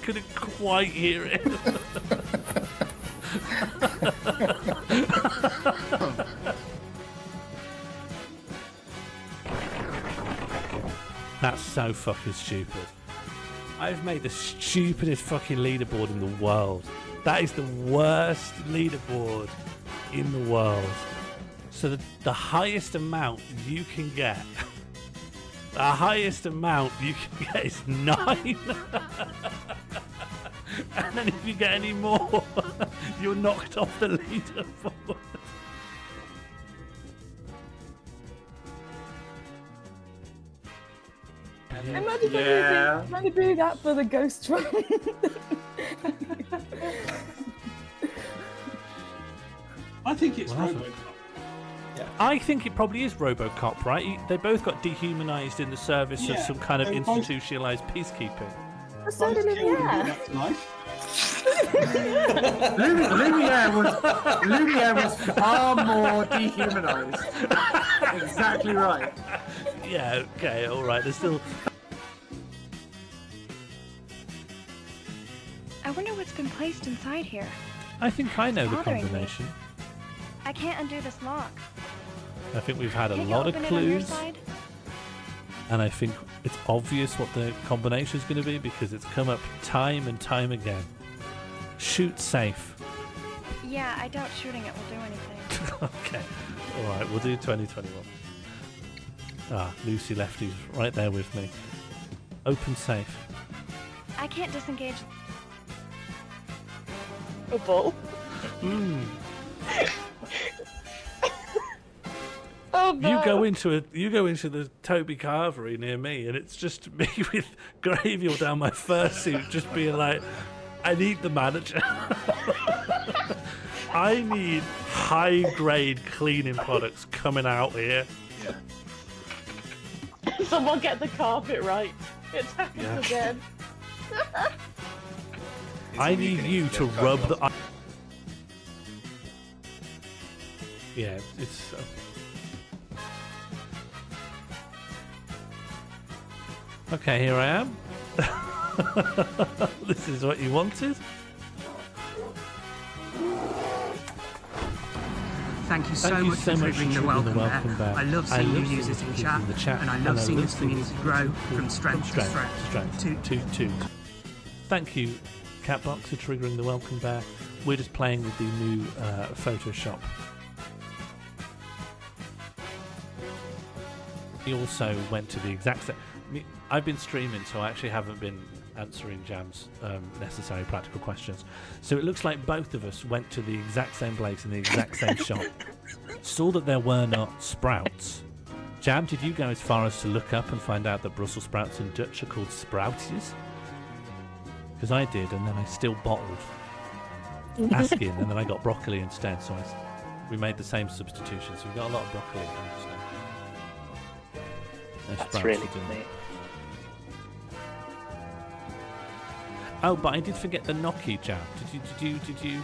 couldn't quite hear it. That's so fucking stupid. I've made the stupidest fucking leaderboard in the world. That is the worst leaderboard in the world. So the highest amount you can get, is 9. And then if you get any more, you're knocked off the leaderboard. Imagine trying to do that for the ghost run. I think it's RoboCop. Yeah. I think it probably is RoboCop, right? They both got dehumanized in the service of some kind of institutionalized peacekeeping. So did Lumiere. Lumiere was far more dehumanized. Exactly right. Yeah, okay, alright, there's still... I wonder what's been placed inside here. I think I know the Bothering combination. me. I can't undo this lock. I think we've had a Can't lot you of open it on your clues. side? And I think it's obvious what the combination is going to be because it's come up time and time again. Shoot safe. Yeah, I doubt shooting it will do anything. Okay, alright, we'll do 2021. Ah, Lucy Lefty's right there with me. Open safe. I can't disengage. A ball. Oh no. You go into the Toby Carvery near me, and it's just me with gravy all down my fursuit, just being like, I need the manager. I need high-grade cleaning products coming out here. Someone get the carpet right. It's happened again. I need you to rub the... Yeah, it's... Okay, here I am. This is what you wanted. Thank you so much for triggering the welcome bear. I love seeing you use it in chat, and I love seeing this community grow from strength to strength. Thank you, Catbox, for triggering the welcome bear. We're just playing with the new Photoshop. He also went to the exact same... I've been streaming, so I actually haven't been answering Jam's necessary practical questions. So it looks like both of us went to the exact same place in the exact same shop. Saw that there were not sprouts. Jam, did you go as far as to look up and find out that Brussels sprouts in Dutch are called sprouties? Because I did, and then I still bottled asking, and then I got broccoli instead. So we made the same substitution. So we got a lot of broccoli instead. That's really funny. Oh, but I did forget the gnocchi, Jam. Did you?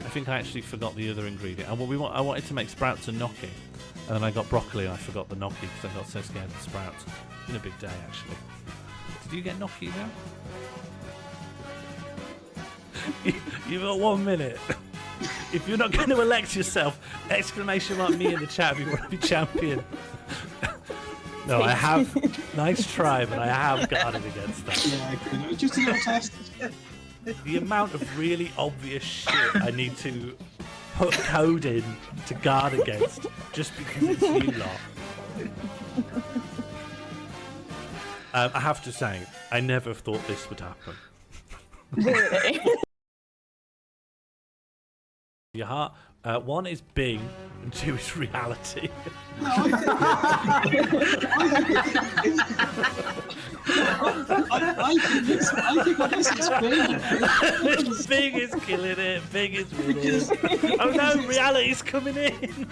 I think I actually forgot the other ingredient. I wanted to make sprouts and gnocchi, and then I got broccoli and I forgot the gnocchi because I got so scared of the sprouts. It's been a big day, actually. Did you get gnocchi, Jam? You've got 1 minute. If you're not going to elect yourself, exclamation mark me in the chat if you want to be champion. No, I have. Nice try, but I have guarded against that. Yeah, it was just a little test. The amount of really obvious shit I need to put code in to guard against just because it's you lot. I have to say, I never thought this would happen. Really? Your heart. One is Bing, and 2 is reality. No, I think this is Bing. Bing is killing it. Bing is winning. Oh no, reality's coming in.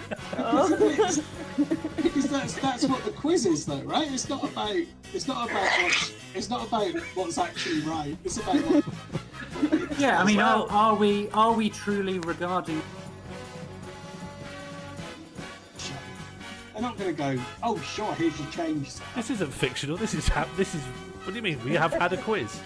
Because that's what the quiz is, though, right? It's not about what's actually right. It's about what Yeah, I mean, are we truly regarding? They're not going to go, oh, sure, here's your change. This isn't fictional. This is. What do you mean? We have had a quiz.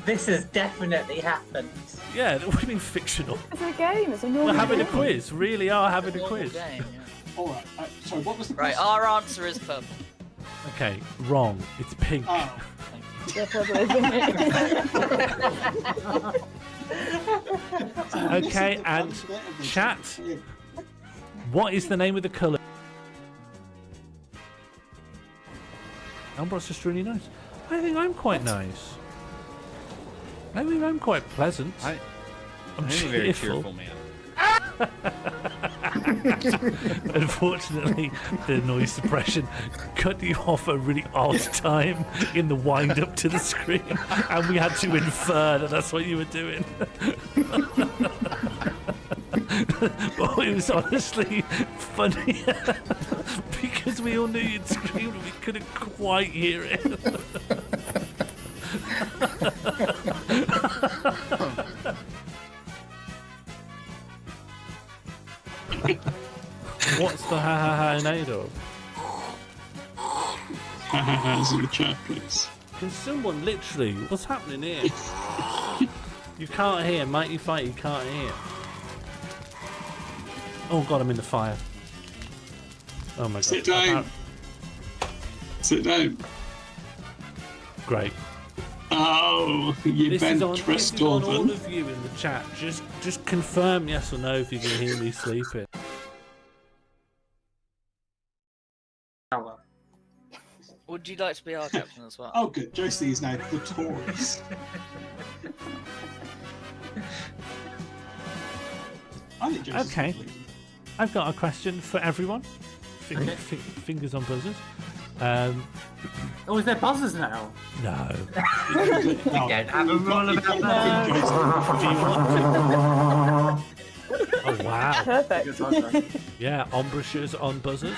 This has definitely happened. Yeah, what do you mean fictional? It's a game. It's a normal We're having a game. quiz. Really are having a Normal quiz. game, yeah. All right. So what was the Right, question? our answer is purple. Okay, wrong. It's pink. Oh. Yeah, probably, isn't it? Okay, and chat. What is the name of the colour? Ambrose just really nice. I think I'm quite nice. I think I'm quite pleasant. I'm I'm a cheerful. very cheerful man. Unfortunately, the noise suppression cut you off a really odd time in the wind up to the screen, and we had to infer that that's what you were doing. But it was honestly funny because we all knew you'd screamed and we couldn't quite hear it. What's the ha ha ha made of? Ha in the chat, please. Can someone literally? What's happening here? You can't hear, mighty fight. You can't hear. Oh god, I'm in the fire. Oh my god. Sit down. Sit down. Great. Oh, you This bent is on all Restorven. of you in the chat. Just confirm yes or no if you can hear me sleeping. Would you like to be our captain as well? Oh, good. Josie is now victorious. I think Josie's Okay. lovely. I've got a question for everyone. Fingers on buzzers. Oh, is there buzzers now? No. No, We don't have a rule you about can't that. think, Josie. Do you want to? Oh wow. Perfect. Yeah, embouchures on buzzers.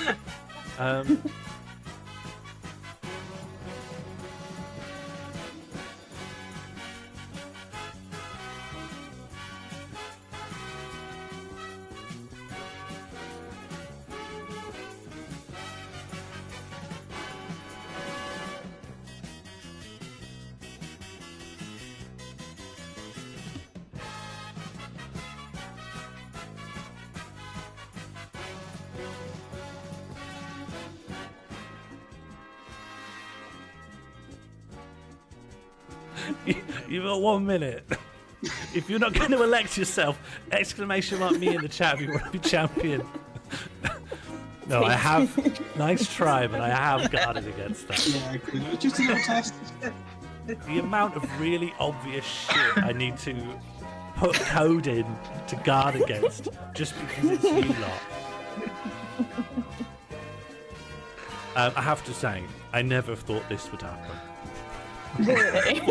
You've got 1 minute. If you're not going to elect yourself, exclamation mark me in the chat if you want to be champion. No, I have. Nice try, but I have guarded against that. Yeah, good. Just a little test. The amount of really obvious shit I need to put code in to guard against just because it's you lot. I have to say, I never thought this would happen. Really?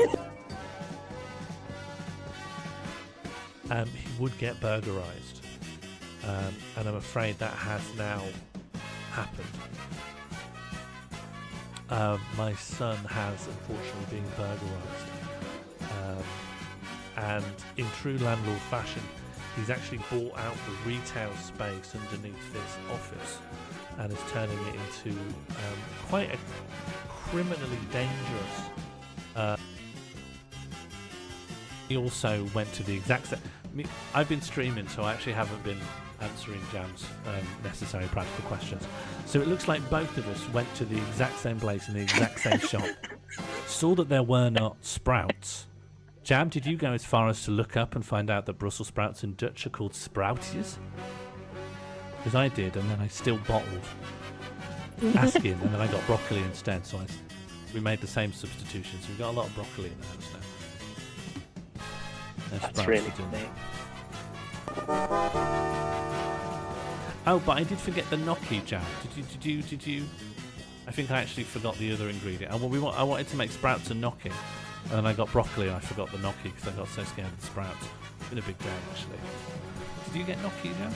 He would get burglarized, and I'm afraid that has now happened. My son has unfortunately been burglarized, and in true landlord fashion, he's actually bought out the retail space underneath this office and is turning it into quite a criminally dangerous. He also went to the exact same. I've been streaming, so I actually haven't been answering Jam's necessary practical questions. So it looks like both of us went to the exact same place in the exact same shop, saw that there were not sprouts. Jam, did you go as far as to look up and find out that Brussels sprouts in Dutch are called sprouties? Because I did, and then I still bottled asking, and then I got broccoli instead. So we made the same substitution. So we got a lot of broccoli in the house now. No That's sprouts really for dinner. funny. Oh, but I did forget the gnocchi, Jam. Did you? I think I actually forgot the other ingredient. I wanted to make sprouts and gnocchi, and then I got broccoli and I forgot the gnocchi because I got so scared of the sprouts. It's been a big day actually. Did you get gnocchi, Jam?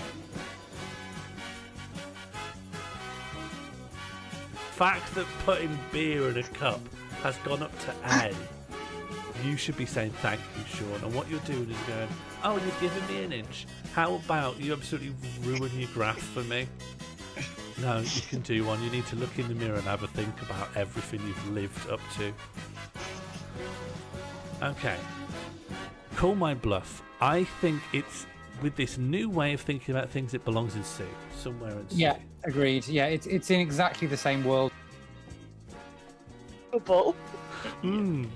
Fact that putting beer in a cup has gone up to A. You should be saying thank you, Sean. And what you're doing is going, oh, you've given me an inch. How about you absolutely ruin your graph for me? No, you can do one. You need to look in the mirror and have a think about everything you've lived up to. Okay. Call my bluff. I think it's with this new way of thinking about things, it belongs in C. Somewhere in C. Yeah, agreed. Yeah, it's in exactly the same world. Ball. Mm.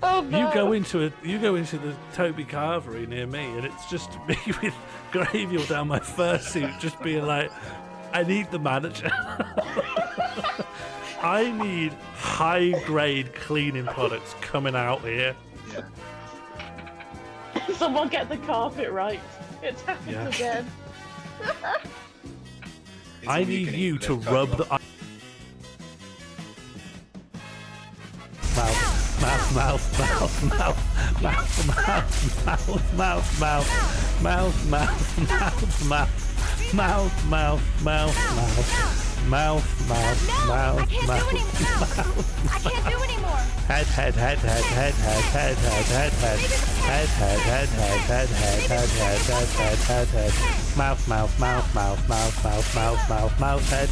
Oh no. You go into the Toby Carvery near me, and it's just me with gravy all down my fursuit, just being like, I need the manager. I need high-grade cleaning products coming out here. Someone get the carpet right. It's happened again. I need you to rub the mouth. I can't do anymore. Head.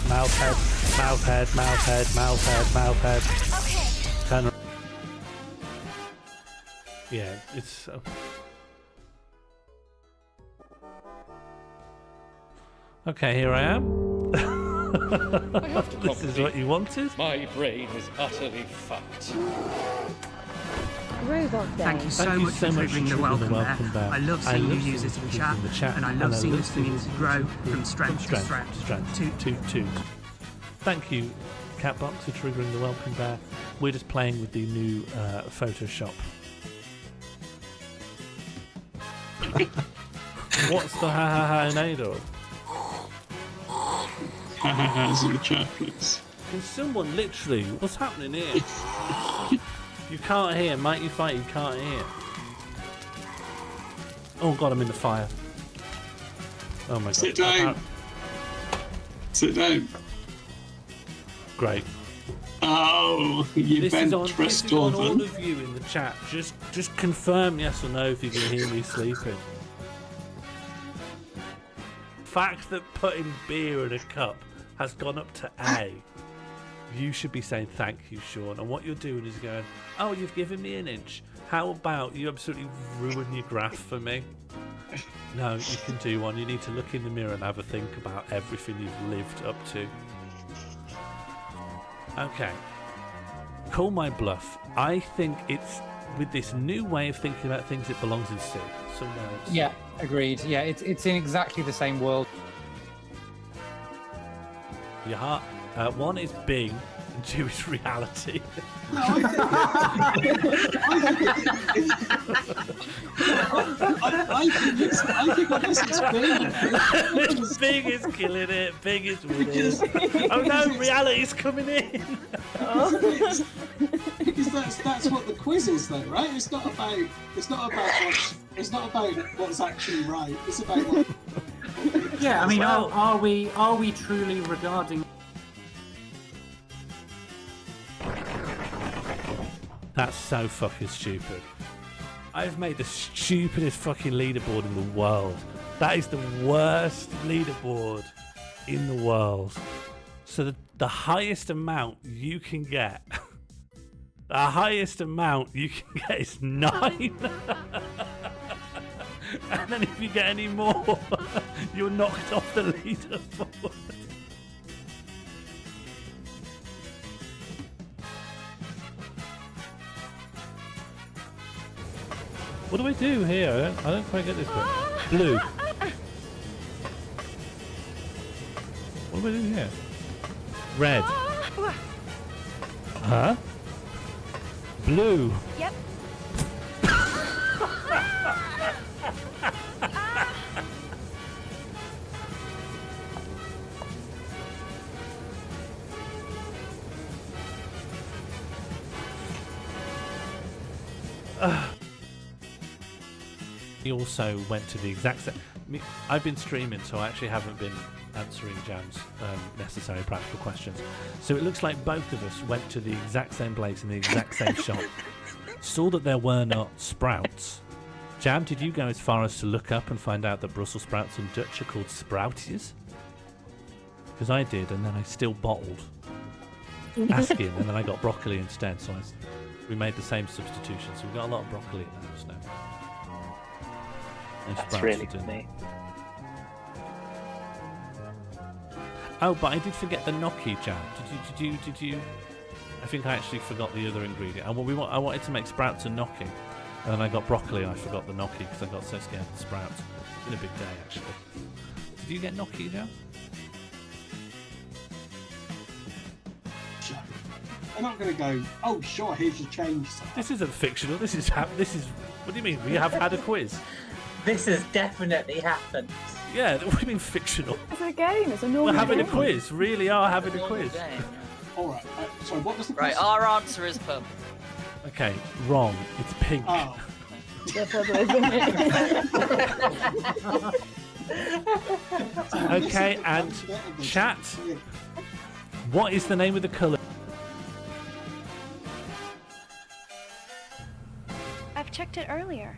Mouth, head. Okay. Turn around. Yeah, it's. Okay, here I am. I have to This is what you wanted? My brain is utterly fucked. Robot Day. Thank you so much for triggering the welcome bear. I love seeing you use it in chat, and I love seeing this community grow from strength to strength. Toot. Thank you, Catbox, for triggering the welcome bear. We're just playing with the new Photoshop. What's the ha made of? Ha in the chat, please. Can someone literally... What's happening here? You can't hear. Mighty Fight, you can't hear. Oh god, I'm in the fire. Oh my god. Sit down. Sit down. Great. Oh, you This is on Restoran. all of you in the chat. Just confirm yes or no if you can hear me sleeping. Fact that putting beer in a cup has gone up to A. You should be saying thank you, Sean. And what you're doing is going, oh, you've given me an inch. How about you absolutely ruin your graph for me? No, you can do one. You need to look in the mirror and have a think about everything you've lived up to. Okay. Call my bluff. I think it's with this new way of thinking about things, it belongs in C. Somewhere in C. Yeah, agreed. Yeah, it's in exactly the same world. Your heart. One is Bing, and two is reality. No, I think this is Bing. Bing is killing it. Bing is winning. Oh no, reality's coming in. Because that's what the quiz is, though, right? It's not about what's actually right. It's about what. Yeah, I mean, are we truly regarding? That's so fucking stupid. I've made the stupidest fucking leaderboard in the world. That is the worst leaderboard in the world. So the highest amount you can get, is 9. And then if you get any more, you're knocked off the leaderboard. What do I do here? I don't quite get this bit. Blue. What do I do here? Red. Huh? Blue. Yep. He also went to the exact same... I've been streaming, so I actually haven't been answering Jam's necessary practical questions. So it looks like both of us went to the exact same place in the exact same shop. Saw that there were not sprouts. Jam, did you go as far as to look up and find out that Brussels sprouts in Dutch are called sprouties? Because I did, and then I still bottled. asking, and then I got broccoli instead. So we made the same substitution. So we got a lot of broccoli in the house now. And That's sprouts really for dinner. funny. Oh, but I did forget the gnocchi jam. Did you? I think I actually forgot the other ingredient. I wanted to make sprouts and gnocchi, and then I got broccoli and I forgot the gnocchi because I got so scared of the sprouts. It's been a big day actually. Did you get gnocchi, Joe? I'm not going to go, oh, sure, here's your change. This isn't fictional. This is. What do you mean? We have had a quiz. This has definitely happened. Yeah. What do you mean fictional? It's a game. It's a normal We're having a game. quiz. Really are having a Normal quiz. game. All right, so what was the Right, question? our answer is purple. Okay, wrong. It's pink. Oh, Yeah, probably, isn't it? Okay, and chat. What is the name of the colour? I've checked it earlier.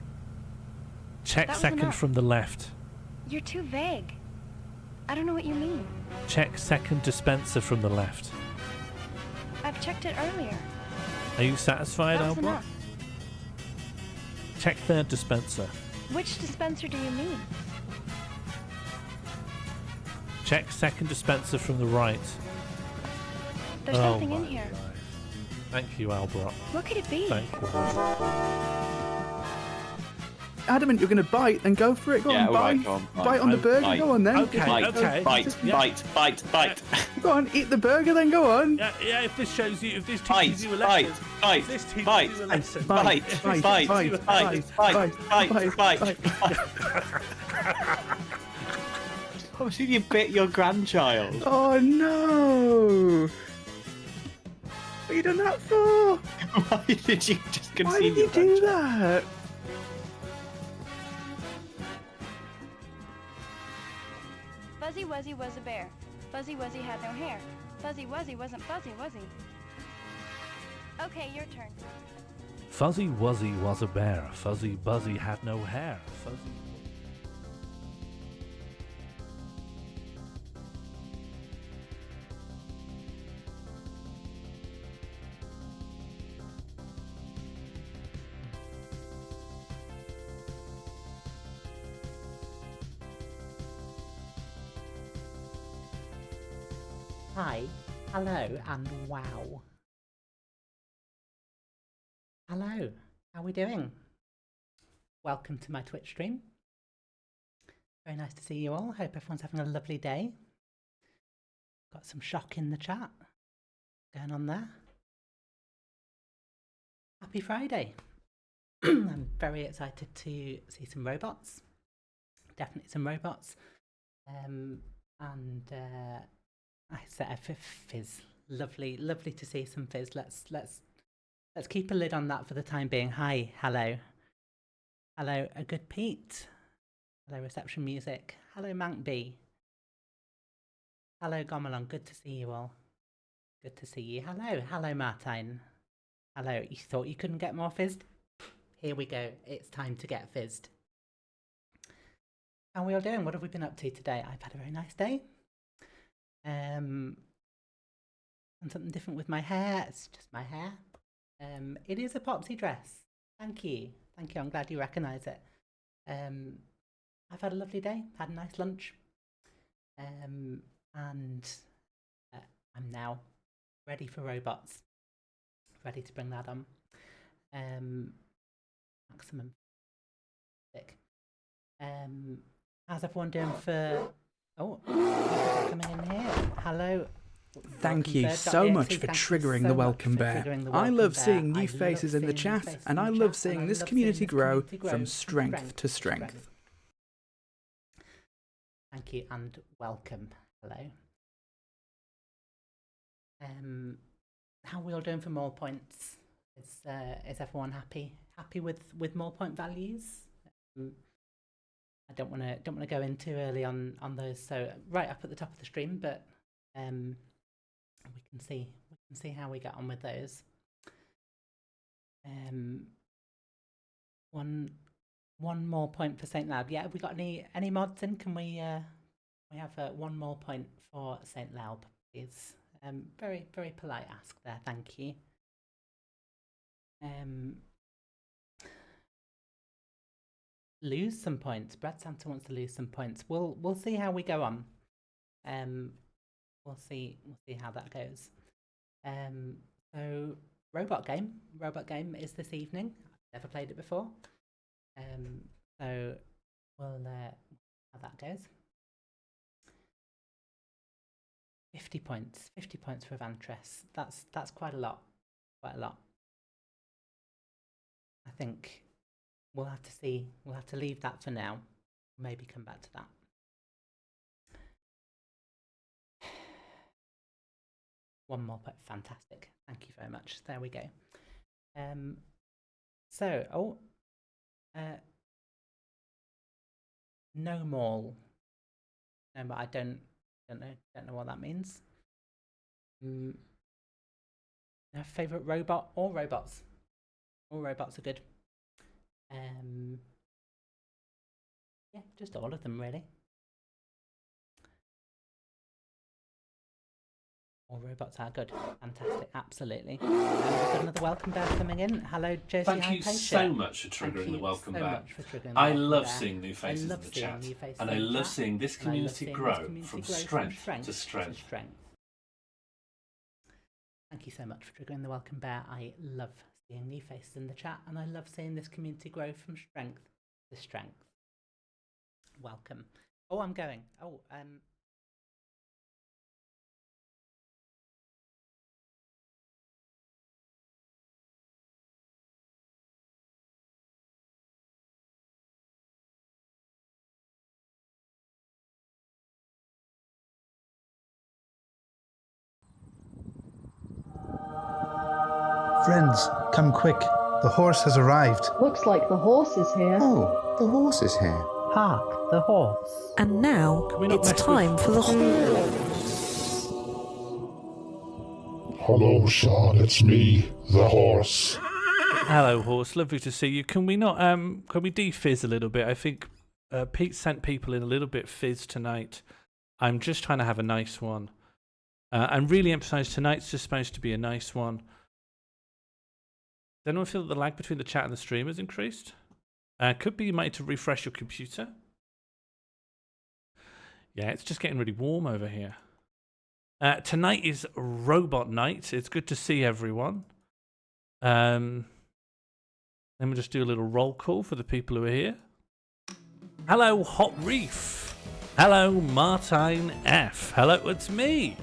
Check That was second enough. from the left. You're too vague. I don't know what you mean. Check second dispenser from the left. I've checked it earlier. Are you satisfied, That was Albert? enough. Check third dispenser. Which dispenser do you mean? Check second dispenser from the right. There's Oh nothing in my here. life. Thank you, Albert. What could it be? Thank you. Adamant, you're going to bite, then go for it. Go Yeah, on, all right, bite. go on, Bite on the burger. bite. Go on then. Okay, Bite, okay. bite, bite, bite. Go on, eat the burger, then go on. Yeah, if this shows you, if this Bite, teaches you a bite, lesson, bite, if this teaches bite, you a lesson, bite, if bite, this bite, teaches you a lesson- bite. Obviously, you bit your grandchild. Oh no! What are you done that for? Why did you just conceive Why did you your do grandchild? that? Fuzzy Wuzzy was a bear. Fuzzy Wuzzy had no hair. Fuzzy Wuzzy wasn't fuzzy, was he? Okay, your turn. Fuzzy Wuzzy was a bear. Fuzzy Buzzy had no hair. Fuzzy. Hi, hello, and wow. Hello, how are we doing? Welcome to my Twitch stream. Very nice to see you all. Hope everyone's having a lovely day. Got some shock in the chat going on there. Happy Friday. I'm very excited to see some robots. Definitely some robots. I set a fizz. Lovely to see some fizz. Let's keep a lid on that for the time being. Hi, hello, a good Pete. Hello, reception music. Hello, Mank B. Hello, Gomalon. Good to see you all. Good to see you. Hello, Martine. Hello. You thought you couldn't get more fizzed? Here we go. It's time to get fizzed. How are we all doing? What have we been up to today? I've had a very nice day. And something different with my hair. It's just my hair. It is a Popsy dress. Thank you. I'm glad you recognise it. I've had a lovely day. Had a nice lunch. And I'm now ready for robots. Ready to bring that on. Maximum. How's everyone doing for? Oh, people coming in here. Hello. Thank you so much for triggering the welcome bear. I love seeing new faces in the chat, and I love seeing this community grow from strength to strength. Thank you and welcome. Hello. How are we all doing for more points? Is everyone happy with more point values? I don't want to go in too early on those. So right up at the top of the stream, but we can see how we get on with those. One more point for Saint Laub. Yeah, have we got any mods in? Can we have one more point for Saint Laub, please? Very, very polite ask there. Thank you. Lose some points. Brad Santa wants to lose some points. We'll see how we go on. We'll see how that goes. So robot game is this evening. I've never played it before. So we'll how that goes. 50 points for Vantress. That's quite a lot. I think we'll have to see. We'll have to leave that for now. Maybe come back to that. One more point. Fantastic. Thank you very much. There we go. No mall. No, but I don't know what that means. Favorite robot or robots? All robots are good. Yeah, just all of them really. All robots are good. Fantastic, absolutely. We've got another welcome bear coming in. Hello, Josie. Thank you so much for triggering the welcome bear. I love seeing new faces in the chat, and I love seeing this community grow from strength to strength. Thank you so much for triggering the welcome bear. I love seeing new faces in the chat, and I love seeing this community grow from strength to strength. Welcome. Oh, I'm going. Friends, come quick. The horse has arrived. Looks like the horse is here. Oh, the horse is here. Hark, the horse. And now it's time for the horse. Hello, Sean. It's me, the horse. Hello, horse. Lovely to see you. Can we not? Can we de-fizz a little bit? I think Pete sent people in a little bit fizz tonight. I'm just trying to have a nice one. And really emphasise tonight's just supposed to be a nice one. Does anyone feel that the lag between the chat and the stream has increased? Could be you might need to refresh your computer. Yeah, it's just getting really warm over here. Tonight is robot night. It's good to see everyone. Then we'll just do a little roll call for the people who are here. Hello, Hot Reef. Hello, Martine F. Hello, it's me.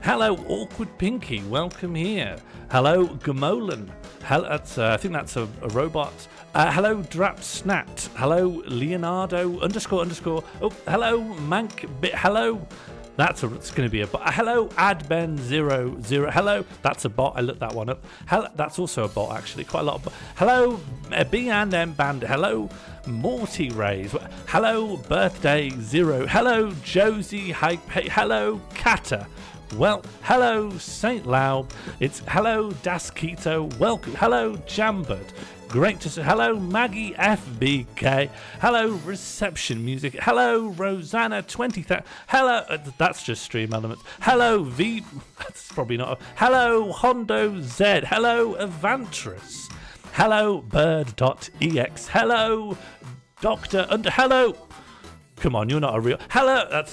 Hello, Awkward Pinky. Welcome here. Hello, Gamolan. Hello, I think that's a robot. Hello, Drapsnat. Hello, Leonardo __. Oh, hello, Mank. Hello. It's going to be a bot. Hello, Adben00. Hello, that's a bot. I looked that one up. Hello, that's also a bot, actually. Quite a lot of hello, B&M Bandit. Hello, Morty Rays. Hello, Birthday 0. Hello, Josie Hype. Hello, Kata. Well, hello, Saint Laub. It's hello, Das Keto. Welcome. Hello, Jambird. Great to see. Hello, Maggie FBK. Hello, Reception Music. Hello, Rosanna 20,000. Hello, that's just Stream Elements. Hello, V. That's probably not. Hello, Hondo Z. Hello, Avantris. Hello, Bird.ex. Hello, Doctor Under. Hello. Come on, you're not a real. Hello,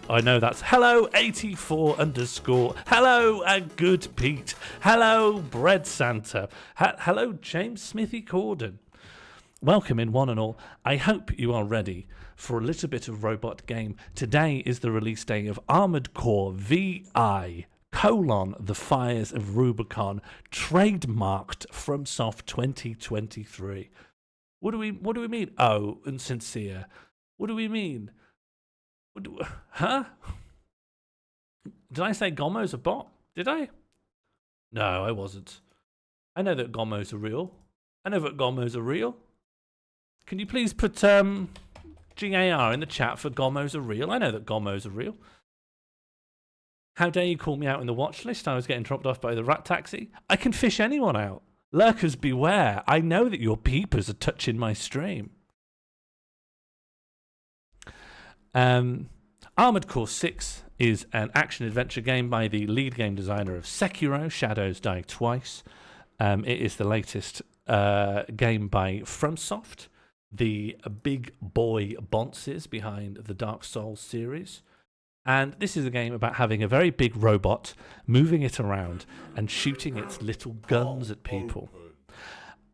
I know that's. Hello, 84_. Hello, a good Pete. Hello, Bread Santa. Hello, James Smithy Corden. Welcome in one and all. I hope you are ready for a little bit of robot game. Today is the release day of Armored Core VI: The Fires of Rubicon, trademarked FromSoft 2023. What do we mean? Oh, and sincere. What do we mean? Huh? Did I say Gomo's a bot? Did I? No, I wasn't. I know that Gomo's are real. Can you please put GAR in the chat for Gomo's are real? I know that Gomo's are real. How dare you call me out in the watch list? I was getting dropped off by the rat taxi. I can fish anyone out. Lurkers beware. I know that your peepers are touching my stream. Armored Core 6 is an action-adventure game by the lead game designer of Sekiro, Shadows Die Twice. It is the latest game by FromSoft, the big boy bonces behind the Dark Souls series. And this is a game about having a very big robot, moving it around and shooting its little guns at people.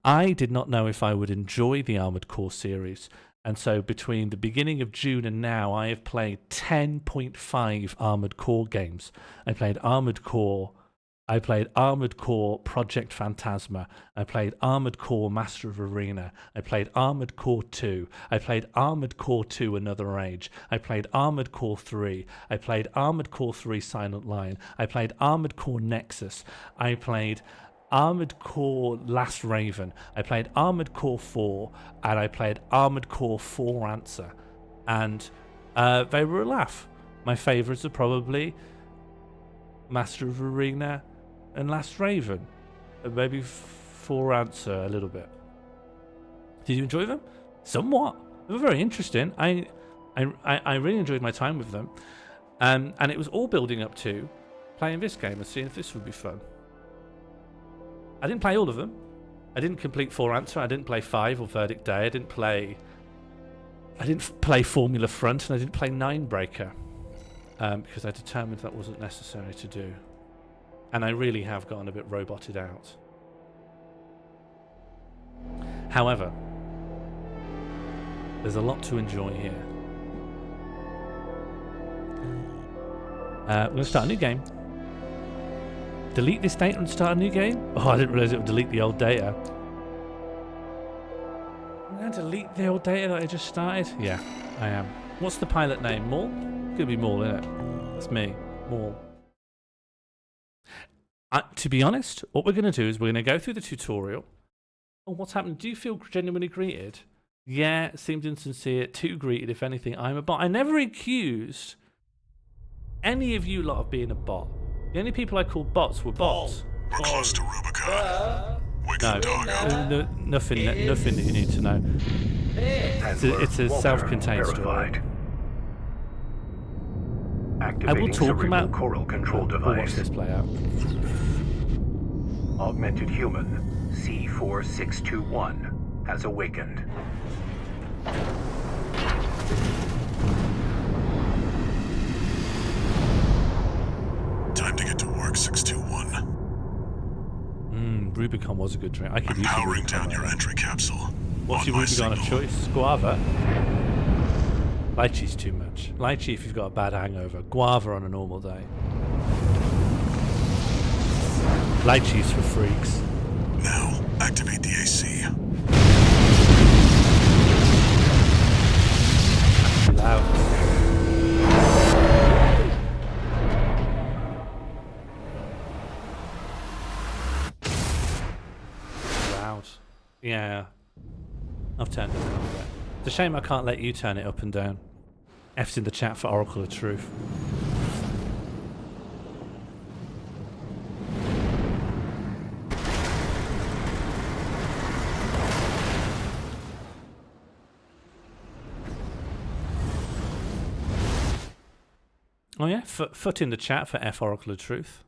I did not know if I would enjoy the Armored Core series, and so between the beginning of June and now, I have played 10.5 Armored Core games. I played Armored Core Project Phantasma. I played Armored Core Master of Arena. I played Armored Core 2. I played Armored Core 2 Another Age. I played Armored Core 3. I played Armored Core 3 Silent Lion. I played Armored Core Nexus. I played Armored Core Last Raven. I played Armored Core 4. And I played Armored Core 4 Answer. And they were a laugh. My favourites are probably Master of Arena and Last Raven, and maybe 4 Answer a little bit. Did you enjoy them? Somewhat. They were very interesting. I really enjoyed my time with them, and it was all building up to playing this game and seeing if this would be fun. I didn't play all of them. I didn't complete 4 Answer. I didn't play 5 or Verdict Day. I didn't play Formula Front, and I didn't play Ninebreaker because I determined that wasn't necessary to do. And I really have gotten a bit roboted out. However, there's a lot to enjoy here. We're going to start a new game. Delete this data and start a new game? Oh, I didn't realise it would delete the old data. I'm going to delete the old data that I just started? Yeah, I am. What's the pilot name? Maul? Could be Maul, isn't it? That's me. Maul. To be honest, what we're going to do is we're going to go through the tutorial. Oh, what's happened? Do you feel genuinely greeted? Yeah, it seemed insincere. Too greeted, if anything. I'm a bot. I never accused any of you lot of being a bot. The only people I called bots were bots. We're close to Rubicon. Wicked doggo. Nothing that you need to know. It's a self-contained story. I will talk about coral control device. Watch this play out. Augmented human C4621 has awakened. Time to get to work, 621. Rubicon was a good drink. I could use powering down your entry capsule. What's your Rubicon of choice? Guava? Lychee's too much. Lychee if you've got a bad hangover. Guava on a normal day. Lychee's for freaks. Now, activate the AC. Loud. Loud. Yeah. I've turned it down a bit. It's a shame I can't let you turn it up and down. F's in the chat for Oracle of Truth. Oh yeah, foot in the chat for F Oracle of Truth.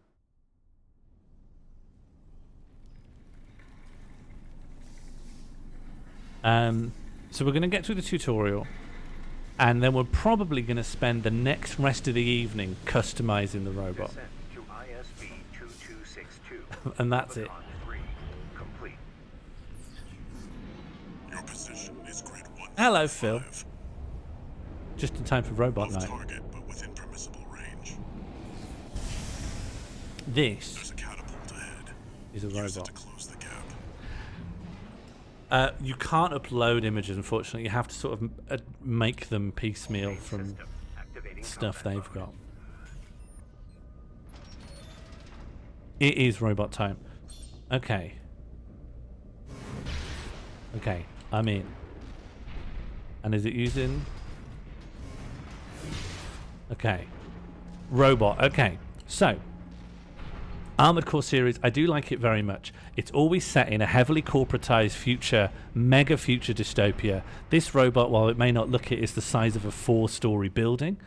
So we're going to get through the tutorial, and then we're probably going to spend the next rest of the evening customizing the robot. And that's it. Your position is grid 1. Hello, Phil. Just in time for robot night. Target, but within permissible range. This There's a catapult ahead. is a Use it robot. to close the gap. You can't upload images, unfortunately. You have to sort of make them piecemeal from stuff they've got. It is robot time. Okay. Okay, I'm in. And is it using... Okay. Robot. Okay. So, Armored Core series, I do like it very much. It's always set in a heavily corporatized future, mega future dystopia. This robot, while it may not look it, is the size of a 4-story building.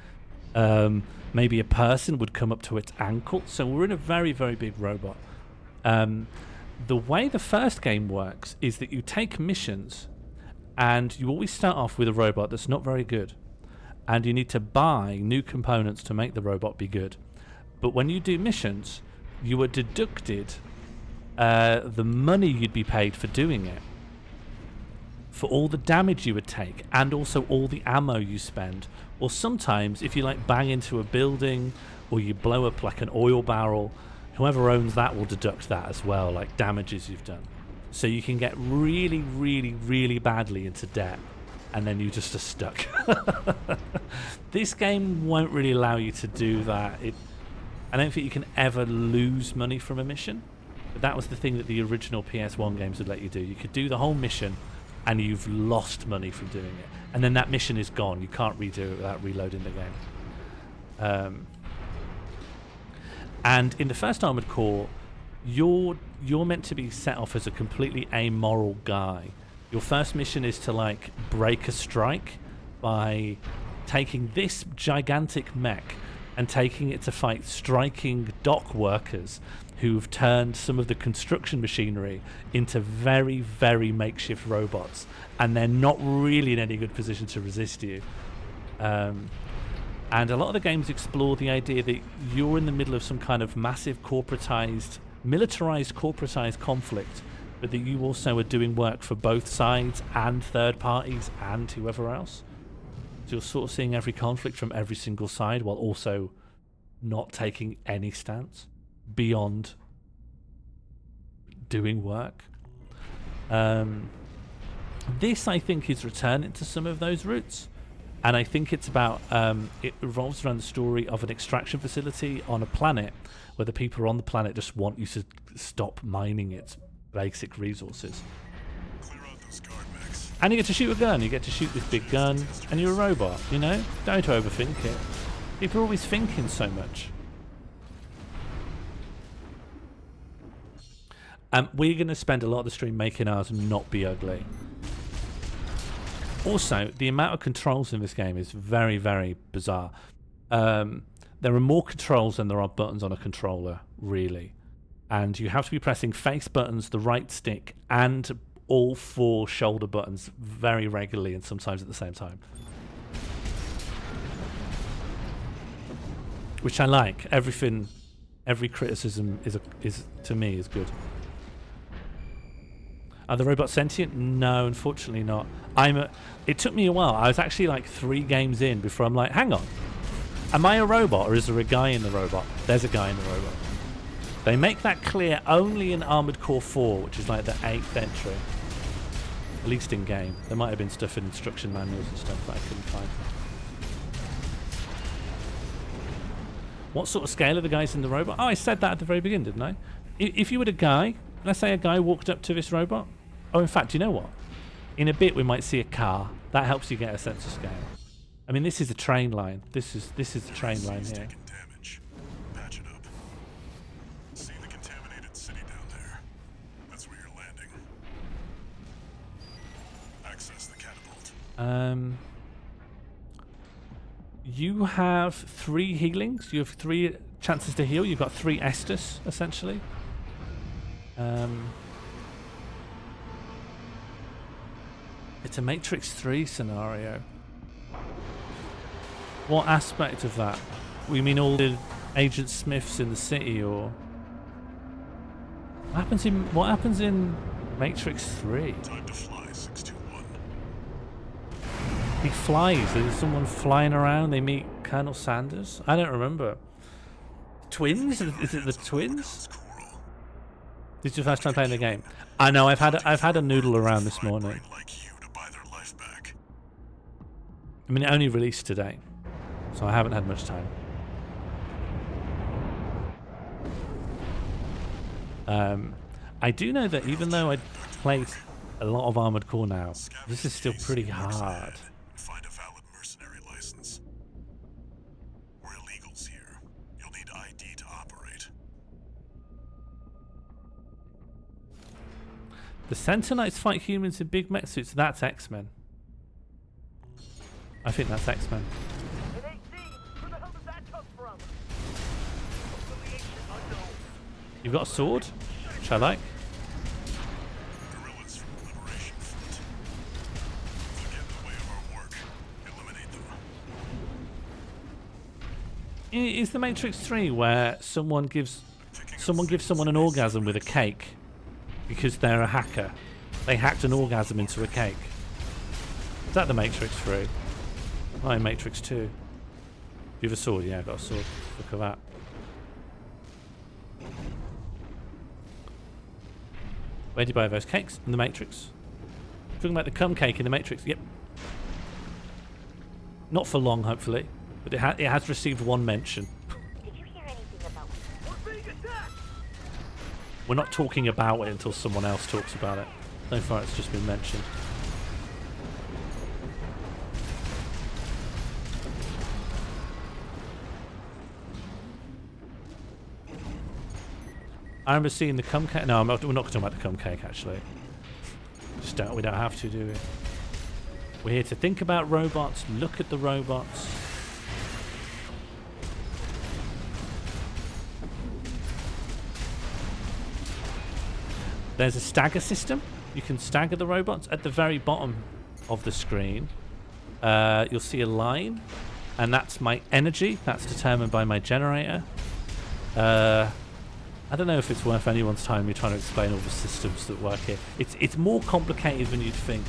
Maybe a person would come up to its ankle. So we're in a very, very big robot. The way the first game works is that you take missions, and you always start off with a robot that's not very good, and you need to buy new components to make the robot be good. But when you do missions, you are deducted the money you'd be paid for doing it, for all the damage you would take, and also all the ammo you spend. Or sometimes if you like bang into a building, or you blow up like an oil barrel, whoever owns that will deduct that as well, like damages you've done. So you can get really, really, really badly into debt, and then you just are stuck. This game won't really allow you to do that. I don't think you can ever lose money from a mission, but that was the thing that the original PS1 games would let you do. You could do the whole mission, and you've lost money from doing it, and then that mission is gone. You can't redo it without reloading the game. And in the first Armored Core, you're meant to be set off as a completely amoral guy. Your first mission is to like break a strike by taking this gigantic mech and taking it to fight striking dock workers who've turned some of the construction machinery into very, very makeshift robots, and they're not really in any good position to resist you. And a lot of the games explore the idea that you're in the middle of some kind of massive militarized corporatized conflict, but that you also are doing work for both sides and third parties and whoever else. So you're sort of seeing every conflict from every single side while also not taking any stance beyond doing work. This, I think, is returning to some of those roots. And I think it's about, it revolves around the story of an extraction facility on a planet where the people on the planet just want you to stop mining its basic resources. And you get to shoot a gun, you get to shoot this big gun, and you're a robot, you know? Don't overthink it. People are always thinking so much. We're going to spend a lot of the stream making ours not be ugly. Also, the amount of controls in this game is very, very bizarre. There are more controls than there are buttons on a controller, really. And you have to be pressing face buttons, the right stick, and all 4 shoulder buttons very regularly and sometimes at the same time. Which I like. Every criticism is to me is good. Are the robots sentient? No, unfortunately not. It took me a while. I was actually like 3 games in before I'm like, hang on. Am I a robot or is there a guy in the robot? There's a guy in the robot. They make that clear only in Armored Core 4, which is like the 8th entry. At least in game. There might have been stuff in instruction manuals and stuff that I couldn't find. What sort of scale are the guys in the robot? Oh, I said that at the very beginning, didn't I? If you were a guy, let's say a guy walked up to this robot. Oh, in fact, you know what? In a bit we might see a car. That helps you get a sense of scale. I mean, this is a train line. This is the train line here. Patch it up. See the contaminated city down there. That's where you're landing. Access the catapult. You have 3 healings. You have 3 chances to heal. You've got 3 Estus, essentially. It's a Matrix 3 scenario. What aspect of that? We mean all the Agent Smiths in the city, or what happens in Matrix 3? Time to fly, 621. He flies. There's someone flying around. They meet Colonel Sanders. I don't remember. Twins? Is it the twins? This is your first time playing the game. I know. I've had a noodle around this morning. I mean, it only released today, so I haven't had much time. I do know that even though I played a lot of Armored Core now, this is still pretty hard. Find a valid mercenary license. We're illegals here. You'll need ID to operate. The Centaurites fight humans in big mech suits. That's X-Men. I think that's X-Men. You've got a sword, which I like. Guerrillas from the Liberation Front. If they get in the way of our work, eliminate them. Is the Matrix 3 where someone gives someone an orgasm with a cake because they're a hacker? They hacked an orgasm into a cake. Is that the Matrix 3? Oh, in Matrix 2. You have a sword? Yeah, I've got a sword. Look at that. Where do you buy those cakes? In the Matrix. Talking about the cum cake in the Matrix. Yep. Not for long, hopefully, but it has received one mention. Did you hear anything about We're being attacked? We're not talking about it until someone else talks about it. So far, it's just been mentioned. I remember seeing the cum cake. No, we're not going to talk about the cum cake, actually. We don't have to, do we? We're here to think about robots, look at the robots. There's a stagger system. You can stagger the robots. At the very bottom of the screen, you'll see a line, and that's my energy. That's determined by my generator. I don't know if it's worth anyone's time me trying to explain all the systems that work here. It's more complicated than you'd think.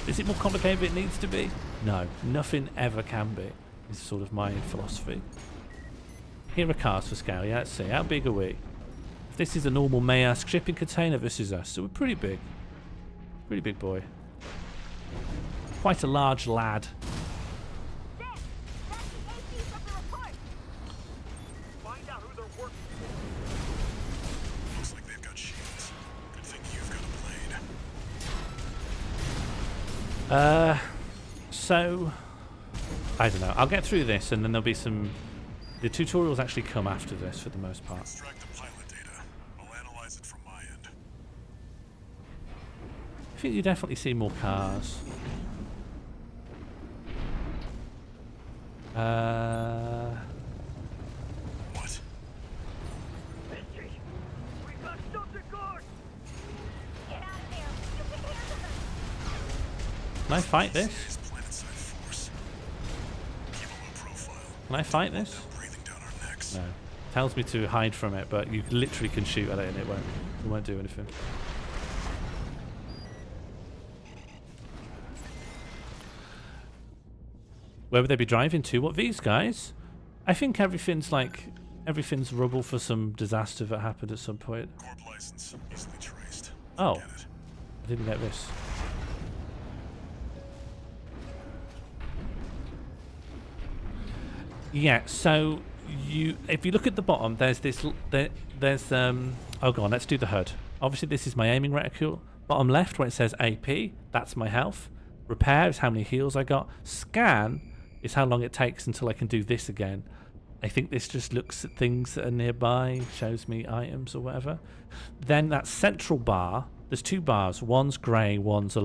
Is it more complicated than it needs to be? No, nothing ever can be. Is sort of my philosophy. Here are cars for scale. Yeah, let's see. How big are we? If this is a normal Maersk shipping container, this is us. So we're pretty big. Pretty big boy. Quite a large lad. Looks like they've got shields. Good thing you've got a blade. So I don't know. I'll get through this, and then there'll be some. The tutorials actually come after this for the most part. Extract the pilot data. I'll analyze it from my end. I think you definitely see more cars. What? We got something guard! Get out of there! You can handle them! Can I fight this? It's planetside force. Keep a low profile. Can I fight this? Breathing down our necks. No. Tells me to hide from it, but you literally can shoot at it and it won't do anything. Where would they be driving to? What, these guys? I think everything's rubble for some disaster that happened at some point. Corp license easily traced. Oh, Forget it. I didn't get this. Yeah, so if you look at the bottom, there's this. Oh, go on. Let's do the HUD. Obviously, this is my aiming reticule. Bottom left, where it says AP, that's my health. Repair is how many heals I got. Scan is how long it takes until I can do this again. I think this just looks at things that are nearby, shows me items or whatever. Then that central bar, there's two bars. One's grey, one's a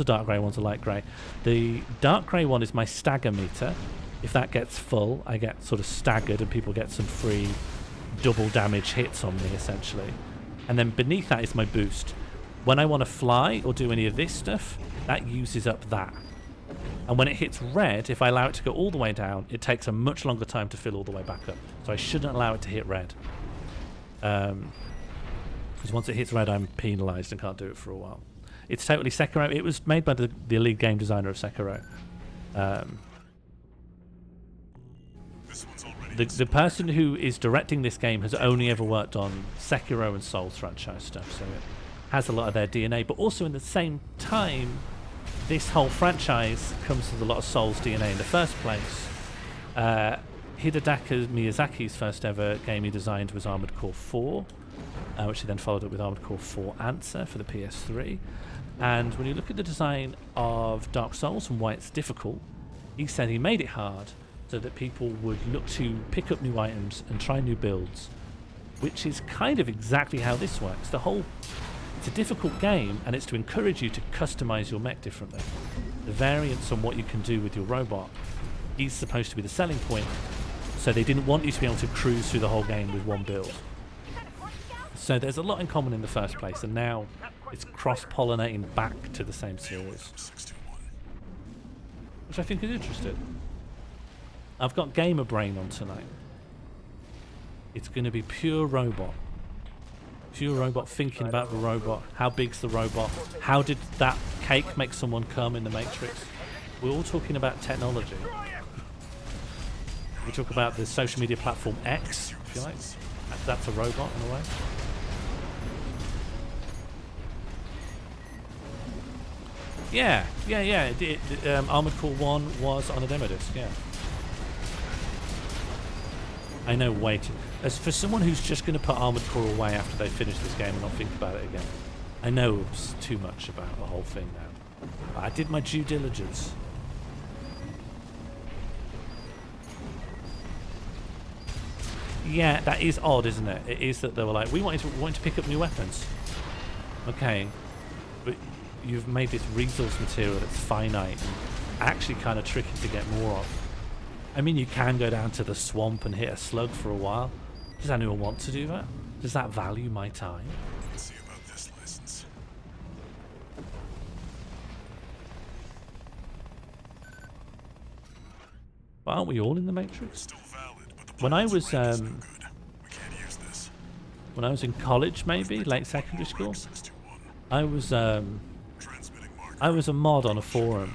dark grey, one's a light grey. The dark grey one is my stagger meter. If that gets full, I get sort of staggered and people get some free double damage hits on me, essentially. And then beneath that is my boost. When I want to fly or do any of this stuff, that uses up that. And when it hits red, if I allow it to go all the way down, it takes a much longer time to fill all the way back up. So I shouldn't allow it to hit red. Because once it hits red, I'm penalised and can't do it for a while. It's totally Sekiro. It was made by the lead game designer of Sekiro. The person who is directing this game has only ever worked on Sekiro and Souls franchise stuff, so it has a lot of their DNA. But also in the same time, this whole franchise comes with a lot of Souls DNA in the first place. Hidetaka Miyazaki's first ever game he designed was Armored Core 4, which he then followed up with Armored Core 4 Answer for the PS3. And when you look at the design of Dark Souls and why it's difficult, he said he made it hard so that people would look to pick up new items and try new builds, which is kind of exactly how this works. It's a difficult game, and it's to encourage you to customize your mech differently. The variance on what you can do with your robot is supposed to be the selling point, so they didn't want you to be able to cruise through the whole game with one build. So there's a lot in common in the first place, and now it's cross-pollinating back to the same series, which I think is interesting. I've got Gamer Brain on tonight. It's going to be pure robot. Pure robot thinking about the robot. How big's the robot? How did that cake make someone come in the Matrix? We're all talking about technology. We talk about the social media platform X, if you like. That's a robot in a way. Yeah. Armored Core 1 was on a demo disc, yeah. I know, waiting. As for someone who's just going to put Armored Core away after they finish this game and not think about it again, I know too much about the whole thing now. But I did my due diligence. Yeah, that is odd, isn't it? It is that they were like, we wanted to pick up new weapons. Okay, but you've made this resource material that's finite and actually kind of tricky to get more of. I mean, you can go down to the swamp and hit a slug for a while. Does anyone want to do that? Does that value my time? Let's see about this license. Well, aren't we all in the Matrix? Still valid, but the When I was we can't use this. when I was in college, maybe late secondary school, I was a mod on a forum,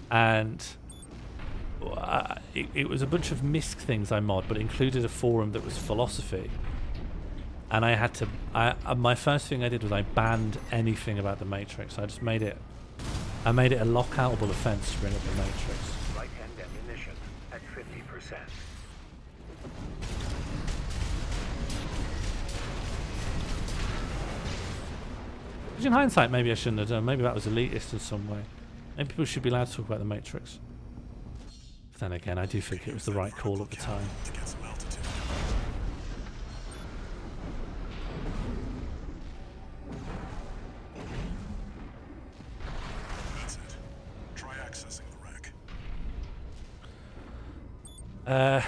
and it was a bunch of MISC things I mod, but it included a forum that was philosophy. And I had to. My first thing I did was I banned anything about the Matrix. I just made it. I made it a lockoutable offense to bring up the Matrix. Right-hand ammunition at 50%. Because in hindsight, maybe I shouldn't have done. Maybe that was elitist in some way. Maybe people should be allowed to talk about the Matrix. But then again, I do think it was the right call at the time. That's it. Try accessing the rack.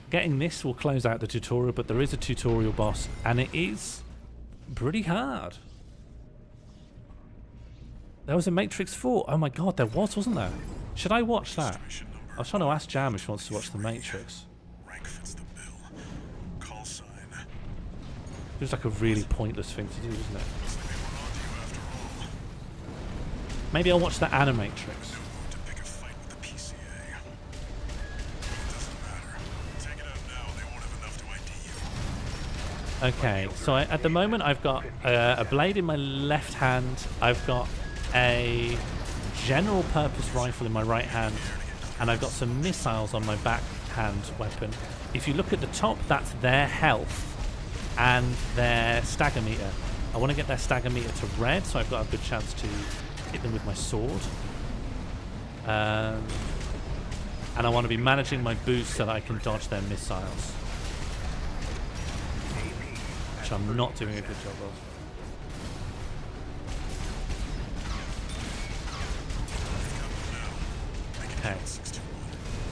Getting this will close out the tutorial, but there is a tutorial boss, and it is pretty hard. There was a Matrix 4. Oh my god, there was, wasn't there? Should I watch that? I was trying to ask Jam if she wants to watch the Matrix. Rank fits the bill. Call sign. Feels like a really pointless thing to do, isn't it? Maybe I'll watch the Animatrix. Okay, so at the moment I've got a blade in my left hand, I've got a general purpose rifle in my right hand, and I've got some missiles on my backhand weapon. If you look at the top, that's their health and their stagger meter. I want to get their stagger meter to red, so I've got a good chance to hit them with my sword. And I want to be managing my boost so that I can dodge their missiles. Which I'm not doing a good job of. Okay.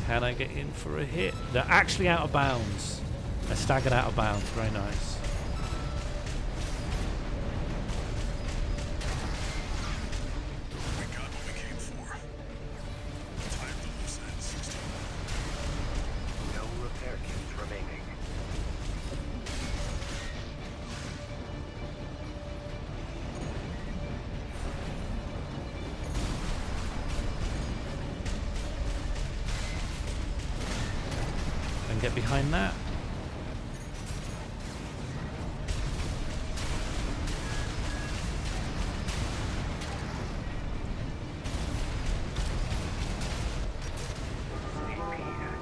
Can I get in for a hit? They're actually out of bounds. They're staggered out of bounds. Very nice. No repair kits remaining. And get behind that.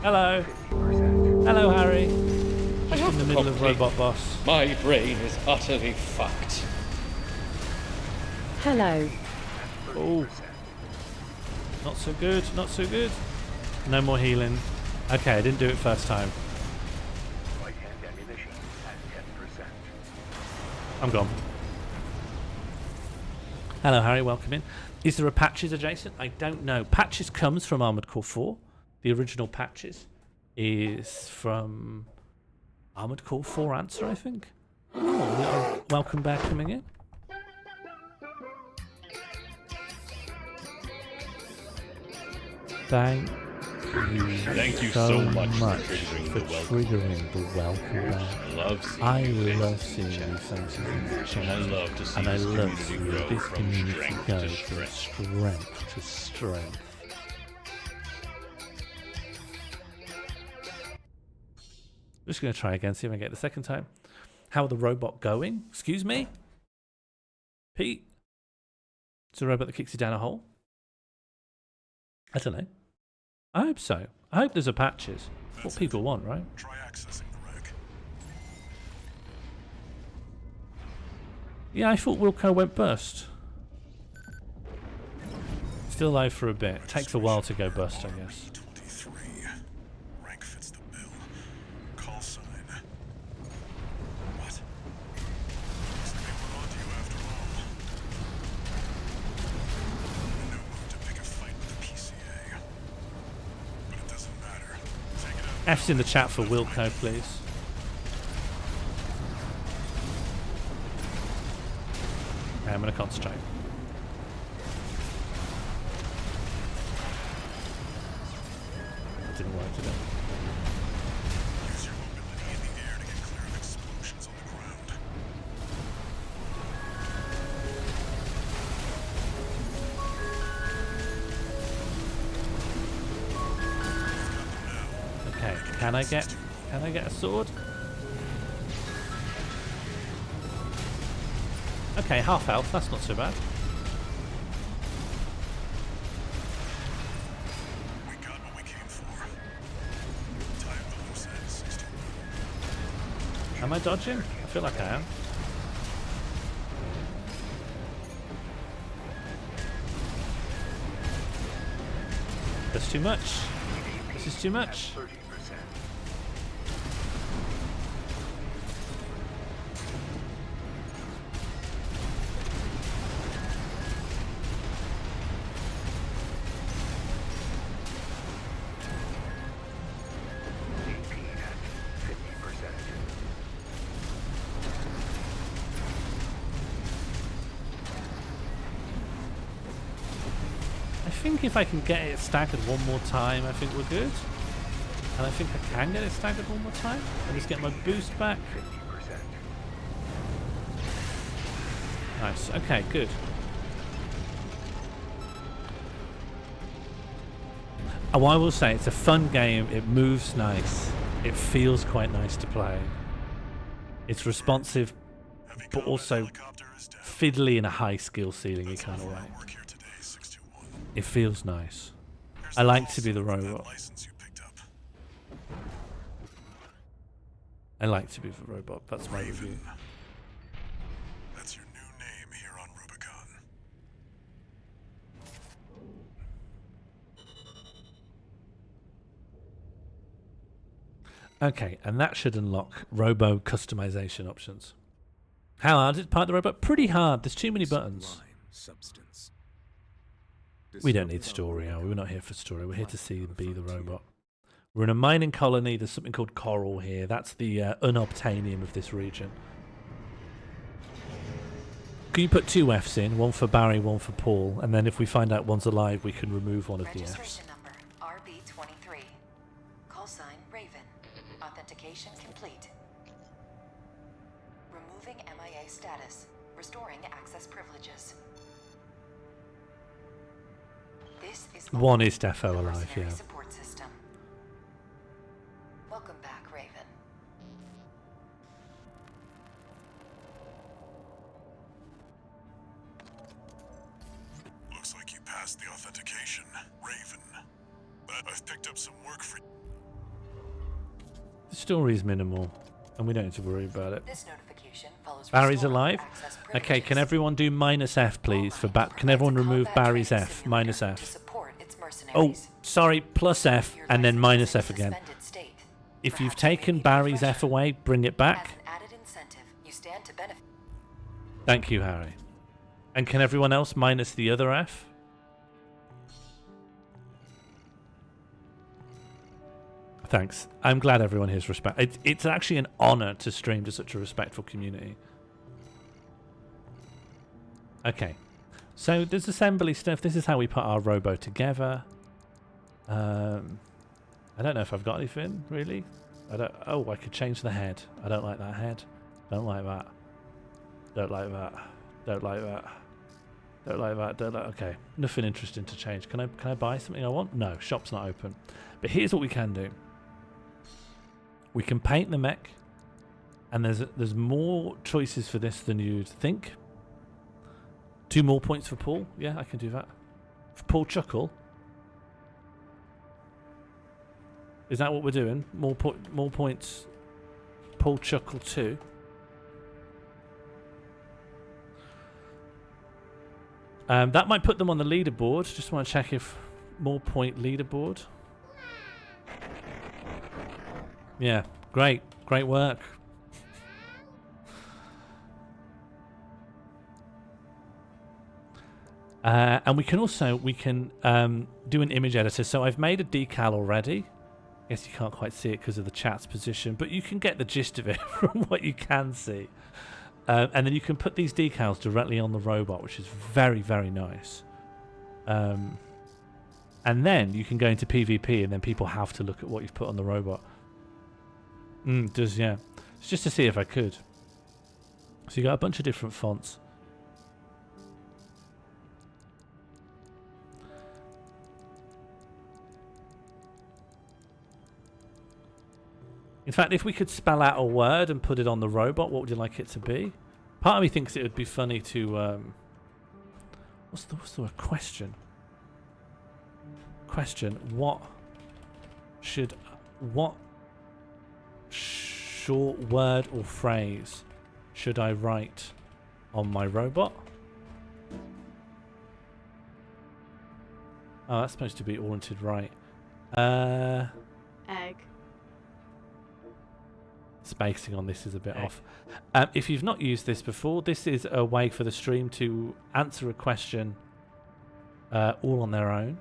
Hello. Hello, Harry. Just in the middle of Robot Boss. My brain is utterly fucked. Hello. Oh. Not so good, not so good. No more healing. Okay, I didn't do it first time. Right-hand ammunition at 10%. I'm gone. Hello, Harry. Welcome in. Is there a Patches adjacent? I don't know. Patches comes from Armored Core 4. The original Patches is from Armored Core 4 Answer, I think. Oh, little welcome back coming in. Thank you so much for triggering the welcome back. I love seeing new faces in the chat. And I love seeing this community go from strength to strength. I'm just going to try again, see if I get it the second time. How the robot going? Excuse me? Pete? It's a robot that kicks you down a hole? I don't know. I hope so. I hope there's a patches. That's what people want, right? Try accessing the wreck. Yeah, I thought Wilco went burst. Still alive for a bit. Takes a while to go bust, I guess. 23. Rank fits the bill. Call sign. What? Looks like they went on to you after all. No move to pick a fight with the PCA. But it doesn't matter. Take it out. F's in the chat for Wilco, please. Okay, I'm going to concentrate. Didn't work today. Use your mobility in the air to get clear of explosions on the ground. Okay, can I get a sword? Okay, half health, that's not so bad. We got what we came for. Tie up the loose ends, 61. Am I dodging? I feel like I am. That's too much. This is too much. 30%. I think if I can get it staggered one more time, I think we're good. And I think I can get it staggered one more time. And just get my boost back. 50%. Nice. Okay, good. Oh, I will say it's a fun game. It moves nice. It feels quite nice to play. It's responsive, but also fiddly in a high skill ceiling kind of way. It feels nice. I like to be the robot. I like to be the robot. That's my review. That's your new name here on Rubicon. Okay, and that should unlock robo customization options. How hard is part the robot? Pretty hard. There's too many buttons. We don't need story, are we? We're not here for story. We're here to see and be the robot. We're in a mining colony. There's something called coral here. That's the unobtainium of this region. Can you put 2 Fs in? One for Barry, one for Paul. And then if we find out one's alive, we can remove one of the Fs. Registration number RB23. Call sign Raven. Authentication complete. Removing MIA status. Restoring access privileges. This is One is defo alive, yeah. support system. Welcome back, Raven. Looks like you passed the authentication, Raven. But I've picked up some work for you. The story is minimal, and we don't need to worry about it. This notification follows Barry's alive? Okay, can everyone do -F, please? For Can everyone remove Barry's F? -F. Oh, sorry, +F, and then -F again. If you've taken Barry's F away, bring it back. Thank you, Harry. And can everyone else minus the other F? Thanks. I'm glad everyone here's respect. It's actually an honor to stream to such a respectful community. Okay. So there's assembly stuff. This is how we put our robo together. I don't know if I've got anything, really. Oh, I could change the head. I don't like that head. Don't like that. Don't like that. Don't like that. Don't like that. Don't like. Okay, nothing interesting to change. Can I buy something I want? No, shop's not open. But here's what we can do. We can paint the mech, and there's more choices for this than you'd think. 2 more points for Paul. Yeah, I can do that. For Paul Chuckle. Is that what we're doing? More points. Paul Chuckle 2. That might put them on the leaderboard. Just want to check if more point leaderboard. Yeah, great work. And we can do an image editor. So I've made a decal already. I guess you can't quite see it because of the chat's position, but you can get the gist of it from what you can see. And then you can put these decals directly on the robot, which is very, very nice. And then you can go into PvP, and then people have to look at what you've put on the robot. Does, yeah. It's just to see if I could. So you got a bunch of different fonts. In fact, if we could spell out a word and put it on the robot, what would you like it to be? Part of me thinks it would be funny to... what's the word? Question. What short word or phrase should I write on my robot? Oh, that's supposed to be oriented right. Egg. Spacing on this is a bit off. If you've not used this before, this is a way for the stream to answer a question all on their own.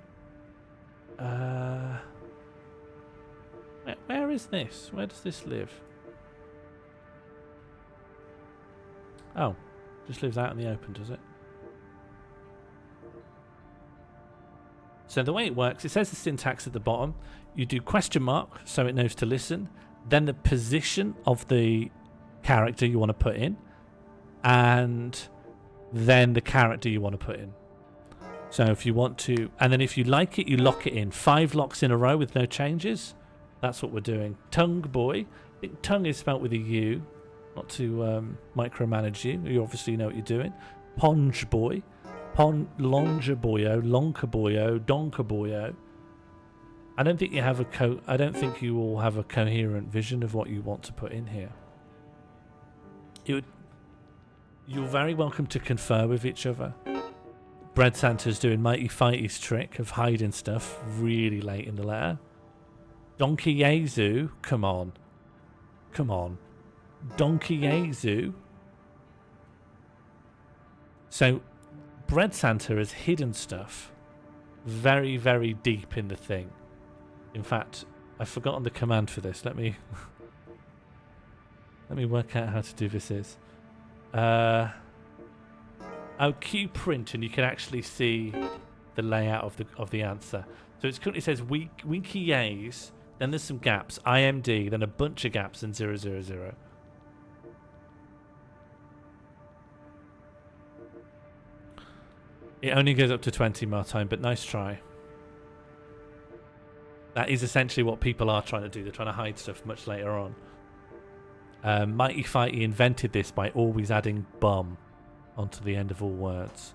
Where is this? Where does this live? Oh, just lives out in the open, does it? So the way it works, it says the syntax at the bottom. You do question mark, so it knows to listen. Then the position of the character you want to put in, and then the character you want to put in. So if you want to, and then if you like it, you lock it in. 5 locks in a row with no changes. That's what we're doing. Tongue boy. I think tongue is spelt with a U, not to micromanage you. You obviously know what you're doing. Ponge boy. Longe boyo. Lonka boyo. Donka boyo. I don't think you have I don't think you all have a coherent vision of what you want to put in here. You're very welcome to confer with each other. Bread Santa's doing Mighty Fighty's trick of hiding stuff really late in the letter. Donkey Yezu, come on. Donkey Yezu. So, Bread Santa has hidden stuff very, very deep in the thing. In fact, I've forgotten the command for this. Let me work out how to do this. Q print, and you can actually see the layout of the answer. So it currently says winky yays, then there's some gaps, IMD, then a bunch of gaps, and 000. It only goes up to 20 more time, but nice try. That is essentially what people are trying to do. They're trying to hide stuff much later on. Mighty Fighty invented this by always adding bum onto the end of all words.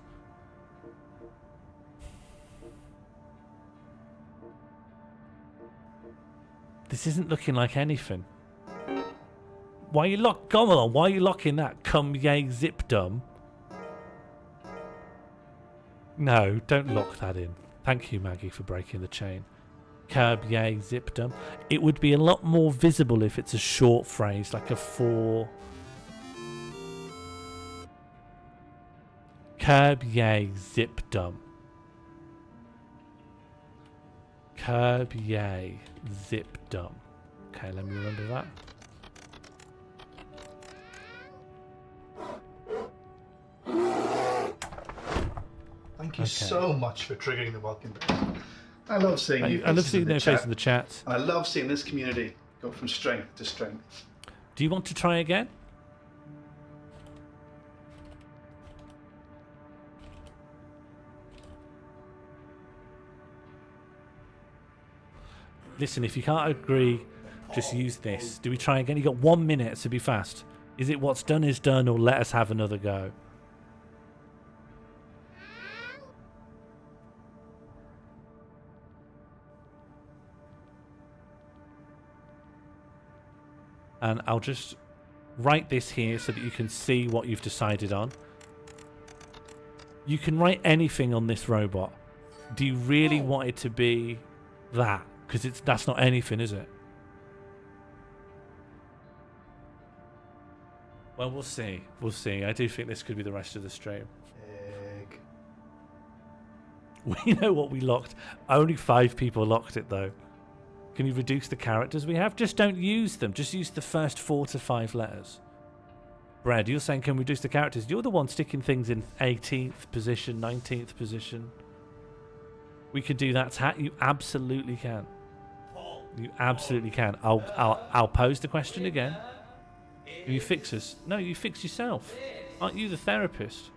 This isn't looking like anything. Why are you why are you locking that? Come yay zip dum. No, don't lock that in. Thank you, Maggie, for breaking the chain. Curb yay zip dum. It would be a lot more visible if it's a short phrase, like a 4. Curb yay zip dum. Curb yay. Zip dumb. Okay, let me remember that. Thank you so much for triggering the welcome bear. I love seeing you. I love seeing their face in the chat. And I love seeing this community go from strength to strength. Do you want to try again? Listen, if you can't agree, just use this. Do we try again? You got 1 minute, so be fast. Is it what's done is done, or let us have another go? And I'll just write this here so that you can see what you've decided on. You can write anything on this robot. Do you really want it to be that? Because that's not anything, is it? Well, we'll see. We'll see. I do think this could be the rest of the stream. We know what we locked. Only 5 people locked it, though. Can you reduce the characters we have? Just don't use them. Just use the first 4 to 5 letters. Brad, you're saying can we reduce the characters? You're the one sticking things in 18th position, 19th position. We could do that. You absolutely can. You absolutely can. I'll pose the question again. You fix us. No, you fix yourself. Aren't you the therapist?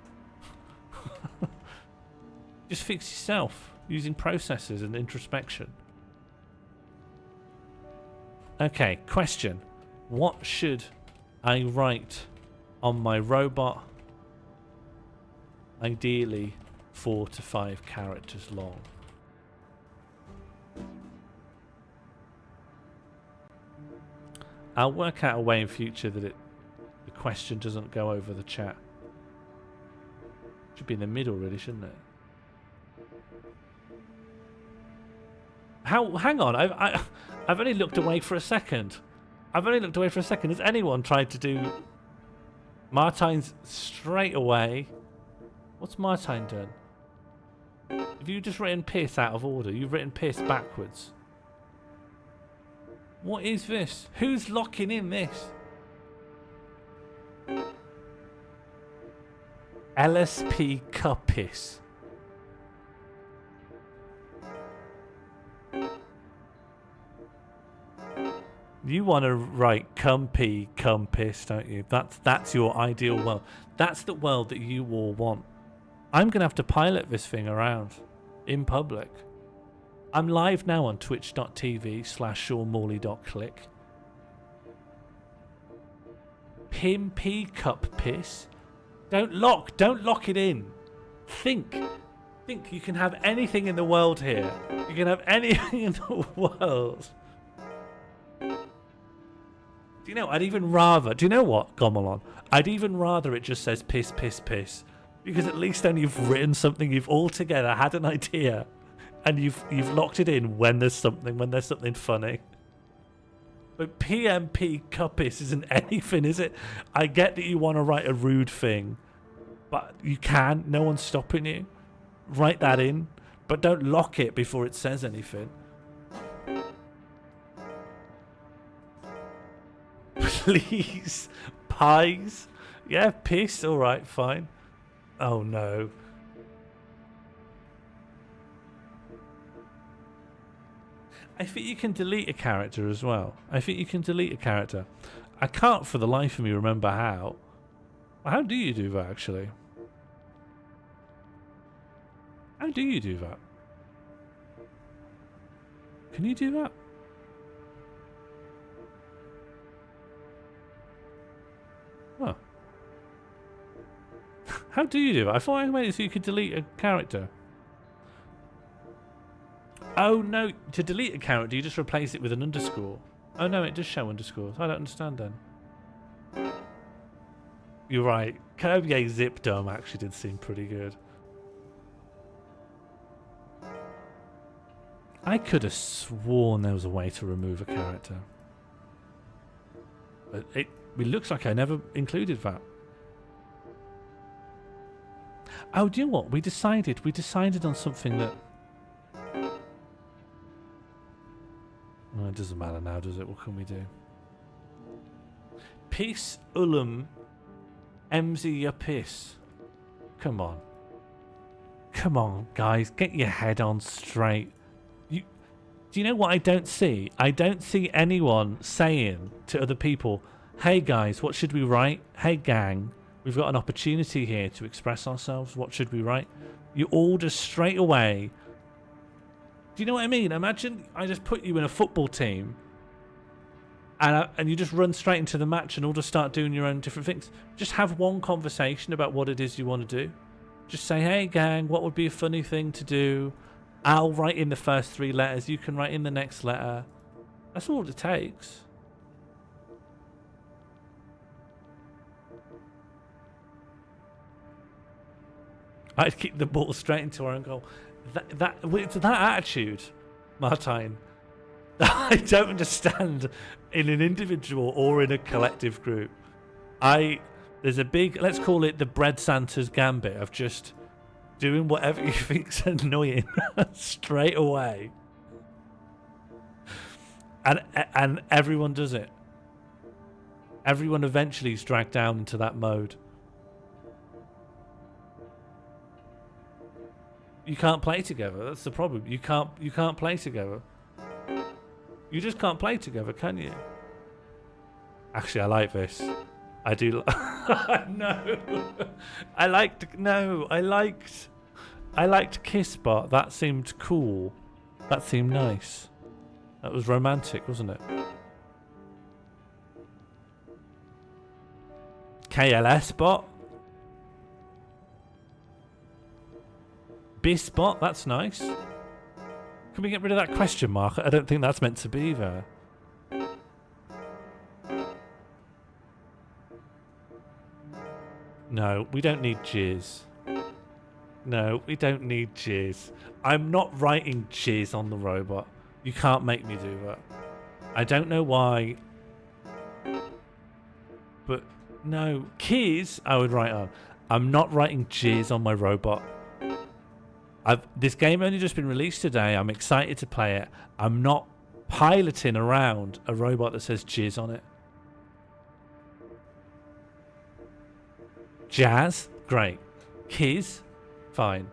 Just fix yourself using processes and introspection. Okay, question. What should I write on my robot? Ideally 4 to 5 characters long. I'll work out a way in future that the question doesn't go over the chat. Should be in the middle, really, shouldn't it? Hang on, I've only looked away for a second. Has anyone tried to do Martine's straight away? What's Martine done? Have you just written piss out of order? You've written piss backwards. What is this? Who's locking in this? LSP Cuppis. You want to write cumpy, cumpis, don't you? That's your ideal world. That's the world that you all want. I'm going to have to pilot this thing around in public. I'm live now on twitch.tv/SeanMorley.click. Pimpy cup piss. Don't lock it in. Think you can have anything in the world here. You can have anything in the world. Do you know, I'd even rather, do you know what, Gomelon? I'd even rather it just says piss, piss, piss. Because at least then you've written something, you've all together had an idea, and you've locked it in when there's something funny. But PMP Cuppis isn't anything, is it? I get that you want to write a rude thing, but you can, no one's stopping you. Write that in, but don't lock it before it says anything. Please. Pies. Yeah, piss. Alright, fine. Oh no. I think you can delete a character as well. I can't for the life of me remember how. How do you do that, actually? How do you do that? Can you do that? Huh. How do you do it? I thought I made it so you could delete a character. Oh no, to delete a character you just replace it with an underscore. Oh no, it does show underscores. I don't understand then. You're right. Kirby Zip Dome actually did seem pretty good. I could have sworn there was a way to remove a character. But it looks like I never included that. Oh, do you know what? We decided on something that... Oh, it doesn't matter now, does it? What can we do? Piss Ullum Emsy ya piss. Come on. Come on, guys. Get your head on straight. Do you know what I don't see? I don't see anyone saying to other people, hey guys, what should we write? Hey gang, we've got an opportunity here to express ourselves. What should we write? You all just straight away. Do you know what I mean? Imagine I just put you in a football team and you just run straight into the match and all just start doing your own different things. Just have one conversation about what it is you want to do. Just say, hey gang, what would be a funny thing to do? I'll write in the first 3 letters. You can write in the next letter. That's all it takes. I'd keep the ball straight into our own goal. With that attitude, Martine, I don't understand in an individual or in a collective group. There's a big, let's call it the Bread Santa's gambit of just doing whatever you think's annoying straight away. And everyone does it. Everyone eventually is dragged down into that mode. You can't play together. That's the problem. You can't play together. You just can't play together, can you? Actually, I like this. I do. No. I liked Kissbot. That seemed cool. That seemed nice. That was romantic, wasn't it? KLS bot. Bisbot, that's nice. Can we get rid of that question mark? I don't think that's meant to be there. No, we don't need jizz. No, we don't need jizz. I'm not writing jizz on the robot. You can't make me do that. I don't know why. But no, keys I would write on. I'm not writing jizz on my robot. This game only just been released today. I'm excited to play it. I'm not piloting around a robot that says jizz on it. Jazz, great. Kiz, fine.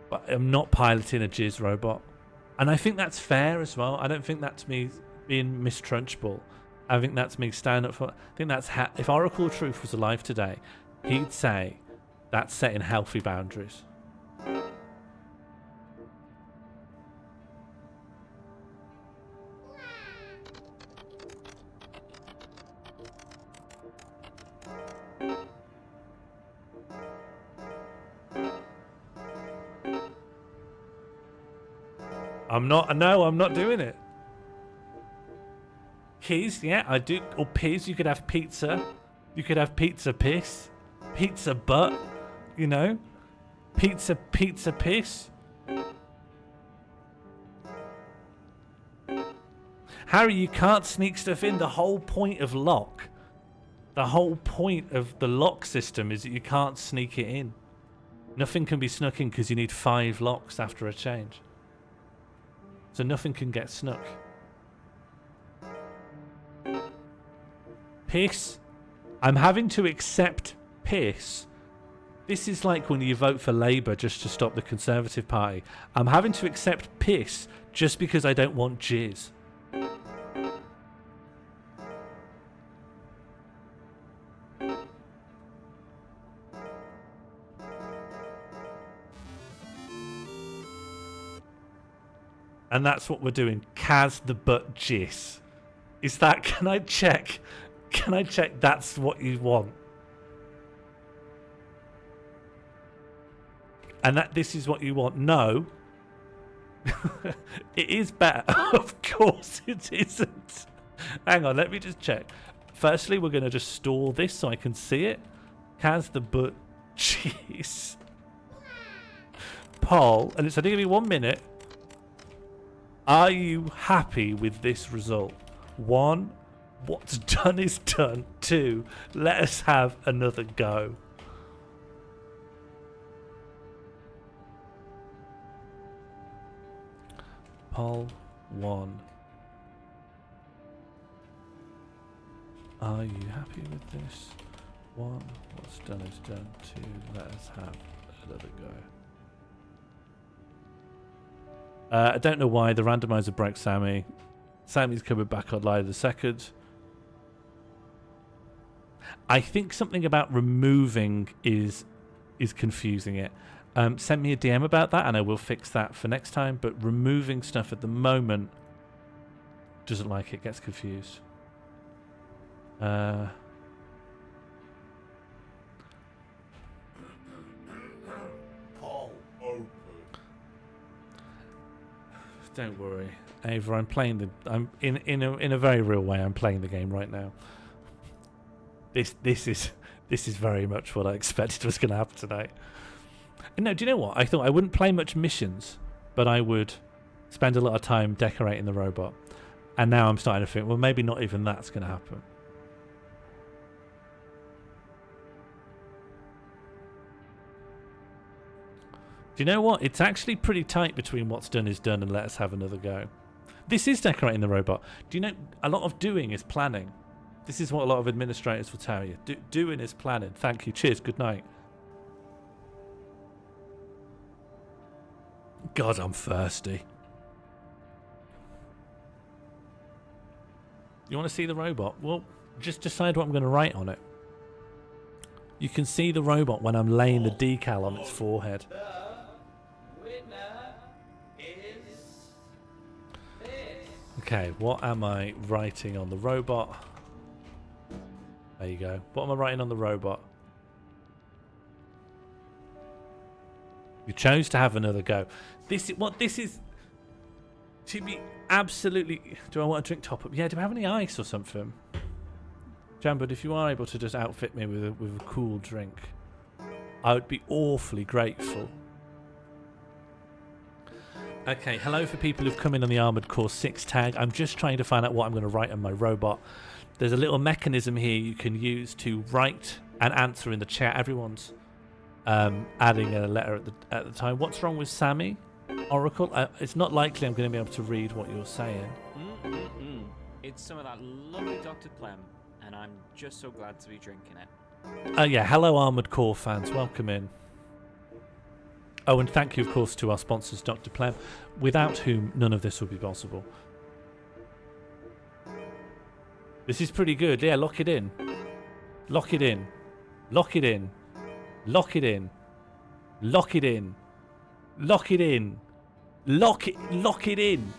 But I'm not piloting a jizz robot. And I think that's fair as well. I don't think that's me being mistrunchable. I think that's me standing up for... I think that's... if Oracle Truth was alive today, he'd say that's setting healthy boundaries. I'm not doing it. Keys, yeah, I do. Or piss, you could have pizza. You could have pizza piss. Pizza butt, you know. Pizza piss. Harry, you can't sneak stuff in. The whole point of lock. The whole point of the lock system is that you can't sneak it in. Nothing can be snuck in because you need 5 locks after a change. So nothing can get snuck. Piss. I'm having to accept piss. This is like when you vote for Labour just to stop the Conservative Party. I'm having to accept piss just because I don't want jizz. And that's what we're doing. Kaz the butt jizz. Is that... Can I check? Can I check that's what you want? And that this is what you want? No. It is better. Of course it isn't. Hang on, let me just check. Firstly, we're going to just store this so I can see it. Kaz the butt jizz. Paul, and it's only going to be 1 minute. Are you happy with this result? 1, what's done is done. 2, let us have another go. Poll 1. Are you happy with this? 1, what's done is done. 2, let us have another go. I don't know why the randomizer broke Sammy. Sammy's coming back online in a second. I think something about removing is confusing it. Send me a DM about that and I will fix that for next time, but removing stuff at the moment doesn't like it, gets confused. Don't worry, Ava. I'm playing I'm in a very real way. I'm playing the game right now. This is very much what I expected was going to happen tonight. And no, do you know what? I thought I wouldn't play much missions, but I would spend a lot of time decorating the robot. And now I'm starting to think, well, maybe not even that's going to happen. Do you know what? It's actually pretty tight between what's done is done and let us have another go. This is decorating the robot. Do you know, a lot of doing is planning. This is what a lot of administrators will tell you. Doing is planning. Thank you. Cheers. Good night. God, I'm thirsty. You want to see the robot? Well, just decide what I'm going to write on it. You can see the robot when I'm laying the decal on its forehead. Okay, what am I writing on the robot? There you go. What am I writing on the robot? You chose to have another go. This is to be absolutely. Do I want to drink top up? Yeah. Do I have any ice or something? Jambud, if you are able to just outfit me with a cool drink, I would be awfully grateful. Okay, hello for people who've come in on the Armoured Core 6 tag. I'm just trying to find out what I'm going to write on my robot. There's a little mechanism here you can use to write and answer in the chat. Everyone's adding a letter at the time. What's wrong with Sammy? Oracle? It's not likely I'm going to be able to read what you're saying. It's some of that lovely Dr. Plem, and I'm just so glad to be drinking it. Yeah, hello Armoured Core fans. Welcome in. Oh, and thank you, of course, to our sponsors, Dr. Plem, without whom none of this would be possible. This is pretty good. Yeah, lock it in. Lock it in. Lock it in. Lock it in. Lock it in. Lock it in. Lock it in.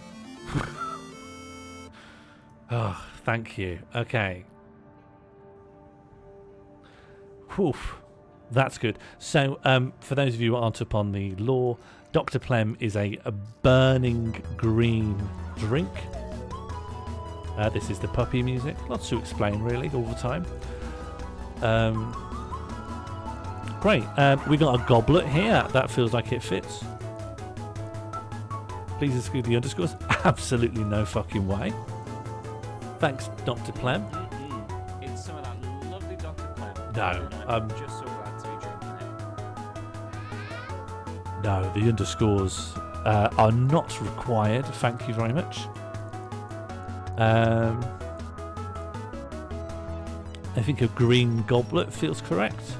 Oh, thank you. Okay. Whew. That's good. So, for those of you who aren't up on the lore, Dr. Plem is a burning green drink. This is the puppy music. Lots to explain, really, all the time. Great. We got a goblet here. That feels like it fits. Please exclude the underscores. Absolutely no fucking way. Thanks, Dr. Plem. It's some of that lovely Dr. Plem. No, I'm just so glad to be drinking it. No, the underscores are not required. Thank you very much. I think a green goblet feels correct.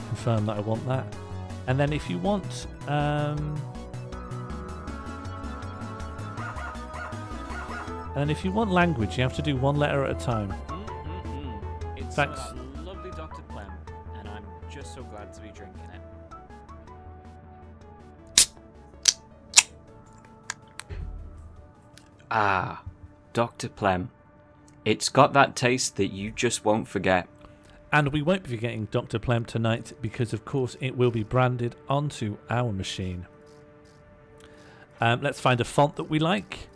Confirm that I want that. And then if you want... and if you want language, you have to do one letter at a time. It's Thanks. Some of that lovely Dr. Plem, and I'm just so glad to be drinking it. Ah, Dr. Plem. It's got that taste that you just won't forget. And we won't be forgetting Dr. Plem tonight because, of course, it will be branded onto our machine. Let's find a font that we like.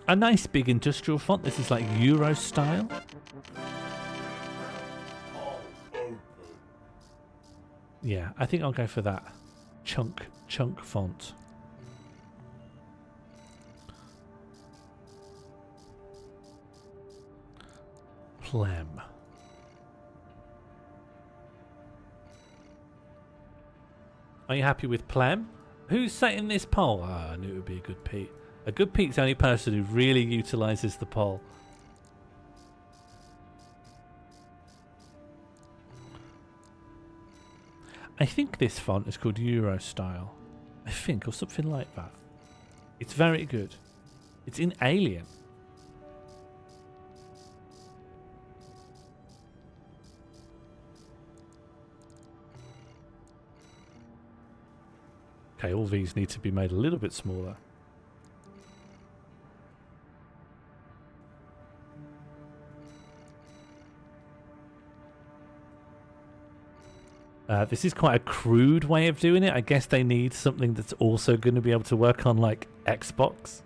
A nice big industrial font. This is like Euro style. Yeah, I think I'll go for that. Chunk font. Plem. Are you happy with Plem? Who's setting this poll? Oh, I knew it would be a good Pete. A good Pete's the only person who really utilises the poll. I think this font is called Euro Style. I think, or something like that. It's very good. It's in Alien. Okay, all these need to be made a little bit smaller. This is quite a crude way of doing it. I guess they need something that's also going to be able to work on, like, Xbox.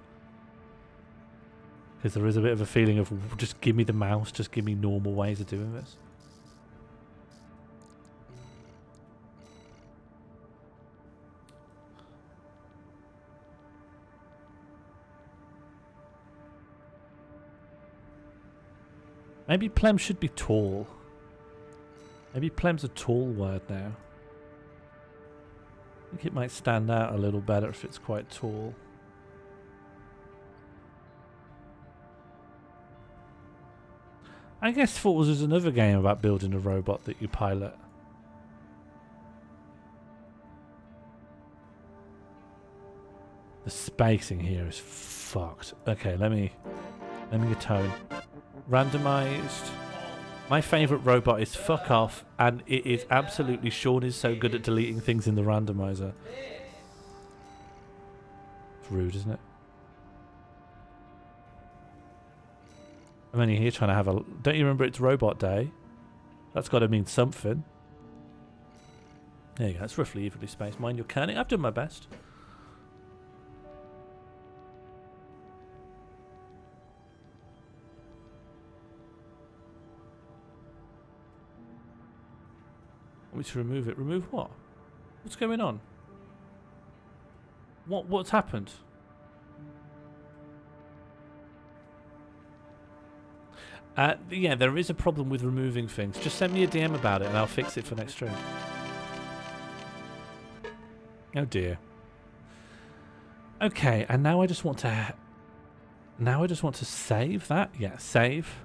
Because there is a bit of a feeling of, just give me the mouse, just give me normal ways of doing this. Maybe plem should be tall. Maybe plem's a tall word now. I think it might stand out a little better if it's quite tall. I guess Forza is another game about building a robot that you pilot. The spacing here is fucked. Okay, let me atone. Randomized. My favourite robot is fuck off, and it is absolutely Sean is so good at deleting things in the randomizer. It's rude, isn't it? I'm only here trying to have a... Don't you remember it's Robot Day? That's got to mean something. There you go, that's roughly evenly spaced. Mind your kerning. I've done my best. Want me to remove it? Remove what? What's going on? What's happened? Yeah, there is a problem with removing things. Just send me a DM about it and I'll fix it for next stream. Oh dear. Okay, and now I just want to... Now I just want to save that. Yeah, save.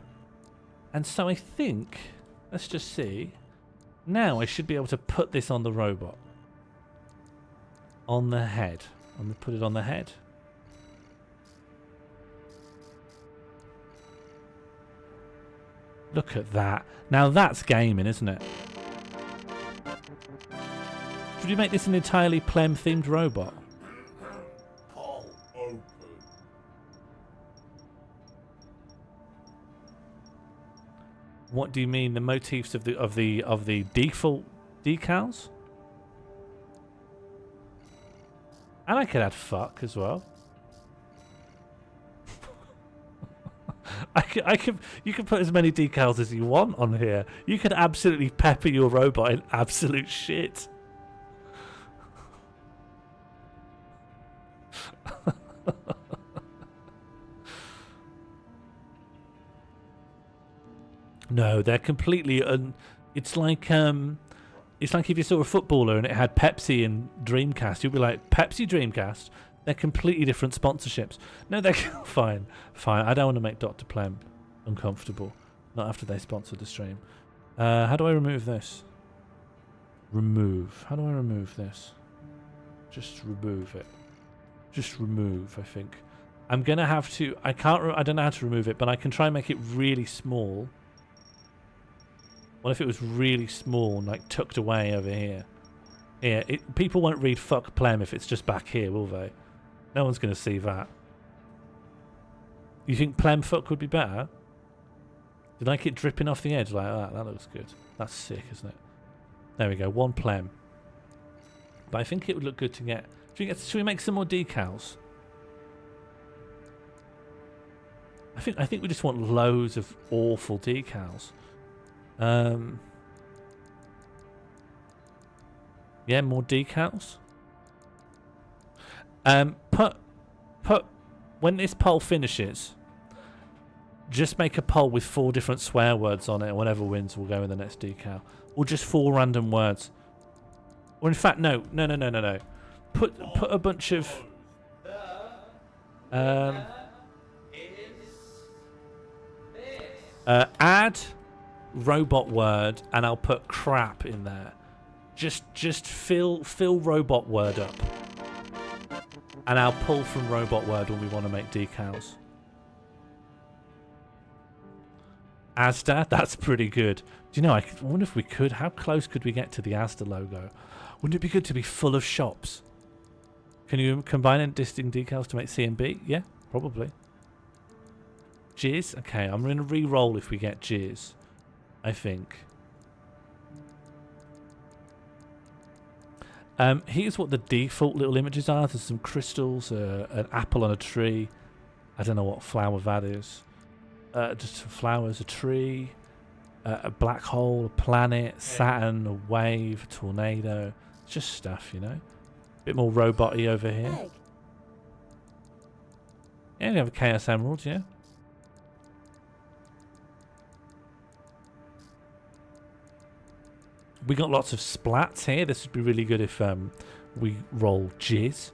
And so I think... Let's just see. Now I should be able to put this on the robot. On the head. I'm going to put it on the head. Look at that. Now that's gaming, isn't it? Should you make this an entirely Plem-themed robot? What do you mean? The motifs of the default decals? And I could add fuck as well. You can put as many decals as you want on here. You could absolutely pepper your robot in absolute shit. No, they're completely it's like if you saw a footballer and it had Pepsi and Dreamcast, you'd be like, Pepsi, Dreamcast? They're completely different sponsorships. No, they're fine. I don't want to make Dr. Plem uncomfortable. Not after they sponsored the stream. How do I remove this? Remove. How do I remove this? Just remove it. Just remove, I think. I'm gonna have to... I don't know how to remove it, but I can try and make it really small. What if it was really small and like tucked away over here? Here, people won't read fuck Plem if it's just back here, will they? No one's going to see that. You think Plem fuck would be better? Did I like it dripping off the edge like that? That looks good. That's sick, isn't it? There we go, one Plem. But I think it would look good to get... Should we make some more decals? I think we just want loads of awful decals. Yeah, more decals. Put when this poll finishes, just make a poll with 4 different swear words on it, and whatever wins will go in the next decal. Or just 4 random words. Or in fact, no. Put a bunch of add robot word, and I'll put crap in there. Just fill robot word up. And I'll pull from robot word when we want to make decals. Asda, that's pretty good. Do you know, I wonder if we could, how close could we get to the Asda logo? Wouldn't it be good to be full of shops? Can you combine distinct decals to make C and B? Yeah, probably. Jizz? Okay, I'm going to re-roll if we get Jizz, I think. Here's what the default little images are. There's some crystals, an apple on a tree. I don't know what flower that is. Just some flowers, a tree, a black hole, a planet, Saturn, a wave, a tornado. It's just stuff, you know. Bit more robot-y over here. Egg. Yeah, we have a Chaos Emerald, yeah. We got lots of splats here. This would be really good if we roll Jizz.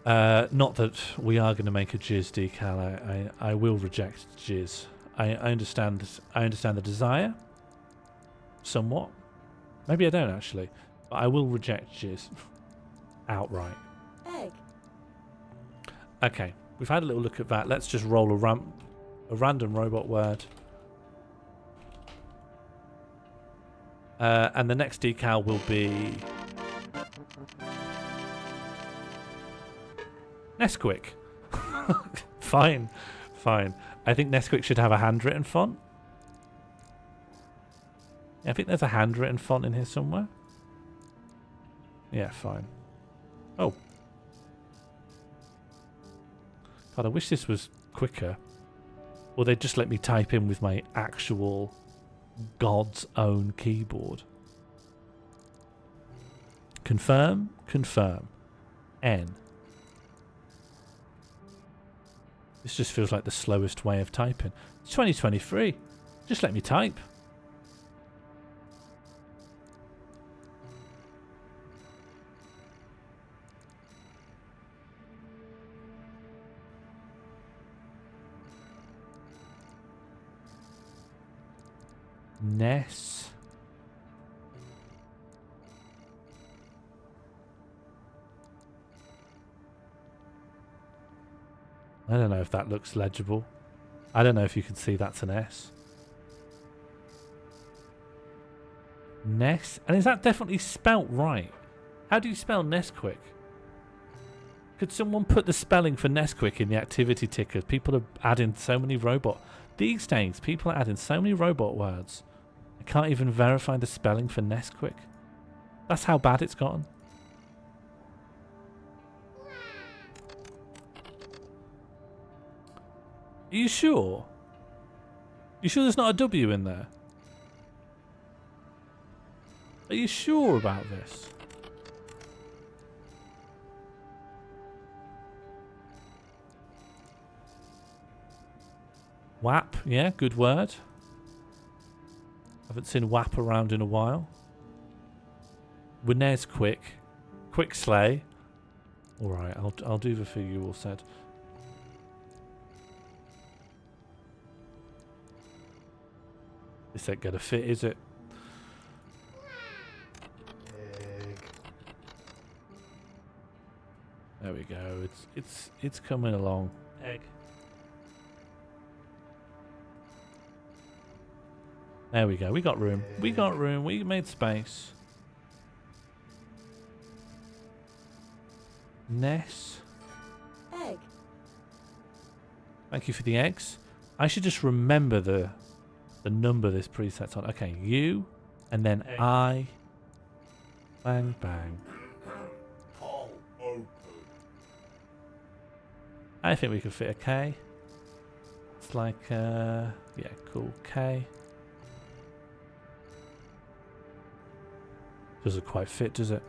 Not that we are going to make a Jizz decal. I will reject Jizz. I understand the desire. Somewhat. Maybe I don't actually. But I will reject Jizz. Outright. Egg. Okay, we've had a little look at that. Let's just roll a random robot word. And the next decal will be Nesquik. Fine. I think Nesquik should have a handwritten font. Yeah, I think there's a handwritten font in here somewhere. Yeah, fine. Oh. God, I wish this was quicker. Or they'd just let me type in with my actual God's own keyboard. Confirm. N. This just feels like the slowest way of typing. It's 2023. Just let me type. Ness. I don't know if that looks legible. I don't know if you can see that's an S. Ness? And is that definitely spelt right? How do you spell Nesquik? Could someone put the spelling for Nesquik in the activity ticker? People are adding so many robot... These days, people are adding so many robot words. I can't even verify the spelling for Nesquik. That's how bad it's gotten. Are you sure? You sure there's not a W in there? Are you sure about this? WAP, yeah, good word. Haven't seen WAP around in a while. Winez quick. Quick slay. Alright, I'll do the thing you all said. This ain't gonna fit, is it? Egg. There we go. It's coming along. Egg. There we go. We got room. We got room. We made space. Ness. Egg. Thank you for the eggs. I should just remember the number this preset's on. Okay, U, and then egg. I. Bang, bang. I think we could fit a K. It's like, yeah, cool. K. Doesn't quite fit, does it?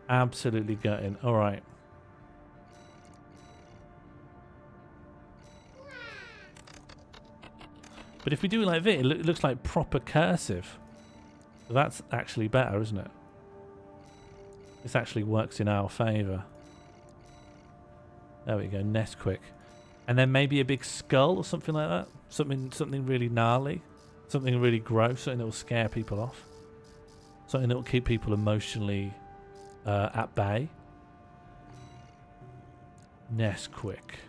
Absolutely gutting. All right. But if we do it like this, it looks like proper cursive. That's actually better, isn't it? This actually works in our favour. There we go, Nesquik. And then maybe a big skull or something like that. Something really gnarly. Something really gross, something that will scare people off. Something that will keep people emotionally at bay. Nesquik.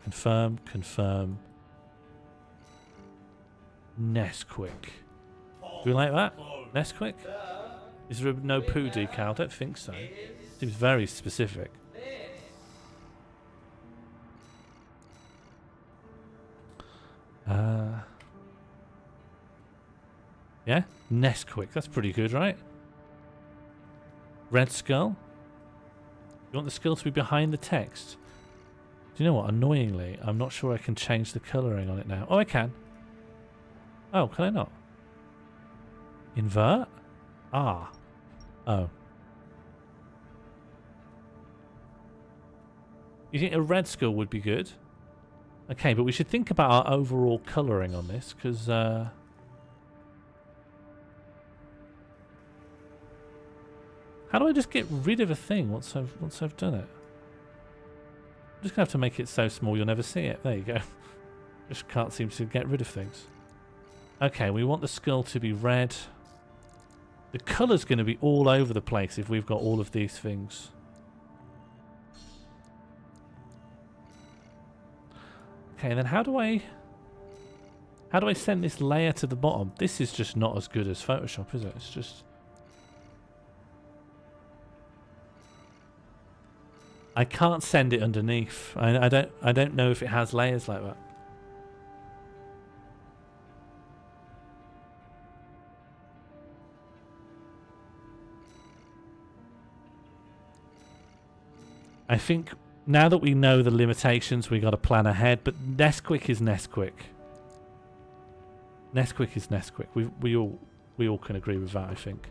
Confirm, confirm. Nesquik. Do we like that? Nesquik? Is there a no poo decal? I don't think so. Seems very specific. Yeah, Nesquik. That's pretty good, right? Red skull. You want the skull to be behind the text? Do you know what? Annoyingly, I'm not sure I can change the colouring on it now. Oh, I can. Oh, can I not? Invert? Ah. Oh. You think a red skull would be good? Okay, but we should think about our overall colouring on this, because... how do I just get rid of a thing once I've done it? I'm just going to have to make it so small you'll never see it. There you go. Just can't seem to get rid of things. Okay, we want the skull to be red. The colour's going to be all over the place if we've got all of these things. Okay, then how do I send this layer to the bottom? This is just not as good as Photoshop, is it? It's just... I can't send it underneath. I don't know if it has layers like that. I think now that we know the limitations, we got to plan ahead. But Nesquik is Nesquik. Nesquik is Nesquik. We all can agree with that, I think.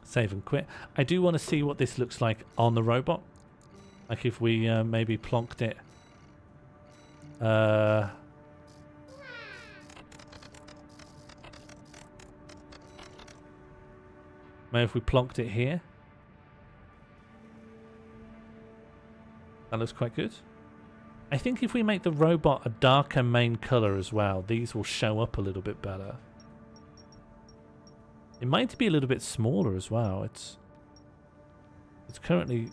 Save and quit. I do want to see what this looks like on the robot. Like if we maybe plonked it. Maybe if we plonked it here. That looks quite good. I think if we make the robot a darker main colour as well, these will show up a little bit better. It might be a little bit smaller as well. It's currently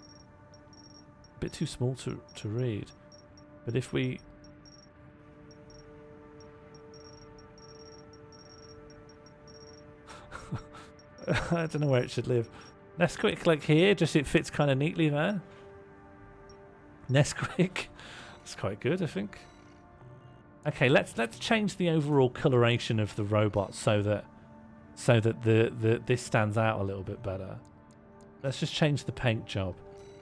a bit too small to read. But if we... I don't know where it should live. Nesquik, like here, just it fits kind of neatly there. Nesquik. That's quite good, I think. Okay, let's change the overall coloration of the robot so that this stands out a little bit better. Let's just change the paint job.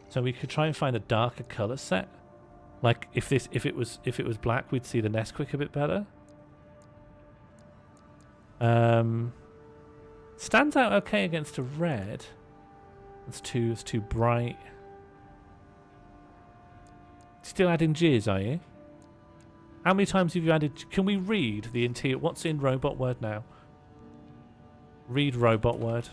So we could try and find a darker color set. Like if it was black, we'd see the Nesquik a bit better. Stands out okay against a red. It's too bright. Still adding jizz, are you? How many times have you added... Can we read the interior? What's in robot word now? Read robot word.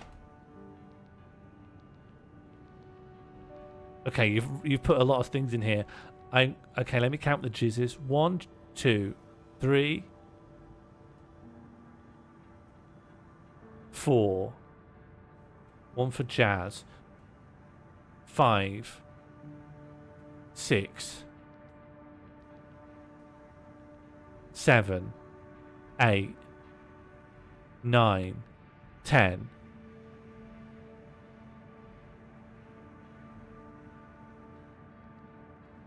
Okay, you've put a lot of things in here. Okay, let me count the jizzes. 1, 2, 3, 4. 1 for jazz. 5, 6, 7, 8, 9, 10.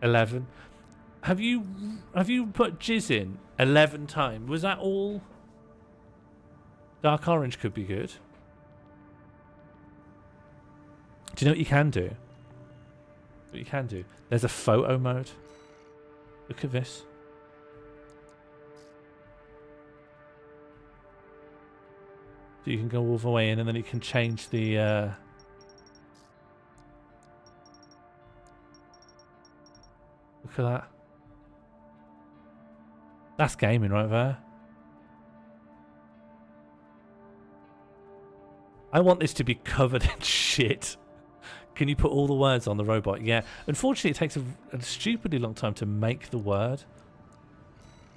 11. Have you put jizz in 11 times? Was that all? Dark orange could be good. Do you know what you can do? What you can do? There's a photo mode. Look at this. So you can go all the way in and then you can change the... Look at that. That's gaming right there. I want this to be covered in shit. Can you put all the words on the robot? Yeah. Unfortunately, it takes a stupidly long time to make the word.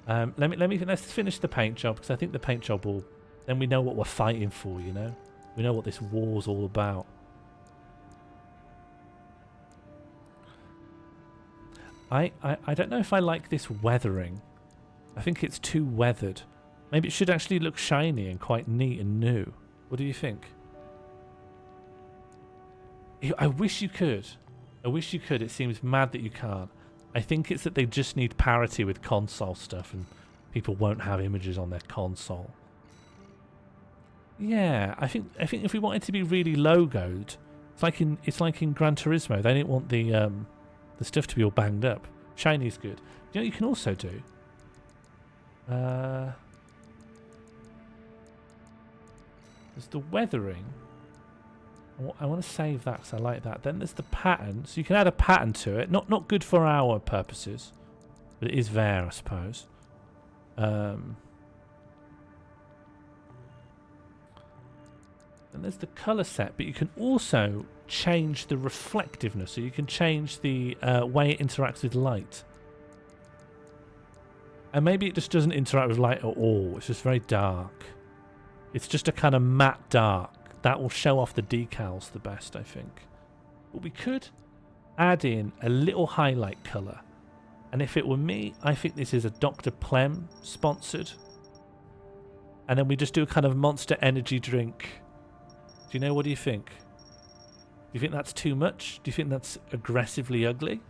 Let's finish the paint job, because I think the paint job will. Then we know what we're fighting for. You know, we know what this war's all about. I don't know if I like this weathering. I think it's too weathered. Maybe it should actually look shiny and quite neat and new. What do you think? I wish you could. I wish you could. It seems mad that you can't. I think it's that they just need parity with console stuff, and people won't have images on their console. Yeah, I think if we wanted to be really logoed, it's like in Gran Turismo. They didn't want the stuff to be all banged up. Shiny's good. You know what you can also do? There's the weathering. I want to save that because I like that. Then there's the pattern. So you can add a pattern to it. Not good for our purposes, but it is there, I suppose. And there's the color set, but you can also change the reflectiveness. So you can change the way it interacts with light. And maybe it just doesn't interact with light at all. It's just very dark. It's just a kind of matte dark. That will show off the decals the best, I think. But we could add in a little highlight colour. And if it were me, I think this is a Dr. Plem sponsored. And then we just do a kind of Monster Energy drink. Do you know, what do you think? Do you think that's too much? Do you think that's aggressively ugly?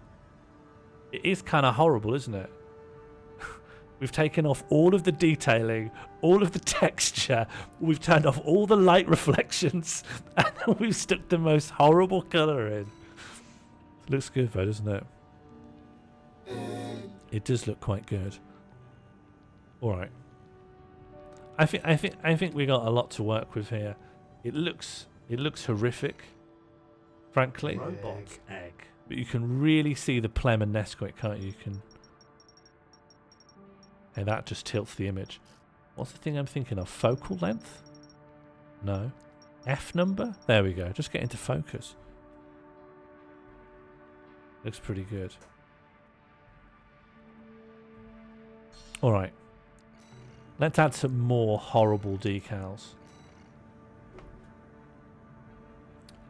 It is kind of horrible, isn't it? We've taken off all of the detailing, all of the texture, we've turned off all the light reflections, and then we've stuck the most horrible colour in. It looks good though, doesn't it? It does look quite good. Alright. I think we got a lot to work with here. It looks horrific, frankly. Robot egg. But you can really see the Plem and Nesquik, can't you? You can. Hey, that just tilts the image. What's the thing I'm thinking of? Focal length? No. F number? There we go. Just get into focus. Looks pretty good. Alright. Let's add some more horrible decals.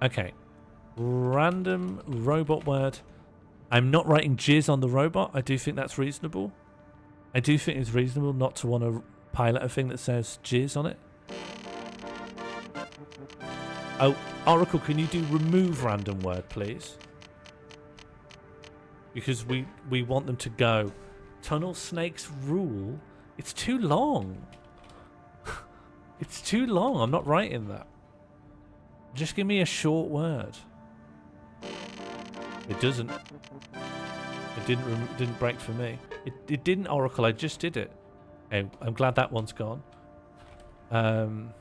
Okay. Random robot word. I'm not writing jizz on the robot. I do think that's reasonable. I do think it's reasonable not to want to pilot a thing that says jizz on it. Oh, Oracle, can you do remove random word, please? Because we want them to go. Tunnel snakes rule. It's too long. It's too long. I'm not writing that. Just give me a short word. It doesn't. It didn't break for me. It didn't, Oracle. I just did it. Okay, I'm glad that one's gone. No,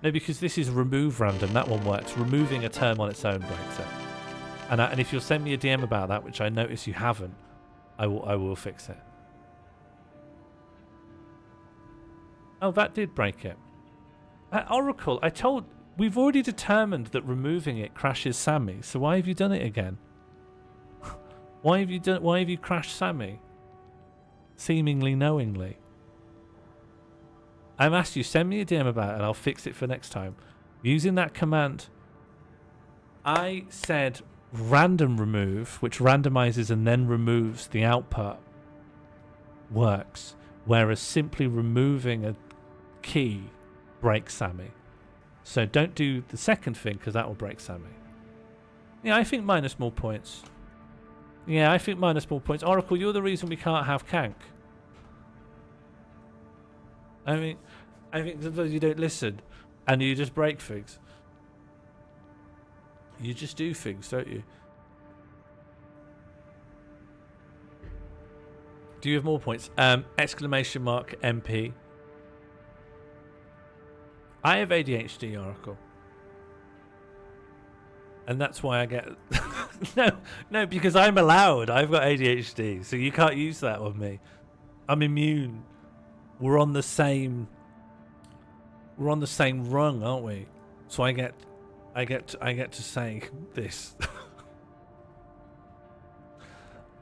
because this is remove random. That one works. Removing a term on its own breaks it. And if you'll send me a DM about that, which I notice you haven't, I will fix it. Oh, that did break it. Oracle, we've already determined that removing it crashes Sammy. So why have you done it again? Why have you crashed Sammy? Seemingly knowingly. I've asked you, send me a DM about it and I'll fix it for next time. Using that command, I said random remove, which randomizes and then removes the output, works. Whereas simply removing a key breaks Sammy. So don't do the second thing because that will break Sammy. Yeah, I think minus more points. Yeah, I think minus more points. Oracle, you're the reason we can't have Kank. I think sometimes you don't listen and you just break things. You just do things, don't you? Do you have more points? Exclamation mark MP. I have ADHD, Oracle. And that's why I get... no, because I'm allowed. I've got ADHD, so you can't use that on me. I'm immune. We're on the same rung, aren't we? So I get to say this.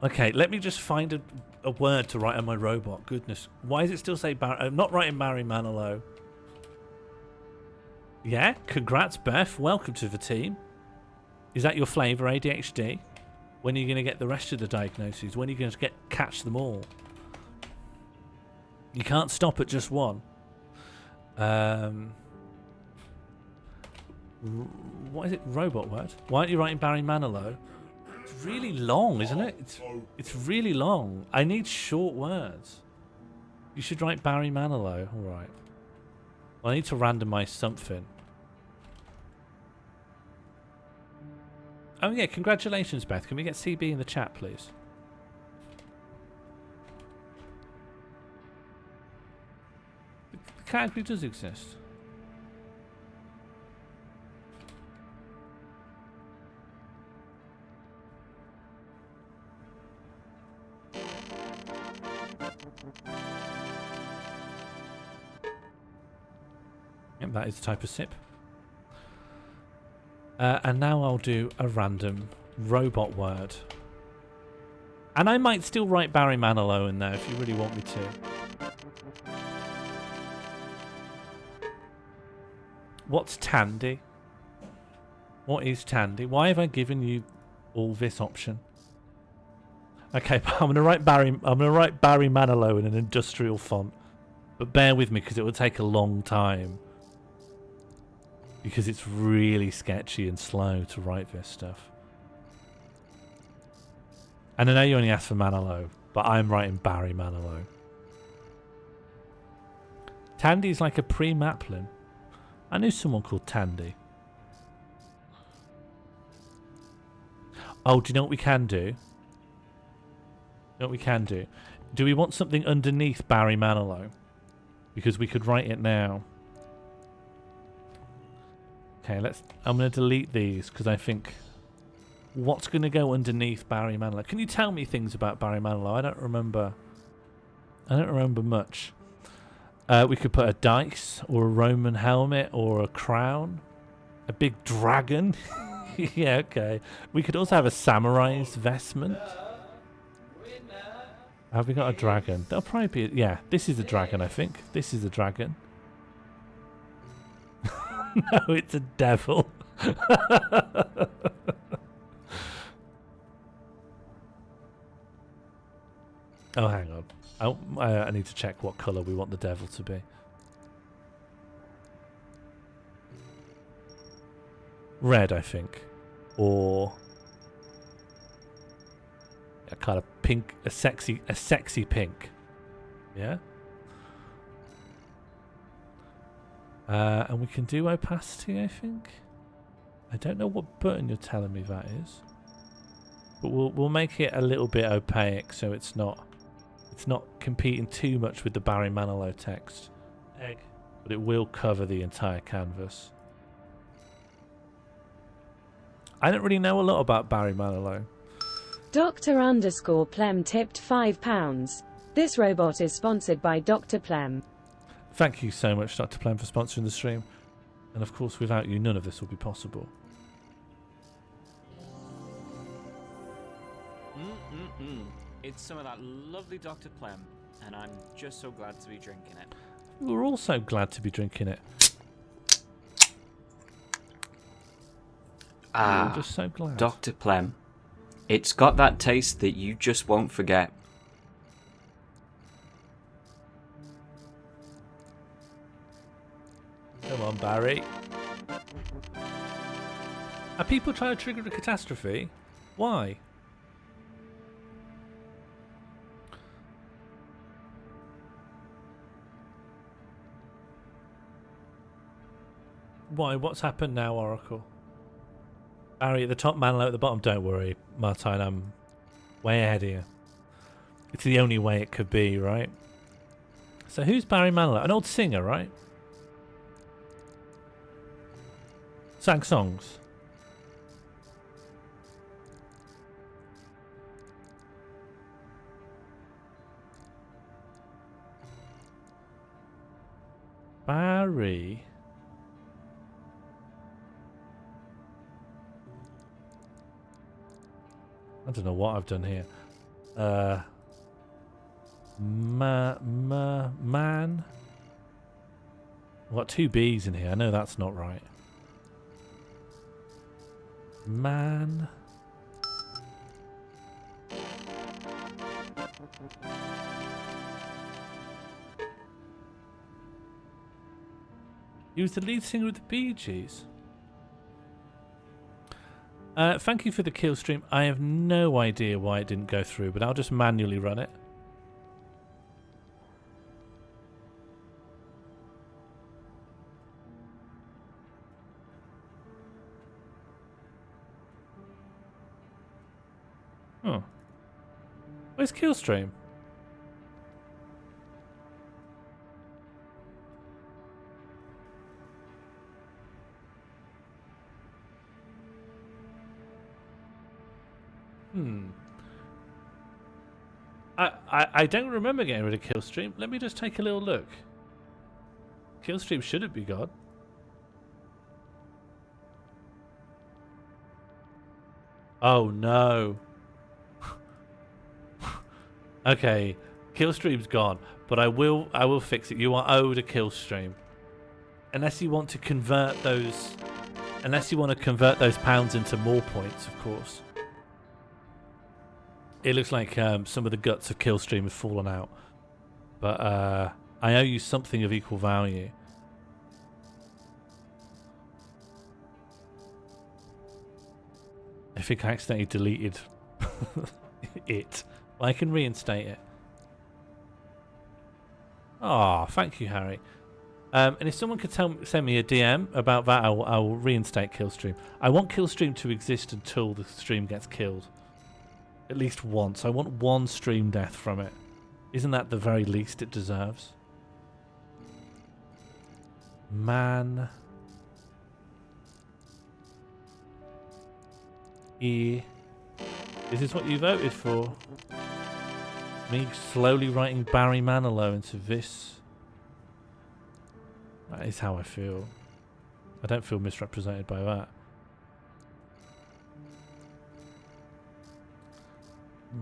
Okay, let me just find a word to write on my robot. Goodness. Why does it still say I'm not writing Barry Manilow. Yeah, congrats, Beth. Welcome to the team. Is that your flavour, ADHD? When are you going to get the rest of the diagnoses? When are you going to catch them all? You can't stop at just one. What is it? Robot word? Why aren't you writing Barry Manilow? It's really long, isn't it? It's really long. I need short words. You should write Barry Manilow. All right. Well, I need to randomize something. Oh yeah, congratulations, Beth. Can we get CB in the chat, please? The category does exist. Yep, that is the type of sip. And now I'll do a random robot word. And I might still write Barry Manilow in there if you really want me to. What's Tandy? What is Tandy? Why have I given you all this option? Okay, I'm gonna write Barry Manilow in an industrial font. But bear with me because it will take a long time. Because it's really sketchy and slow to write this stuff. And I know you only asked for Manilow, but I'm writing Barry Manilow. Tandy's like a pre-Maplin. I knew someone called Tandy. Oh, do you know what we can do? You know what we can do? Do we want something underneath Barry Manilow? Because we could write it now. Okay, I'm going to delete these because I think what's going to go underneath Barry Manilow? Can you tell me things about Barry Manilow? I don't remember much. We could put a dice or a Roman helmet or a crown, a big dragon. Yeah, okay. We could also have a samurai's vestment. Have we got a dragon? That'll probably be yeah. This is a dragon, I think. This is a dragon. No, it's a devil. Oh, hang on. Oh, I need to check what colour we want the devil to be. Red, I think. Or a kind of pink, a sexy pink. Yeah? And we can do opacity, I think. I don't know what button you're telling me that is, but we'll make it a little bit opaque so it's not competing too much with the Barry Manilow text. Egg. But it will cover the entire canvas. I don't really know a lot about Barry Manilow. Dr_Plem tipped £5. This robot is sponsored by Dr. Plem. Thank you so much, Dr. Plem, for sponsoring the stream. And of course, without you, none of this would be possible. It's some of that lovely Dr. Plem, and I'm just so glad to be drinking it. We're also glad to be drinking it. Ah, we're just so glad. Dr. Plem. It's got that taste that you just won't forget. Come on, Barry. Are people trying to trigger a catastrophe? Why? Why? What's happened now, Oracle? Barry at the top, Manilow at the bottom. Don't worry, Martine, I'm way ahead of you. It's the only way it could be, right? So who's Barry Manilow? An old singer, right? Sang songs. Barry. I don't know what I've done here. Man. I've got 2 B's in here. I know that's not right. Man. He was the lead singer of the Bee Gees. Thank you for the kill stream. I have no idea why it didn't go through, but I'll just manually run it. Oh. Where's Killstream? I don't remember getting rid of Killstream. Let me just take a little look. Killstream shouldn't be gone. Oh no. Okay, Killstream's gone, but I will fix it. You are owed a Killstream. Unless you want to convert those pounds into more points, of course. It looks like some of the guts of Killstream have fallen out. But I owe you something of equal value. I think I accidentally deleted it. Well, I can reinstate it. Ah, thank you, Harry. And if someone could send me a DM about that, I will reinstate Killstream. I want Killstream to exist until the stream gets killed. At least once. I want one stream death from it. Isn't that the very least it deserves? Man. Is this what you voted for? Me slowly writing Barry Manilow into this. That is how I feel. I don't feel misrepresented by that.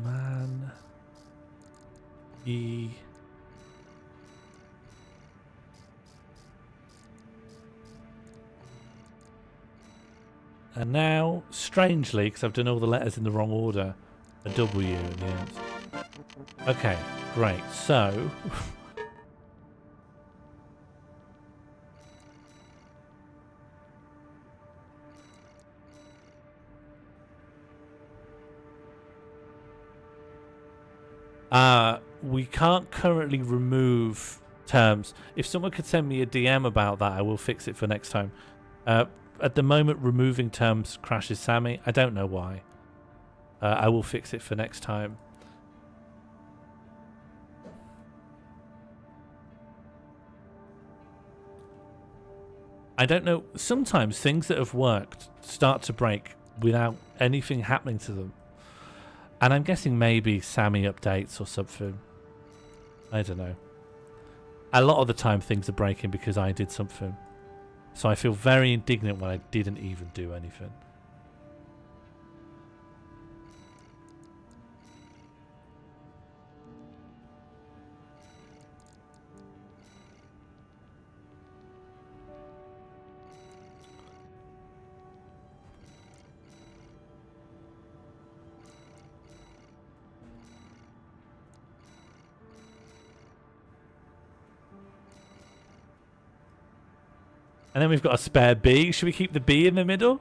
Man. And now, strangely, because I've done all the letters in the wrong order, a W in the end. Okay, great. So... we can't currently remove terms. If someone could send me a DM about that, I will fix it for next time. At the moment, removing terms crashes Sammy. I don't know why. I will fix it for next time. I don't know. Sometimes things that have worked start to break without anything happening to them. And I'm guessing maybe Sammy updates or something. I don't know. A lot of the time things are breaking because I did something. So I feel very indignant when I didn't even do anything. And then we've got a spare B. Should we keep the B in the middle?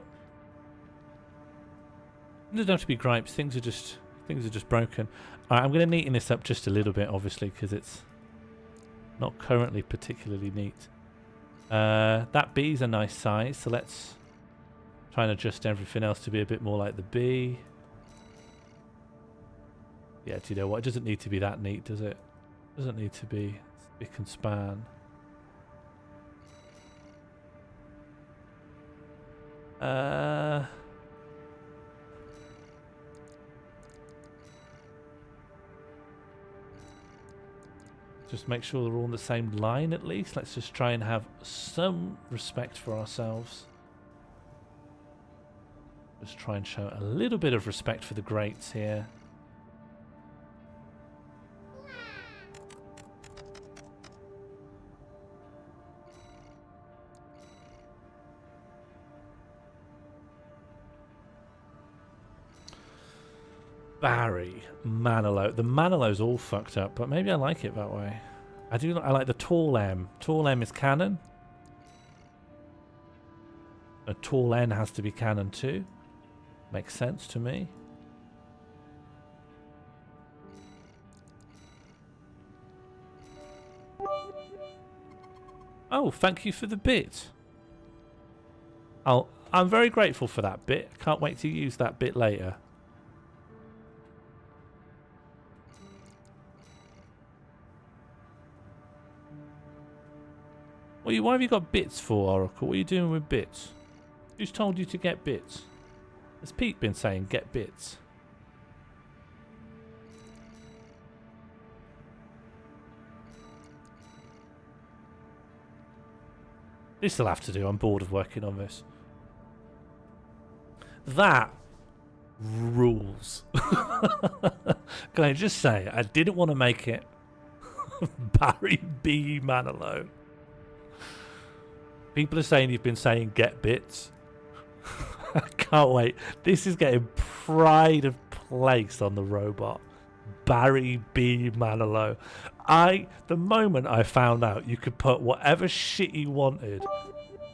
It doesn't have to be gripes. Things are just broken. Alright, I'm going to neaten this up just a little bit, obviously, because it's not currently particularly neat. That B's a nice size, so let's try and adjust everything else to be a bit more like the B. Yeah, do you know what? It doesn't need to be that neat, does it? It doesn't need to be spick and span. Just make sure they're all on the same line at least. Let's just try and have some respect for ourselves. Just try and show a little bit of respect for the greats here. Barry Manilow. The Manilow's all fucked up, but maybe I like it that way. I like the tall M. Tall M is canon. A tall N has to be canon too. Makes sense to me. Oh, thank you for the bit. I'm very grateful for that bit. Can't wait to use that bit later. Why have you got bits for, Oracle? What are you doing with bits? Who's told you to get bits? Has Pete been saying get bits? This will have to do. I'm bored of working on this. That rules. Can I just say, I didn't want to make it Barry B. Manilow. People are saying you've been saying get bits. I can't wait. This is getting pride of place on the robot. Barry B. Manilow. The moment I found out you could put whatever shit you wanted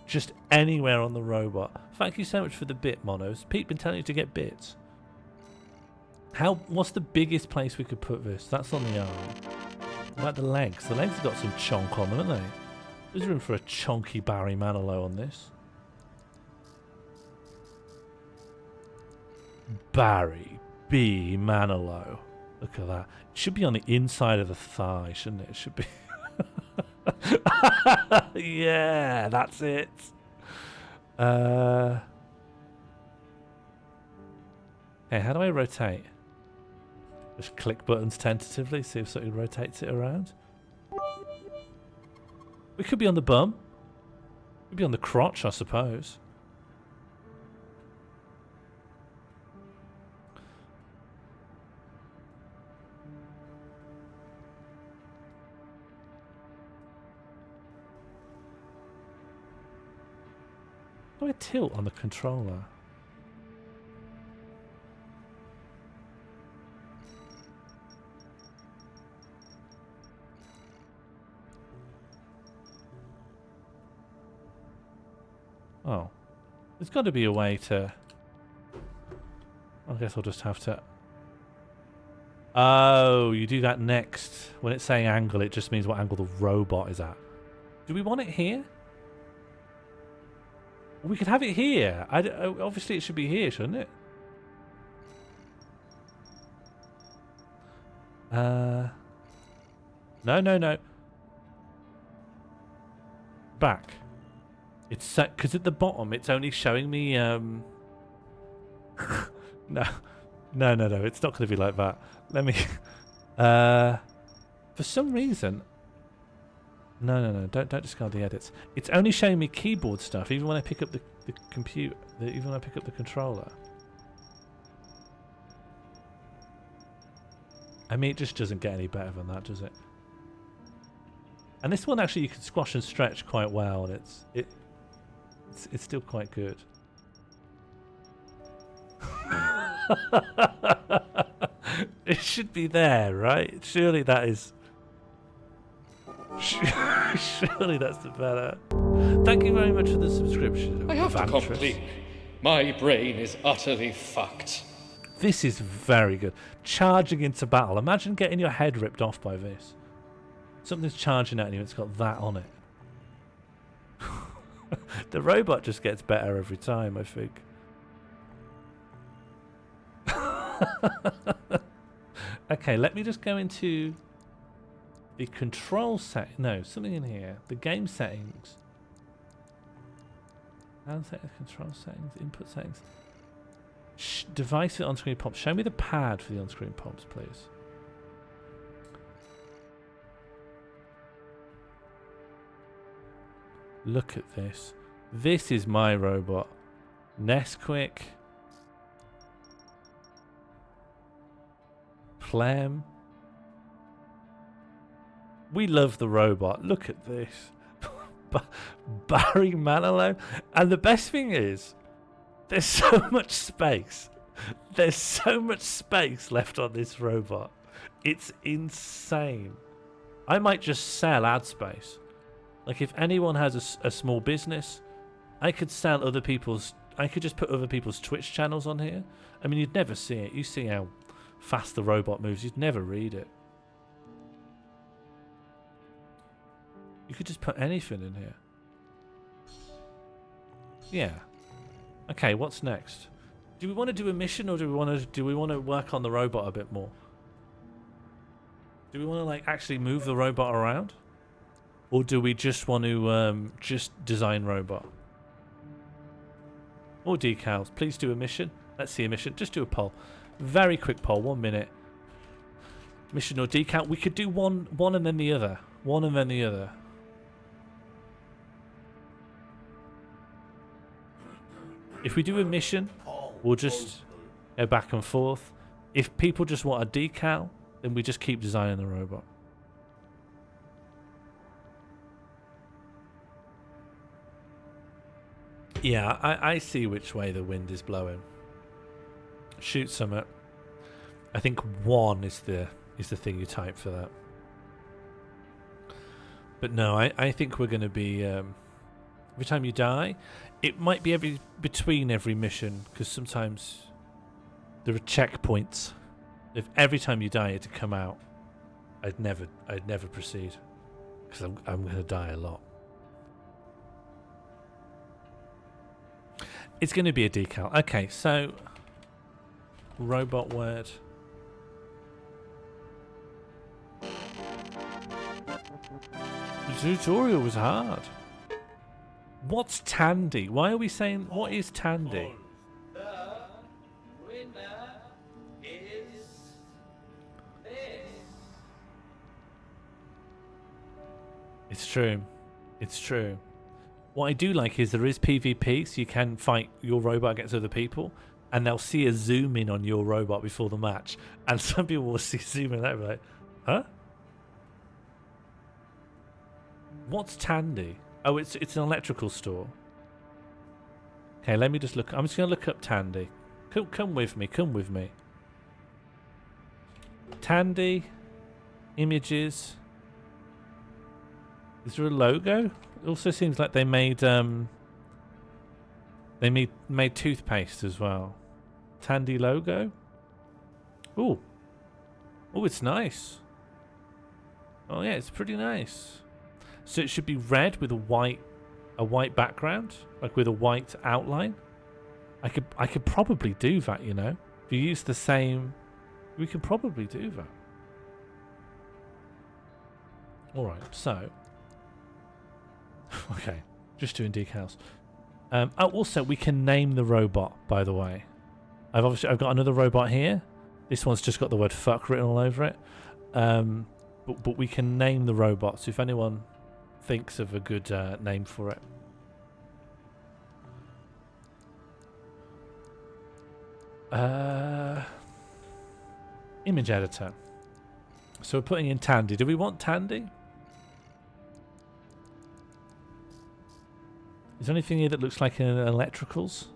just anywhere on the robot. Thank you so much for the bit, Monos. Pete been telling you to get bits. What's the biggest place we could put this? That's on the arm. What about the legs? The legs have got some chonk on them, haven't they? There's room for a chonky Barry Manilow on this. Barry B. Manilow. Look at that. It should be on the inside of the thigh, shouldn't it? It should be. Yeah, that's it. Hey, how do I rotate? Just click buttons tentatively, see if something rotates it around. We could be on the bum. Could be on the crotch, I suppose. How do I tilt on the controller? Oh, there's got to be a way to... I guess I'll just have to... Oh, you do that next. When it's saying angle, it just means what angle the robot is at. Do we want it here? We could have it here. Obviously, it should be here, shouldn't it? No. Back. It's set because at the bottom it's only showing me. No. It's not going to be like that. Let me. For some reason. No. Don't discard the edits. It's only showing me keyboard stuff, even when I pick up the computer. Even when I pick up the controller. I mean, it just doesn't get any better than that, does it? And this one actually you can squash and stretch quite well, and it's still quite good. It should be there, right? Surely that is. Surely that's the better. Thank you very much for the subscription. I have to complete. My brain is utterly fucked. This is very good. Charging into battle. Imagine getting your head ripped off by this. Something's charging at you and it's got that on it. The robot just gets better every time, I think. Okay, let me just go into the control set. No, something in here. The game settings. Control settings, input settings. Device for on-screen pops. Show me the pad for the on-screen pops, please. Look at this. This is my robot. Nesquik. Plem. We love the robot. Look at this. Barry Manilow. And the best thing is, there's so much space. There's so much space left on this robot. It's insane. I might just sell ad space. Like, if anyone has a small business, I could sell other people's... I could just put other people's Twitch channels on here. I mean, you'd never see it. You see how fast the robot moves. You'd never read it. You could just put anything in here. Yeah. Okay, what's next? Do we want to do a mission, or do we want to work on the robot a bit more? Do we want to like actually move the robot around, or do we just want to just design robot? Or decals? Please do a mission. Let's see a mission. Just do a poll. Very quick poll. 1 minute. Mission or decal? We could do one and then the other. One and then the other. If we do a mission, we'll just go back and forth. If people just want a decal, then we just keep designing the robot. Yeah, I see which way the wind is blowing. Shoot summit. I think 1 is the thing you type for that. But no, I think we're going to be every time you die. It might be between every mission, because sometimes there are checkpoints. If every time you die you had to come out, I'd never proceed, because I'm going to die a lot. It's going to be a decal. Okay, so robot word. The tutorial was hard. What's Tandy? Why are we saying what is Tandy? The winner is this. It's true. It's true. What I do like is there is PvP, so you can fight your robot against other people, and they'll see a zoom in on your robot before the match, and some people will see zoom in and like, huh? What's Tandy? Oh, it's an electrical store. Okay, let me just look. I'm just going to look up Tandy. Come with me. Come with me. Tandy. Images. Is there a logo? It also seems like they made made toothpaste as well. Tandy logo. Oh. Oh, it's nice. Oh yeah, it's pretty nice. So it should be red with a white background, like with a white outline. I could probably do that, you know. If you use the same, we can probably do that. All right, so okay, just doing decals. Oh, also we can name the robot. By the way, I've got another robot here. This one's just got the word "fuck" written all over it. But we can name the robot. So if anyone thinks of a good name for it. Image editor. So we're putting in Tandy. Do we want Tandy? Is there anything here that looks like an electricals?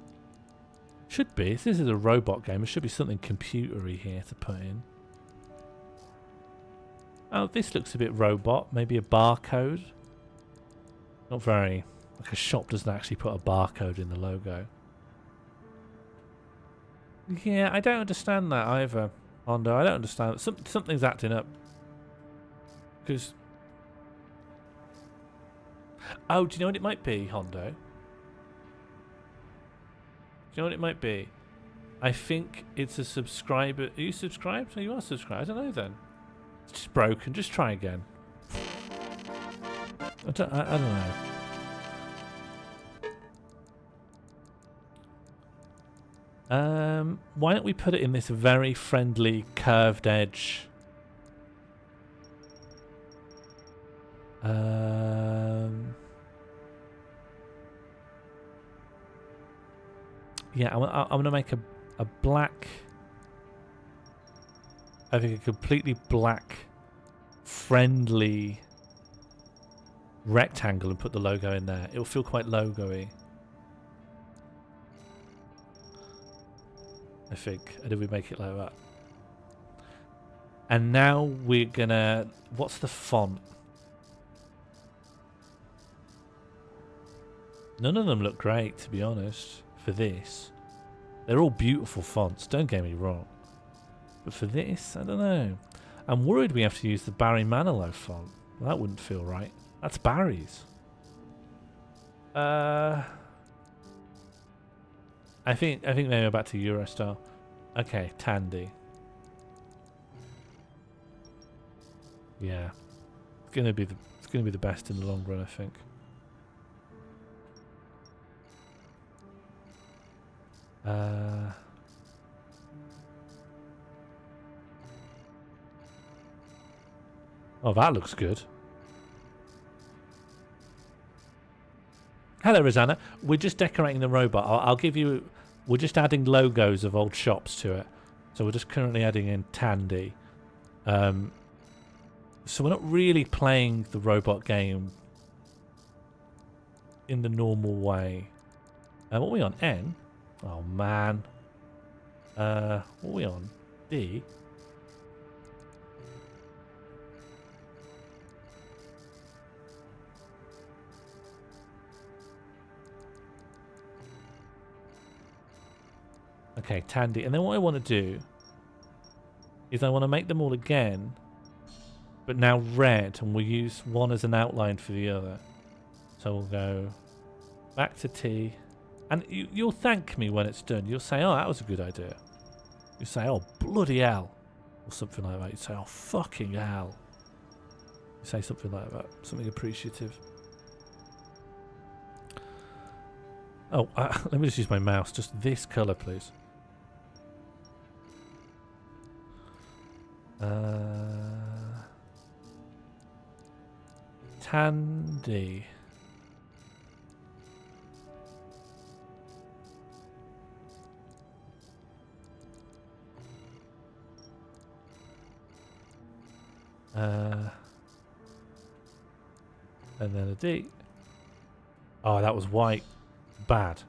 Should be. If this is a robot game, there should be something computery here to put in. Oh, this looks a bit robot. Maybe a barcode. Not very... Like a shop doesn't actually put a barcode in the logo. Yeah, I don't understand that either, Hondo. I don't understand. Something's acting up. Because... Oh, do you know what it might be, Hondo? Do you know what it might be? I think it's a subscriber... Are you subscribed? Oh, you are subscribed. I don't know then. It's just broken. Just try again. I don't know. Why don't we put it in this very friendly curved edge? Yeah, I'm gonna make a black. I think a completely black, friendly rectangle and put the logo in there. It'll feel quite logo-y. I think. And if we make it like that. And now we're gonna... What's the font? None of them look great, to be honest, for this. They're all beautiful fonts, don't get me wrong. But for this, I don't know. I'm worried we have to use the Barry Manilow font. That wouldn't feel right. That's Barry's. I think maybe back to Eurostar. Okay, Tandy. Yeah. It's gonna be the best in the long run, I think. Oh, that looks good. Hello, Rosanna. We're just decorating the robot. I'll give you... We're just adding logos of old shops to it. So we're just currently adding in Tandy. So we're not really playing the robot game in the normal way. What are we on? N? Oh, man. What are we on? D? Okay, Tandy. And then what I want to do is I want to make them all again, but now red, and we'll use one as an outline for the other. So we'll go back to T. And you'll thank me when it's done. You'll say, oh, that was a good idea. You say, oh, bloody hell. Or something like that. You say, oh, fucking hell. You say something like that. Something appreciative. Oh, let me just use my mouse. Just this colour, please. Tandy. And then a D. Oh, that was white. Bad.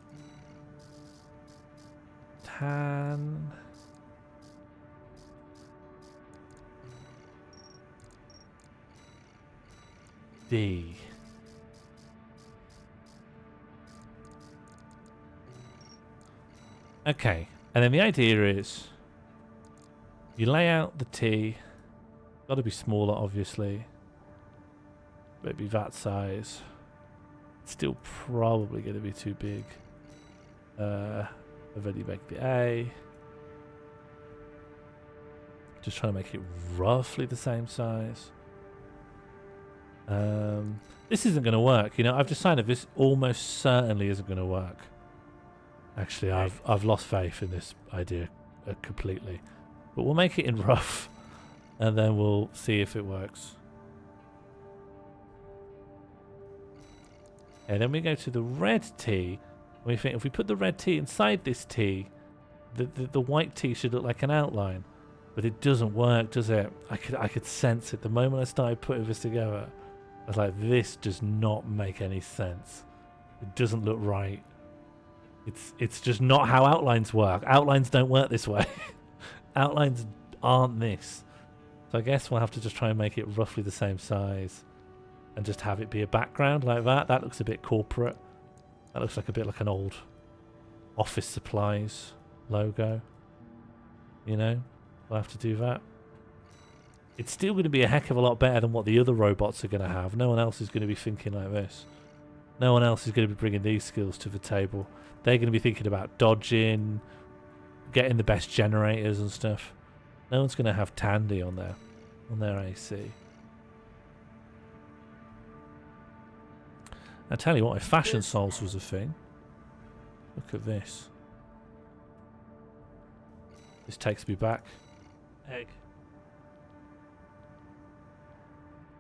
Tan. D. Okay, and then the idea is you lay out the T. Got to be smaller, obviously. Maybe that size. Still probably going to be too big. I've already made the A. Just trying to make it roughly the same size. This isn't going to work. You know, I've decided this almost certainly isn't going to work. Actually, I've lost faith in this idea completely. But we'll make it in rough, and then we'll see if it works. And then we go to the red T. And we think if we put the red T inside this T, the white T should look like an outline. But it doesn't work, does it? I could sense it. The moment I started putting this together, I was like, this does not make any sense. It doesn't look right. It's just not how outlines work. Outlines don't work this way. Outlines aren't this. So I guess we'll have to just try and make it roughly the same size. And just have it be a background like that. That looks a bit corporate. That looks like a bit like an old office supplies logo. You know? We'll have to do that. It's still going to be a heck of a lot better than what the other robots are going to have. No one else is going to be thinking like this. No one else is going to be bringing these skills to the table. They're going to be thinking about dodging, getting the best generators and stuff. No one's going to have Tandy on their AC. I tell you what, if Fashion Souls was a thing, look at this. This takes me back. Egg.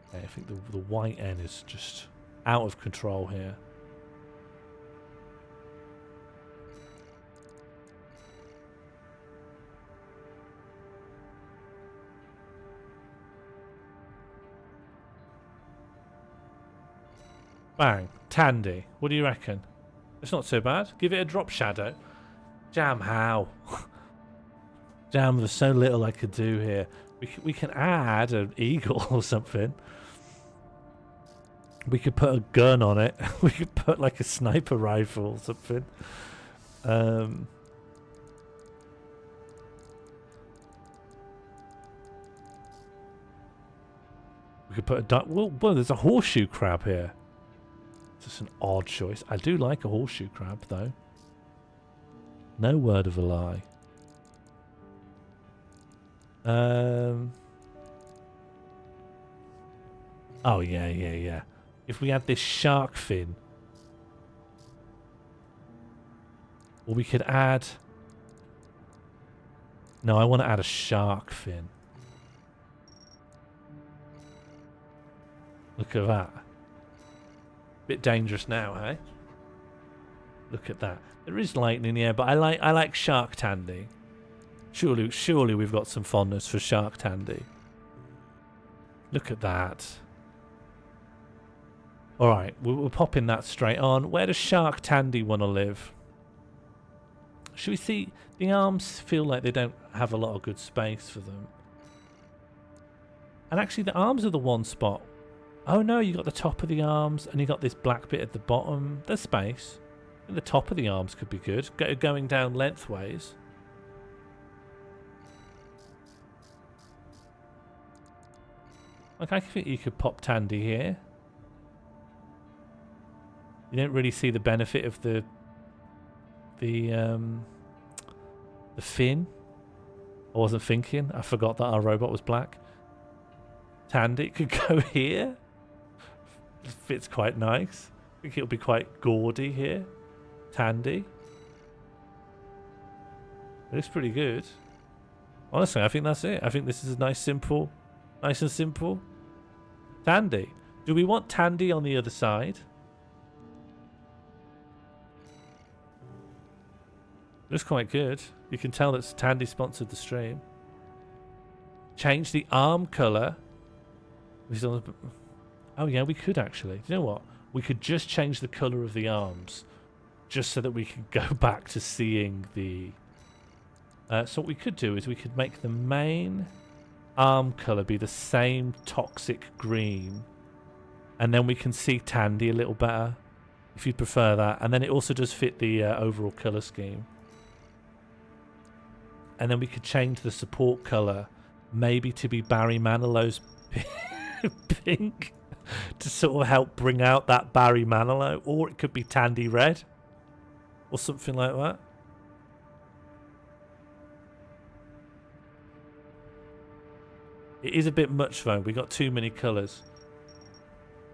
Okay, I think the white N is just out of control here. Bang. Tandy. What do you reckon? It's not so bad. Give it a drop shadow. Jam, how? Damn, there's so little I could do here. We can add an eagle or something. We could put a gun on it. We could put like a sniper rifle or something. We could put a well, there's a horseshoe crab here. It's just an odd choice. I do like a horseshoe crab though. No word of a lie. Oh yeah. If we had this shark fin, or we could add. No, I want to add a shark fin. Look at that. Bit dangerous now, hey? Look at that. There is lightning here, but I like shark tandy. Surely we've got some fondness for shark tandy. Look at that. Alright, we're popping that straight on. Where does Shark Tandy want to live? Should we see? The arms feel like they don't have a lot of good space for them. And actually the arms are the one spot. Oh no, you got the top of the arms and you got this black bit at the bottom. There's space. And the top of the arms could be good. Going down lengthways. Like I think you could pop Tandy here. You don't really see the benefit of the fin. I wasn't thinking. I forgot that our robot was black. Tandy could go here. Fits quite nice. I think it'll be quite gaudy here. Tandy. It looks pretty good. Honestly, I think that's it. I think this is a nice and simple. Tandy. Do we want Tandy on the other side? Looks quite good. You can tell that Tandy sponsored the stream. Change the arm colour. Oh yeah, we could actually. You know what? We could just change the colour of the arms. Just so that we can go back to seeing the... so what we could do is we could make the main arm colour be the same toxic green. And then we can see Tandy a little better. If you'd prefer that. And then it also does fit the overall colour scheme. And then we could change the support colour maybe to be Barry Manilow's pink to sort of help bring out that Barry Manilow, or it could be Tandy red or something like that. It is a bit much though. We got too many colours.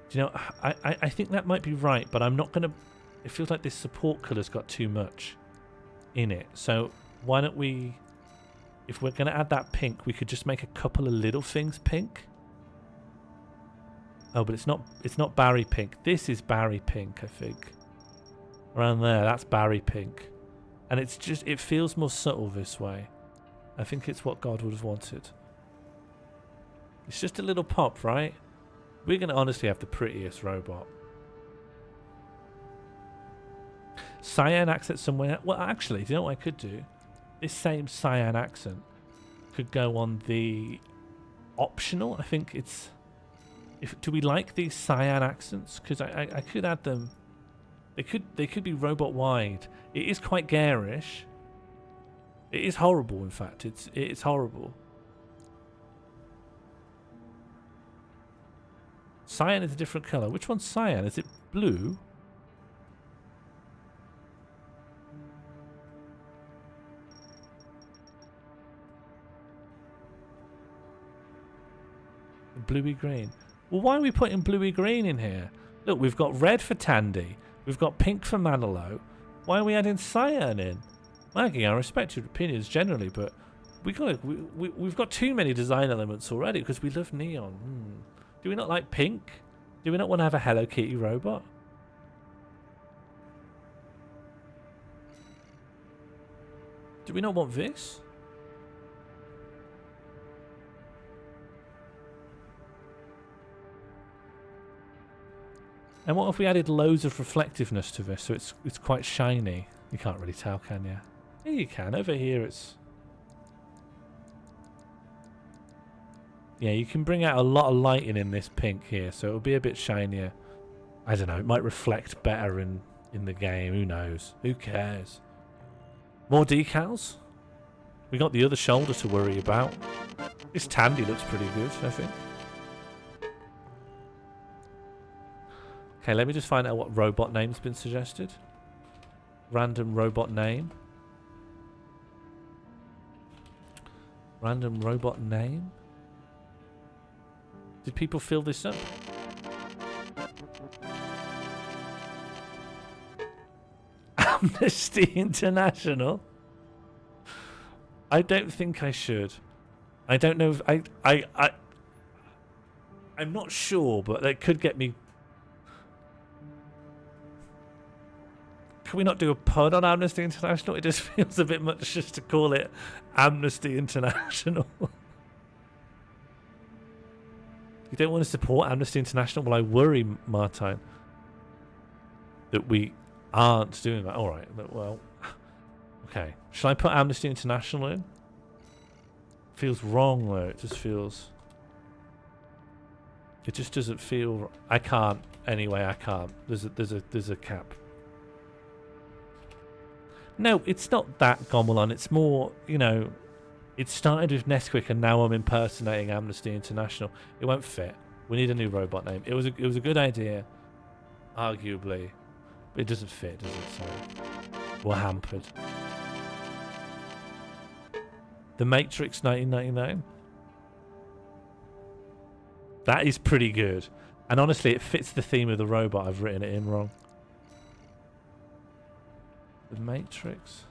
Do you know, I think that might be right, but I'm not gonna. It feels like this support colour's got too much in it. So why don't we? If we're gonna add that pink, we could just make a couple of little things pink. Oh, but it's not Barry pink. This is Barry pink, I think. Around there, that's Barry pink. And it's just, it feels more subtle this way. I think it's what God would have wanted. It's just a little pop, right? We're gonna honestly have the prettiest robot. Cyan accent somewhere. Well, actually, do you know what I could do? This same cyan accent could go on the optional. I think it's... Do we like these cyan accents? Because I could add them. They could be robot wide. It is quite garish. It is horrible, in fact. It's horrible. Cyan is a different colour. Which one's cyan? Is it blue? Bluey green. Well, why are we putting bluey green in here? Look, we've got red for Tandy. We've got pink for Manilow. Why are we adding cyan in? Maggie, I respect your opinions generally, but we've got too many design elements already because we love neon. Do we not like pink? Do we not want to have a Hello Kitty robot? Do we not want this? And what if we added loads of reflectiveness to this so it's quite shiny? You can't really tell, can you? Yeah, you can. Over here it's... Yeah, you can bring out a lot of lighting in this pink here, so it'll be a bit shinier. I don't know, it might reflect better in the game. Who knows? Who cares? More decals? We got the other shoulder to worry about. This Tandy looks pretty good, I think. Okay, let me just find out what robot name's been suggested. Random robot name. Random robot name? Did people fill this up? Amnesty International? I don't think I should. I don't know if I'm not sure, but that could get me. Can we not do a pun on Amnesty International? It just feels a bit much just to call it Amnesty International. You don't want to support Amnesty International? Well, I worry, Martine, that we aren't doing that. All right, well, okay. Shall I put Amnesty International in? Feels wrong though. It just feels. It just doesn't feel. I can't. Anyway, I can't. There's a cap. No, it's not that Gomelon. It's more, you know, it started with Nesquik and now I'm impersonating Amnesty International. It won't fit. We need a new robot name. It was a good idea, arguably, but it doesn't fit, does it? So we're hampered. The Matrix 1999. That is pretty good. And honestly, it fits the theme of the robot. I've written it in wrong. The Matrix.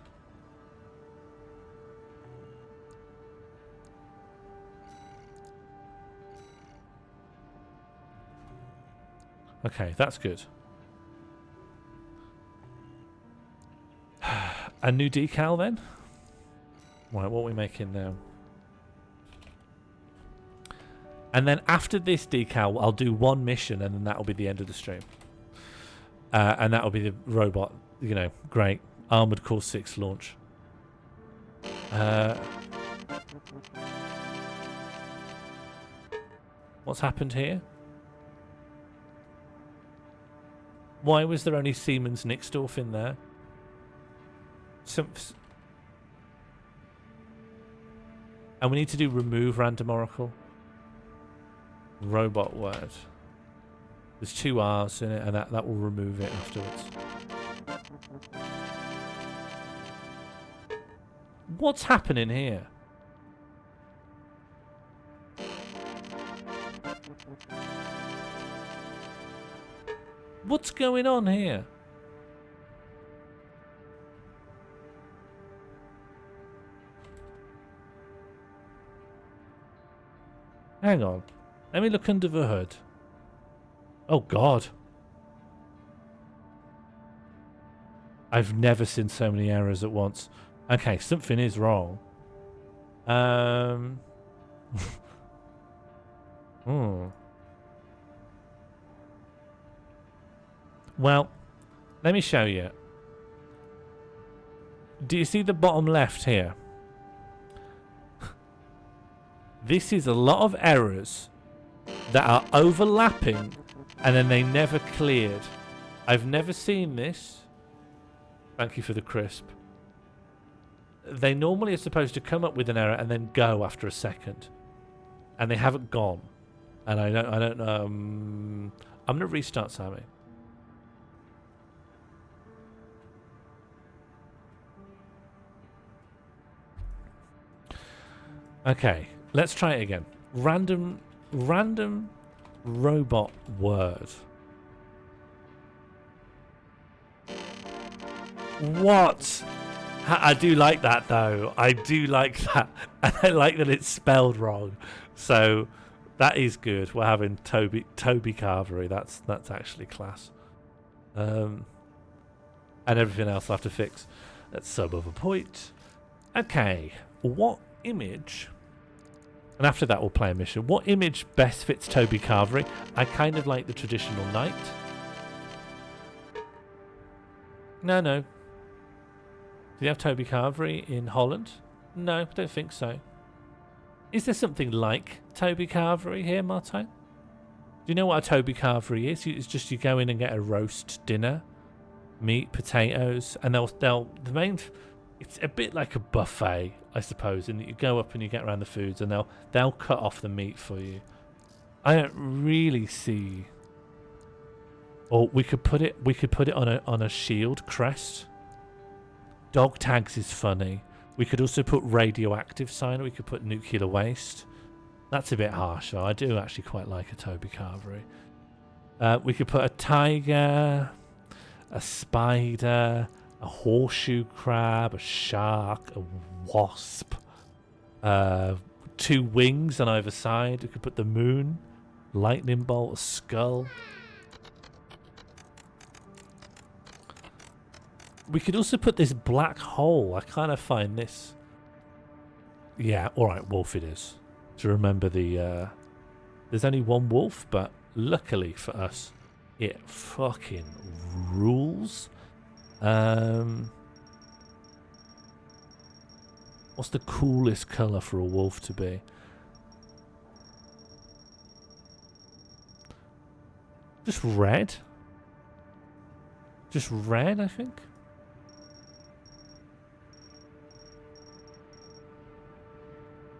Okay, that's good. A new decal then? Right, what are we making now? And then after this decal, I'll do one mission and then that'll be the end of the stream. And that'll be the robot, you know, great. Armored Core 6 launch. What's happened here? Why was there only Siemens Nixdorf in there? And we need to do remove random oracle. Robot word. There's 2 R's in it and that will remove it afterwards. What's happening here? What's going on here? Hang on. Let me look under the hood. Oh God. I've never seen so many errors at once. Okay, something is wrong. Well, let me show you. Do you see the bottom left here? This is a lot of errors that are overlapping and then they never cleared. I've never seen this. Thank you for the crisp. They normally are supposed to come up with an error and then go after a second. And they haven't gone. And I don't know. I'm going to restart Sammy. Okay, let's try it again. Random robot word. What? I do like that though. I do like that. And I like that it's spelled wrong. So that is good. We're having Toby Carvery. That's actually class. And everything else I'll have to fix at some other point. Okay. What image? And after that we'll play a mission. What image best fits Toby Carvery? I kind of like the traditional knight. No. Do you have Toby Carvery in Holland? No, I don't think so. Is there something like Toby Carvery here, Martine? Do you know what a Toby Carvery is? It's just you go in and get a roast dinner, meat, potatoes, and the main. It's a bit like a buffet, I suppose, in that you go up and you get around the foods, and they'll cut off the meat for you. I don't really see. Or we could put it on a shield crest. Dog tags is funny. We could also put radioactive sign. We could put nuclear waste. That's a bit harsh, though. I do actually quite like a Toby Carvery. We could put a tiger, a spider, a horseshoe crab, a shark, a wasp, 2 wings on either side. We could put the moon, lightning bolt, a skull. We could also put this black hole. I kind of find this. Yeah, alright, wolf it is. To remember the. There's only one wolf, but luckily for us, it fucking rules. What's the coolest colour for a wolf to be? Just red? Just red, I think?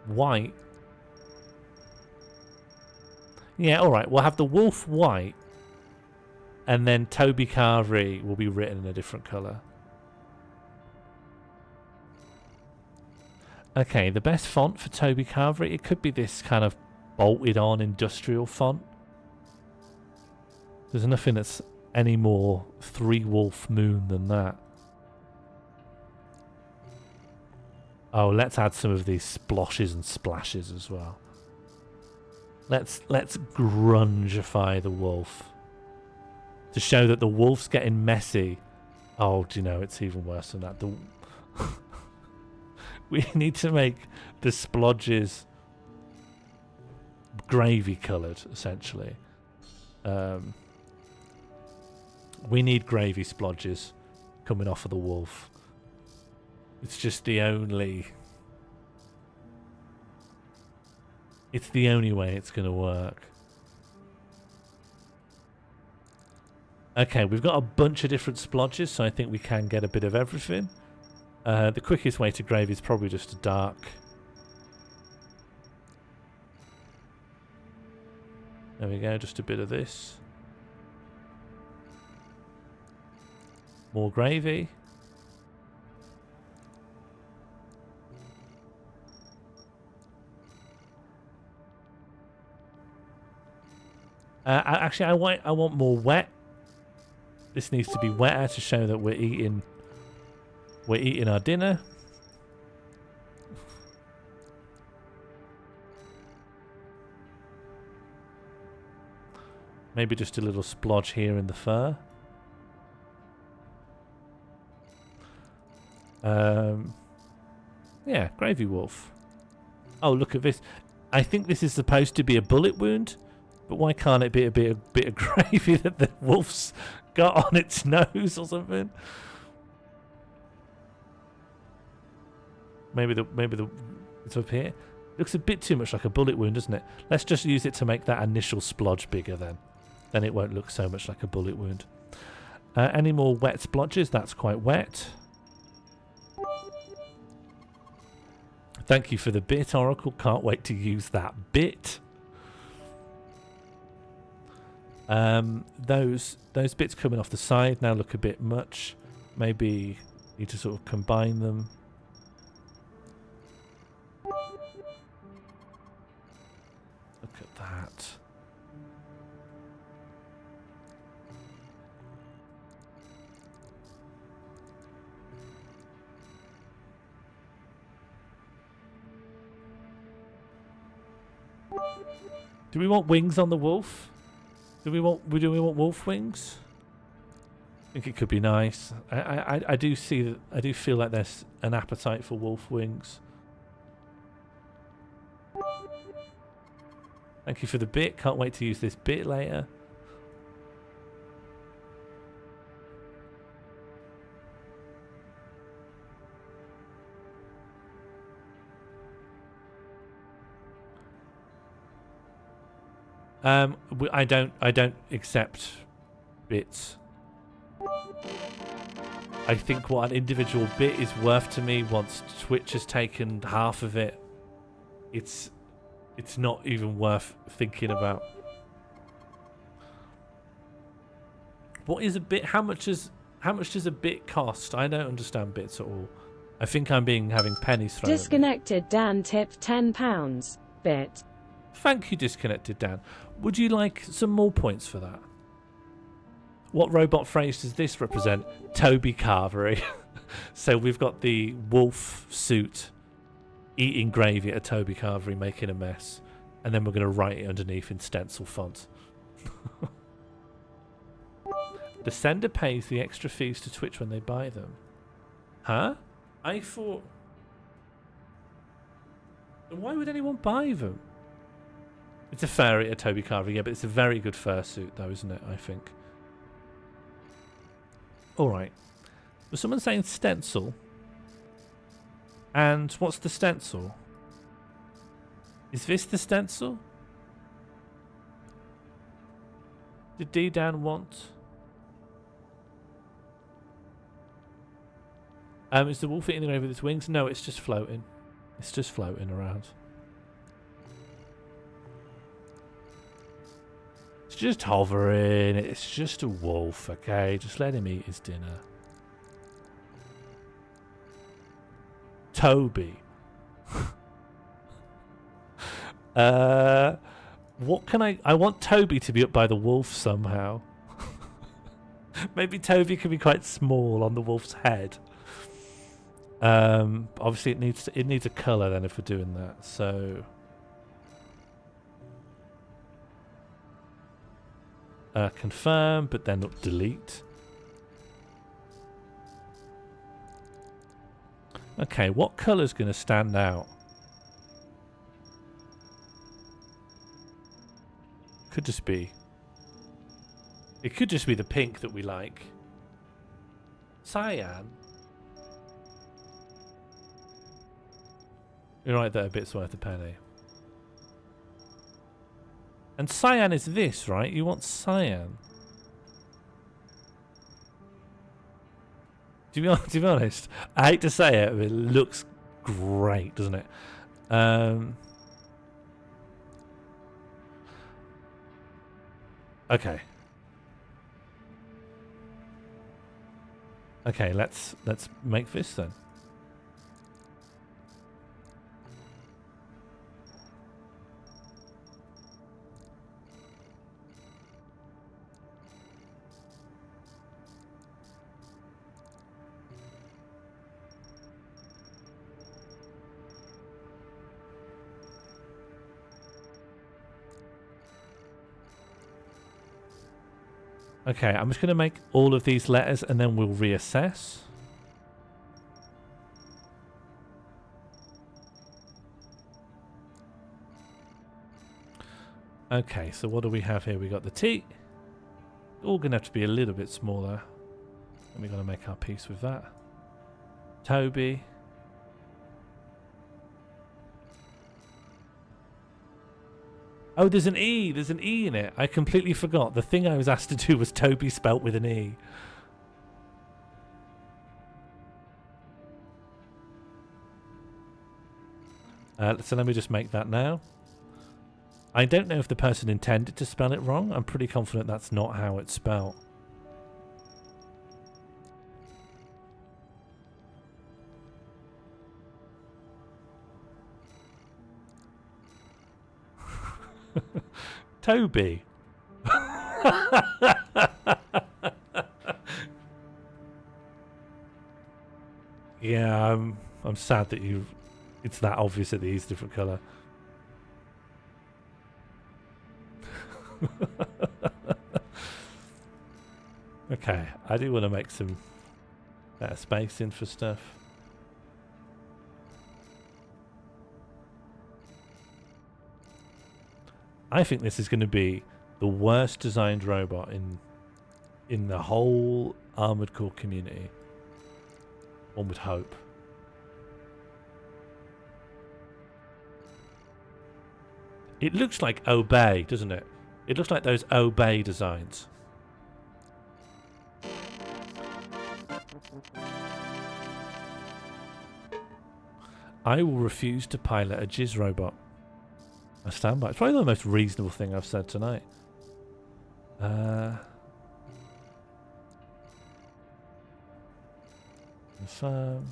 White. Yeah, alright, we'll have the wolf white, and then Toby Carvery will be written in a different colour. Okay, the best font for Toby Carvery, it could be this kind of bolted on industrial font. There's nothing that's any more 3-wolf moon than that. Oh, let's add some of these sploshes and splashes as well. Let's grungify the wolf. To show that the wolf's getting messy. Oh, do you know, it's even worse than that. We need to make the splodges gravy coloured, essentially. We need gravy splodges coming off of the wolf. It's just the only... It's the only way it's going to work. Okay, we've got a bunch of different splodges, so I think we can get a bit of everything. The quickest way to gravy is probably just a dark. There we go, just a bit of this. More gravy. Actually, I want more wet. This needs to be wetter to show that we're eating our dinner. Maybe just a little splodge here in the fur. Yeah, gravy wolf. Oh, look at this. I think this is supposed to be a bullet wound, but why can't it be a bit of gravy that the wolf's got on its nose or something? Maybe it's up here. Looks a bit too much like a bullet wound, doesn't it? Let's just use it to make that initial splodge bigger then. Then it won't look so much like a bullet wound. Any more wet splodges? That's quite wet. Thank you for the bit, Oracle. Can't wait to use that bit. Those bits coming off the side now look a bit much. Maybe need to sort of combine them. Look at that. Do we want wings on the wolf? Do we want wolf wings? I think it could be nice. I do see that. I do feel like there's an appetite for wolf wings. Thank you for the bit. Can't wait to use this bit later. I don't accept bits. I think what an individual bit is worth to me, once Twitch has taken half of it, it's not even worth thinking about. What is a bit? How much does a bit cost? I don't understand bits at all. I think I'm having pennies thrown at me. Disconnected Dan tipped £10. Bit. Thank you, Disconnected Dan. Would you like some more points for that? What robot phrase does this represent? Toby Carvery. So we've got the wolf suit eating gravy at a Toby Carvery, making a mess, and then we're going to write it underneath in stencil font. The sender pays the extra fees to Twitch when they buy them. Huh? I thought... Why would anyone buy them? It's a furry, a Toby Carvery, yeah, but it's a very good fursuit though, isn't it, I think. Alright. Was someone saying stencil? And what's the stencil? Is this the stencil? Did D-Dan want... is the wolf eating the grave with its wings? No, it's just floating. It's just floating around. It's just hovering. It's just a wolf, okay? Just let him eat his dinner. Toby. What can I want Toby to be up by the wolf somehow. Maybe Toby can be quite small on the wolf's head. Obviously it needs a colour then if we're doing that, so confirm, but then delete. Okay, what colour's going to stand out? Could just be... It could just be the pink that we like. Cyan. You're right there, a bit's worth a penny. And cyan is this, right? You want cyan. To be honest, I hate to say it, but it looks great, doesn't it? Okay. Okay, let's make this then. Okay, I'm just going to make all of these letters and then we'll reassess. Okay, so what do we have here? We got the T. All going to have to be a little bit smaller. And we're going to make our piece with that. Toby. Oh, there's an E. There's an E in it. I completely forgot. The thing I was asked to do was Toby spelt with an E. So let me just make that now. I don't know if the person intended to spell it wrong. I'm pretty confident that's not how it's spelled. Toby. Yeah, I'm sad that it's that obvious that he's a different colour. Okay, I do want to make some better spacing for stuff. I think this is going to be the worst designed robot in the whole Armored Core community. One would hope. It looks like Obey, doesn't it? It looks like those Obey designs. I will refuse to pilot a jizz robot. I stand by. It's probably the most reasonable thing I've said tonight. Confirm.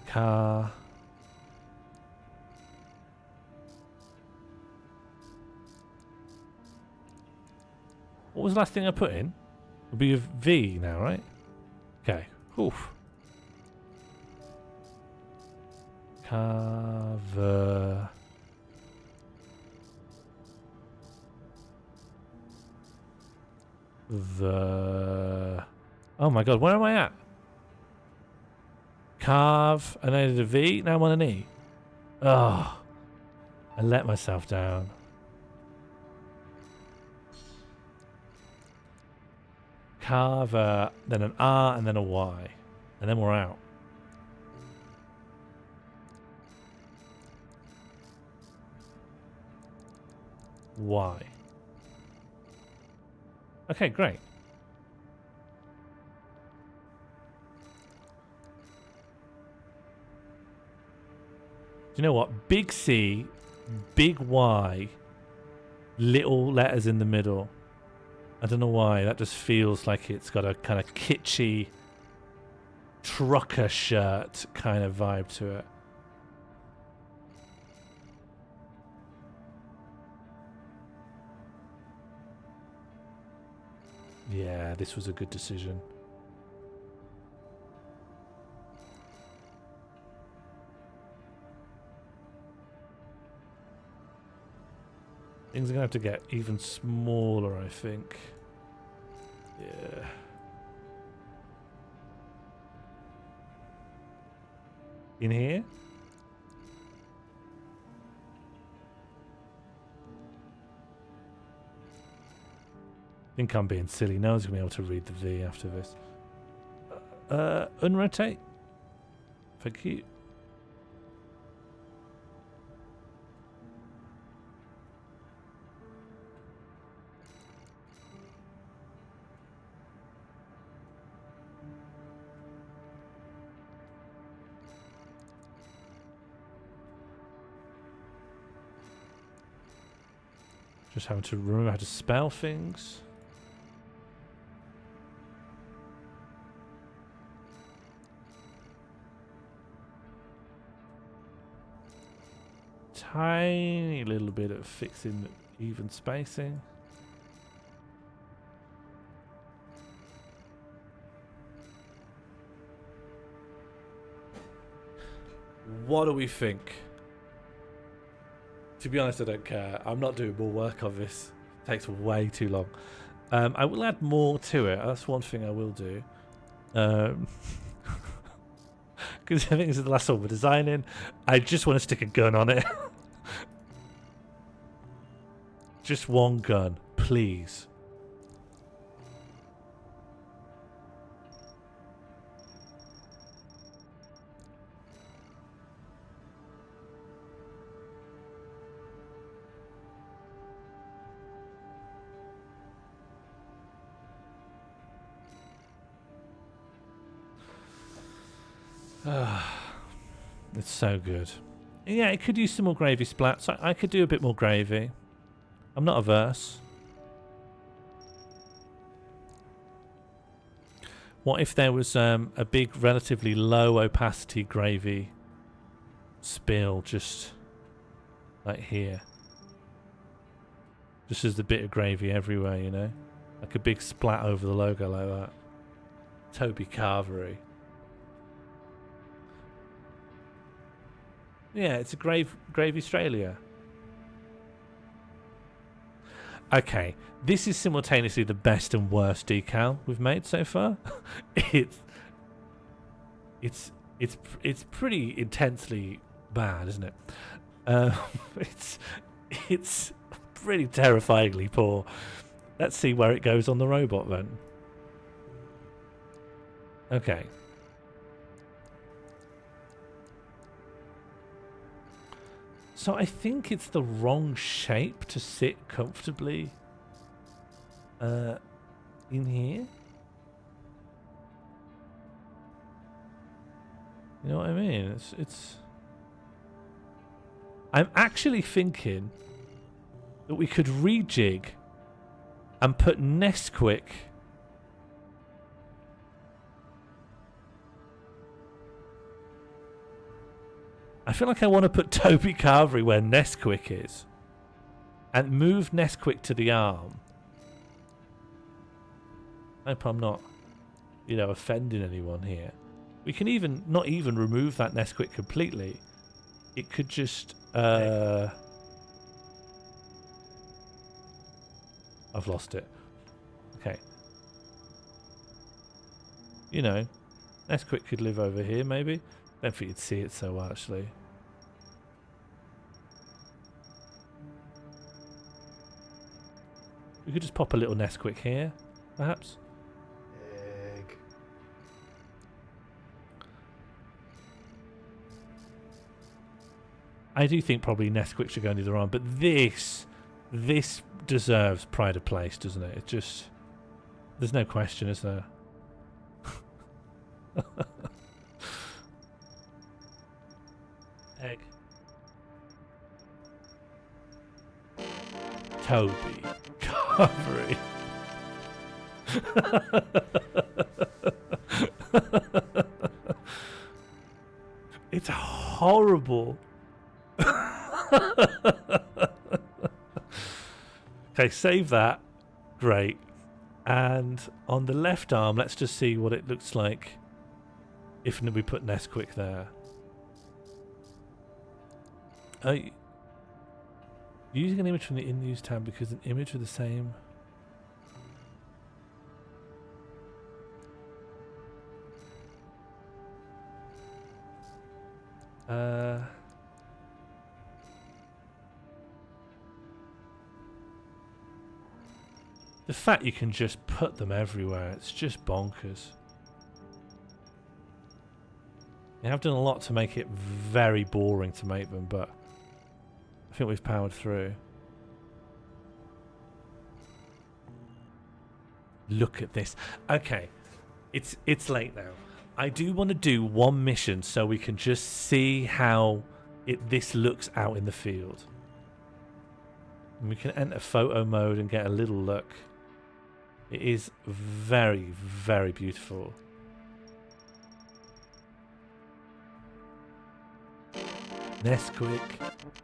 Car. What was the last thing I put in? It'll be a V now, right? Okay. Oof. Cover. Oh my god, where am I at? Carve, and I did a V, now I'm on an E. Oh, I let myself down. Carve, then an R, and then a Y. And then we're out. Y. Okay, great. Do you know what? Big C, big Y, little letters in the middle. I don't know why. That just feels like it's got a kind of kitschy trucker shirt kind of vibe to it. Yeah, this was a good decision. Things are going to have to get even smaller, I think. Yeah. In here? I think I'm being silly. No one's going to be able to read the V after this. Unrotate. Thank you. Just having to remember how to spell things. Tiny little bit of fixing even spacing. What do we think? To be honest, I don't care. I'm not doing more work on this. It takes way too long. I will add more to it. That's one thing I will do. Because I think this is the last one we're designing. I just want to stick a gun on it. Just one gun, please. It's so good. Yeah, it could use some more gravy splats. I could do a bit more gravy. I'm not averse. What if there was a big, relatively low opacity gravy spill just like here? Just as the bit of gravy everywhere, you know? Like a big splat over the logo like that. Toby Carvery. Yeah, it's a Gravy Australia. Okay, this is simultaneously the best and worst decal we've made so far. It's pretty intensely bad, isn't it? It's pretty terrifyingly poor. Let's see where it goes on the robot then. Okay. So I think it's the wrong shape to sit comfortably in here. You know what I mean? It's. I'm actually thinking that we could rejig and put Nesquik. I feel like I want to put Toby Carvery where Nesquik is and move Nesquik to the arm. I hope I'm not, you know, offending anyone here. We can even not even remove that Nesquik completely. It could just I've lost it. Okay. You know, Nesquik could live over here maybe. Don't think you'd see it so well, actually. We could just pop a little Nesquik here, perhaps. Egg. I do think probably Nesquik should go on either arm, but this deserves pride of place, doesn't it? It just, there's no question, is there? Egg. Toby Carvery. It's horrible. Okay, save that. Great. And on the left arm, let's just see what it looks like if we put Nesquik there. Using an image from the in-use tab because an image with the same... The fact you can just put them everywhere, it's just bonkers. They have done a lot to make it very boring to make them, but I think we've powered through. Look at this. Okay, it's late now. I do want to do one mission so we can just see how this looks out in the field. And we can enter photo mode and get a little look. It is very, very beautiful. Nesquik,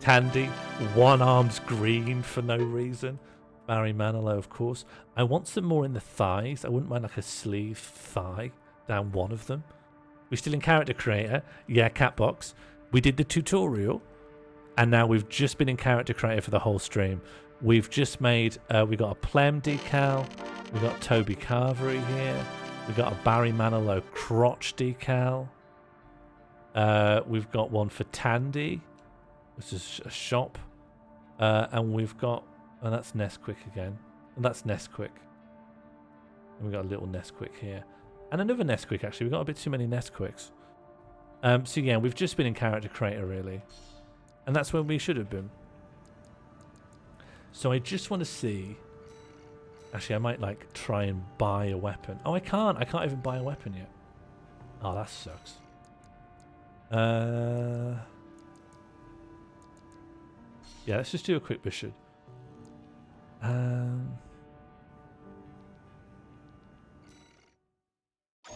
Tandy, one arm's green for no reason. Barry Manilow, of course. I want some more in the thighs. I wouldn't mind like a sleeve thigh down one of them. We're still in character creator. Yeah, Catbox. We did the tutorial. And now we've just been in character creator for the whole stream. We've just made, we got a Plem decal. We got Toby Carvery here. We got a Barry Manilow crotch decal. We've got one for Tandy. This is a shop. And we've got, and that's Nesquik again. And that's Nesquik. And we got a little Nesquik here. And another Nesquik, actually. We've got a bit too many Nesquiks. So yeah, we've just been in character creator, really. And that's when we should have been. So I just want to see... Actually, I might, like, try and buy a weapon. Oh, I can't. I can't even buy a weapon yet. Oh, that sucks. Yeah, let's just do a quick mission.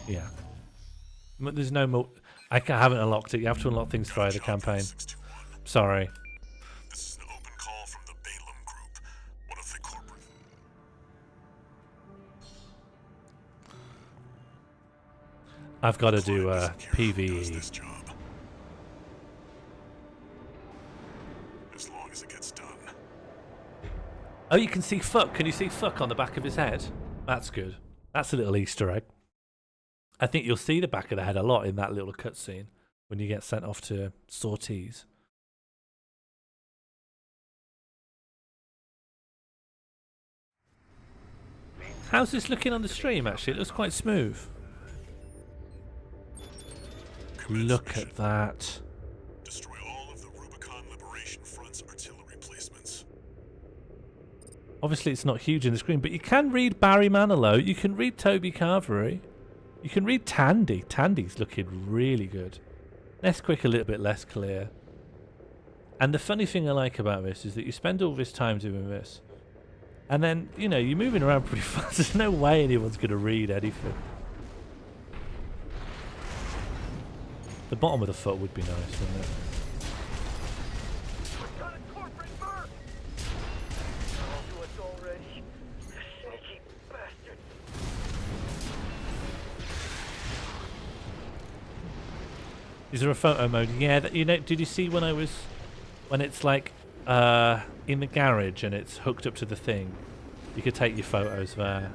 Yeah. There's no more... I haven't unlocked it. You have to unlock things via the campaign. Sorry. This is an open call from the Balaam Group, one of the corporate... I've got to do PvE. As long as it gets done. Oh, you can see fuck. Can you see fuck on the back of his head? That's good. That's a little Easter egg. I think you'll see the back of the head a lot in that little cutscene when you get sent off to sorties. How's this looking on the stream, actually? It looks quite smooth. Look at that. Destroy all of the Rubicon Liberation Front's artillery placements. Obviously, it's not huge in the screen, but you can read Barry Manilow. You can read Toby Carvery. You can read Tandy. Tandy's looking really good. Nesquik a little bit less clear. And the funny thing I like about this is that you spend all this time doing this, and then, you know, you're moving around pretty fast. There's no way anyone's going to read anything. The bottom of the foot would be nice, wouldn't it? Is there a photo mode? Yeah, that, you know, did you see when it's like in the garage and it's hooked up to the thing? You could take your photos there.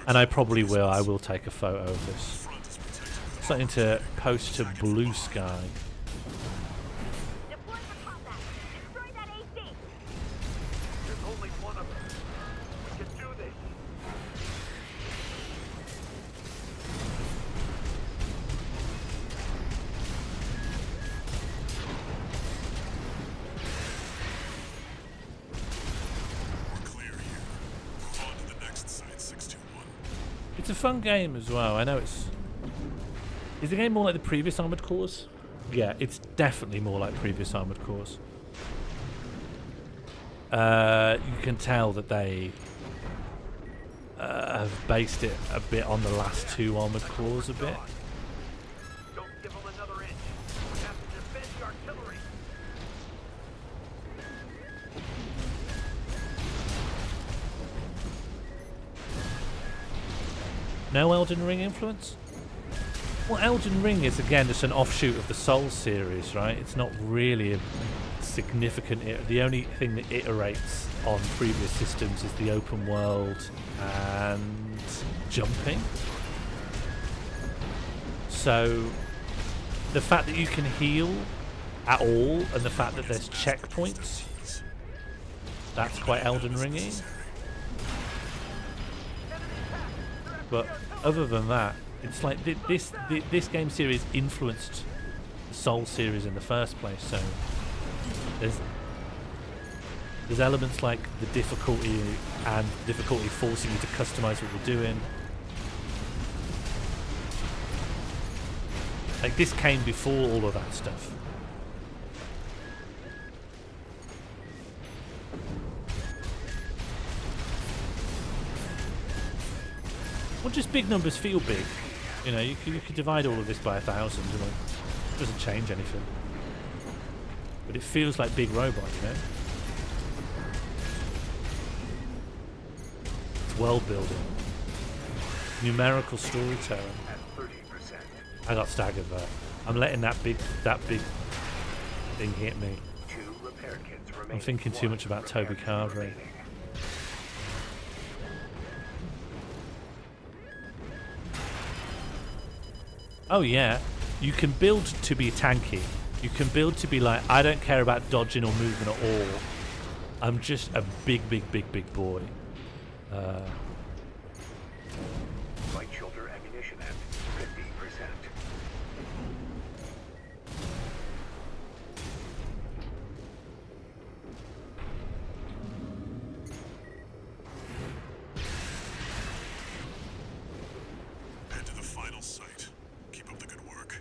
And I probably will. I will take a photo of this. Something to post to Blue Sky. It's a fun game as well. I know it's... Is the game more like the previous Armored Cores? Yeah, it's definitely more like previous Armored Cores. You can tell that they have based it a bit on the last two Armored Cores a bit. Don't give them another inch. We have to defend the artillery. No Elden Ring influence? Well, Elden Ring is, again, just an offshoot of the Souls series, right? It's not really a significant... The only thing that iterates on previous systems is the open world and jumping. So, the fact that you can heal at all, and the fact that there's checkpoints, that's quite Elden Ring-y. But other than that, it's like this game series influenced the Souls series in the first place. So there's elements like the difficulty and difficulty forcing you to customize what you're doing. Like this came before all of that stuff. Well, just big numbers feel big. You know, you could divide all of this by 1,000 and it doesn't change anything. But it feels like big robot, you know? It's world building. Numerical storytelling. I got staggered there. I'm letting that big thing hit me. I'm thinking too much about Toby Carvery. Oh yeah, you can build to be tanky. You can build to be like, I don't care about dodging or movement at all. I'm just a big boy. Light shoulder ammunition at 50%. Head to the final site. Keep up the good work.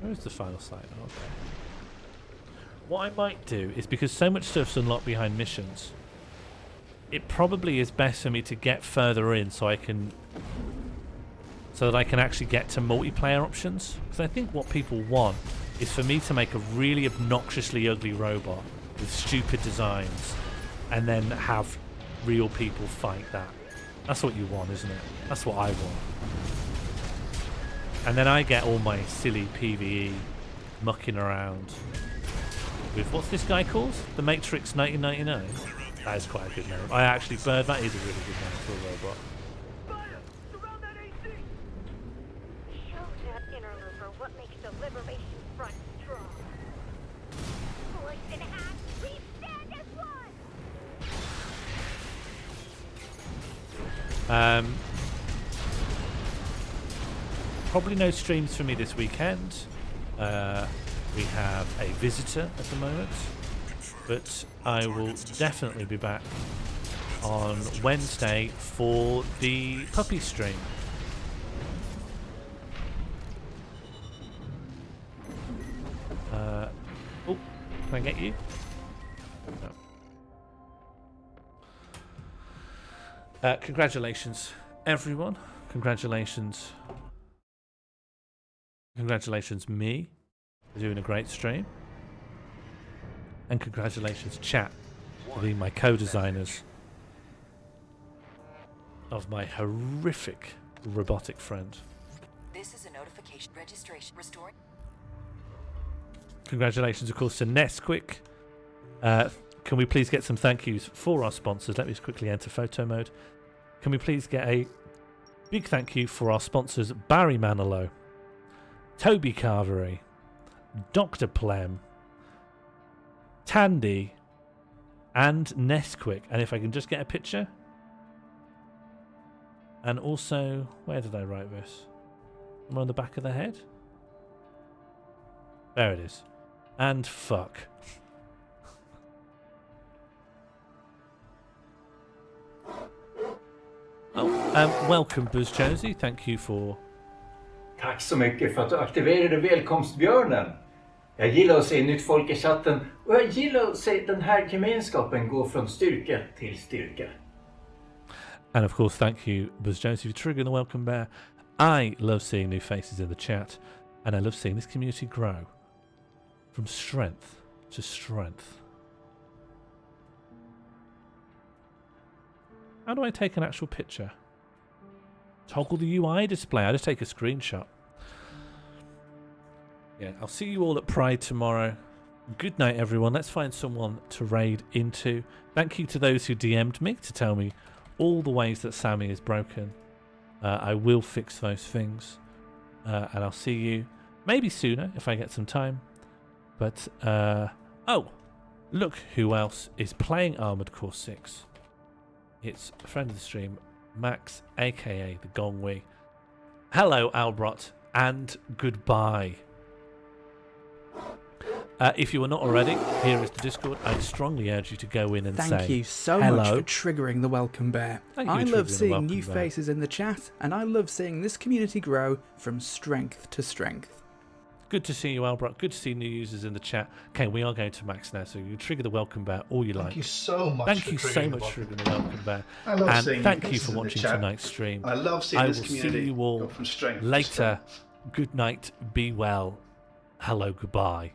Where's the final site? Okay. What I might do is, because so much stuff's unlocked behind missions, it probably is best for me to get further in so that I can actually get to multiplayer options. Because I think what people want is for me to make a really obnoxiously ugly robot with stupid designs and then have real people fight that. That's what you want, isn't it? That's what I want. And then I get all my silly PvE mucking around with, what's this guy called? The Matrix 1999? That is quite a good name. That is a really good name for a robot. Show that interloper what makes the Liberation Front strong. Voice and hand, we stand as one! Probably no streams for me this weekend. We have a visitor at the moment, but I will definitely be back on Wednesday for the puppy stream. Oh, can I get you? No. Congratulations, everyone. Congratulations. Congratulations, me, for doing a great stream. And congratulations, chat, for being my co-designers of my horrific robotic friend. This is a notification. Registration restoring. Congratulations, of course, to Nesquik. Can we please get some thank yous for our sponsors? Let me just quickly enter photo mode. Can we please get a big thank you for our sponsors, Barry Manilow, Toby Carvery, Dr. Plem, Tandy, and Nesquik. And if I can just get a picture. And also, where did I write this? Am I on the back of the head? There it is. And fuck. Welcome, Buzz Josie. Thank you for... Tack så mycket för att du aktiverade välkomstbjörnen. Jag gillar att se nytt folk i chatten och jag gillar att se den här gemenskapen gå från styrka till styrka. And of course, thank you, Buzz Josie, for triggering the welcome bear. I love seeing new faces in the chat, and I love seeing this community grow from strength to strength. How do I take an actual picture? Toggle the UI display. I just take a screenshot. Yeah, I'll see you all at Pride tomorrow. Good night, everyone. Let's find someone to raid into. Thank you to those who DM'd me to tell me all the ways that Sammy is broken. I will fix those things. And I'll see you maybe sooner if I get some time. But, oh, look who else is playing Armored Core 6. It's a friend of the stream, Max, aka the Gongwei. Hello, Albrot, and goodbye. If you are not already, here is the Discord. I strongly urge you to go in and say Thank you so hello. much for triggering the welcome bear. I love seeing new faces in the chat, and I love seeing this community grow from strength to strength. Good to see you, Albrock. Good to see new users in the chat. Okay, we are going to max now, so you trigger the welcome bear all you like. Thank you so much. Thank you so much for triggering the welcome bear. I love and seeing thank you you for in the watching chat. tonight's stream. I love seeing this community I will see you all go from strength to later. strength. Good night. Be well. Hello. Goodbye.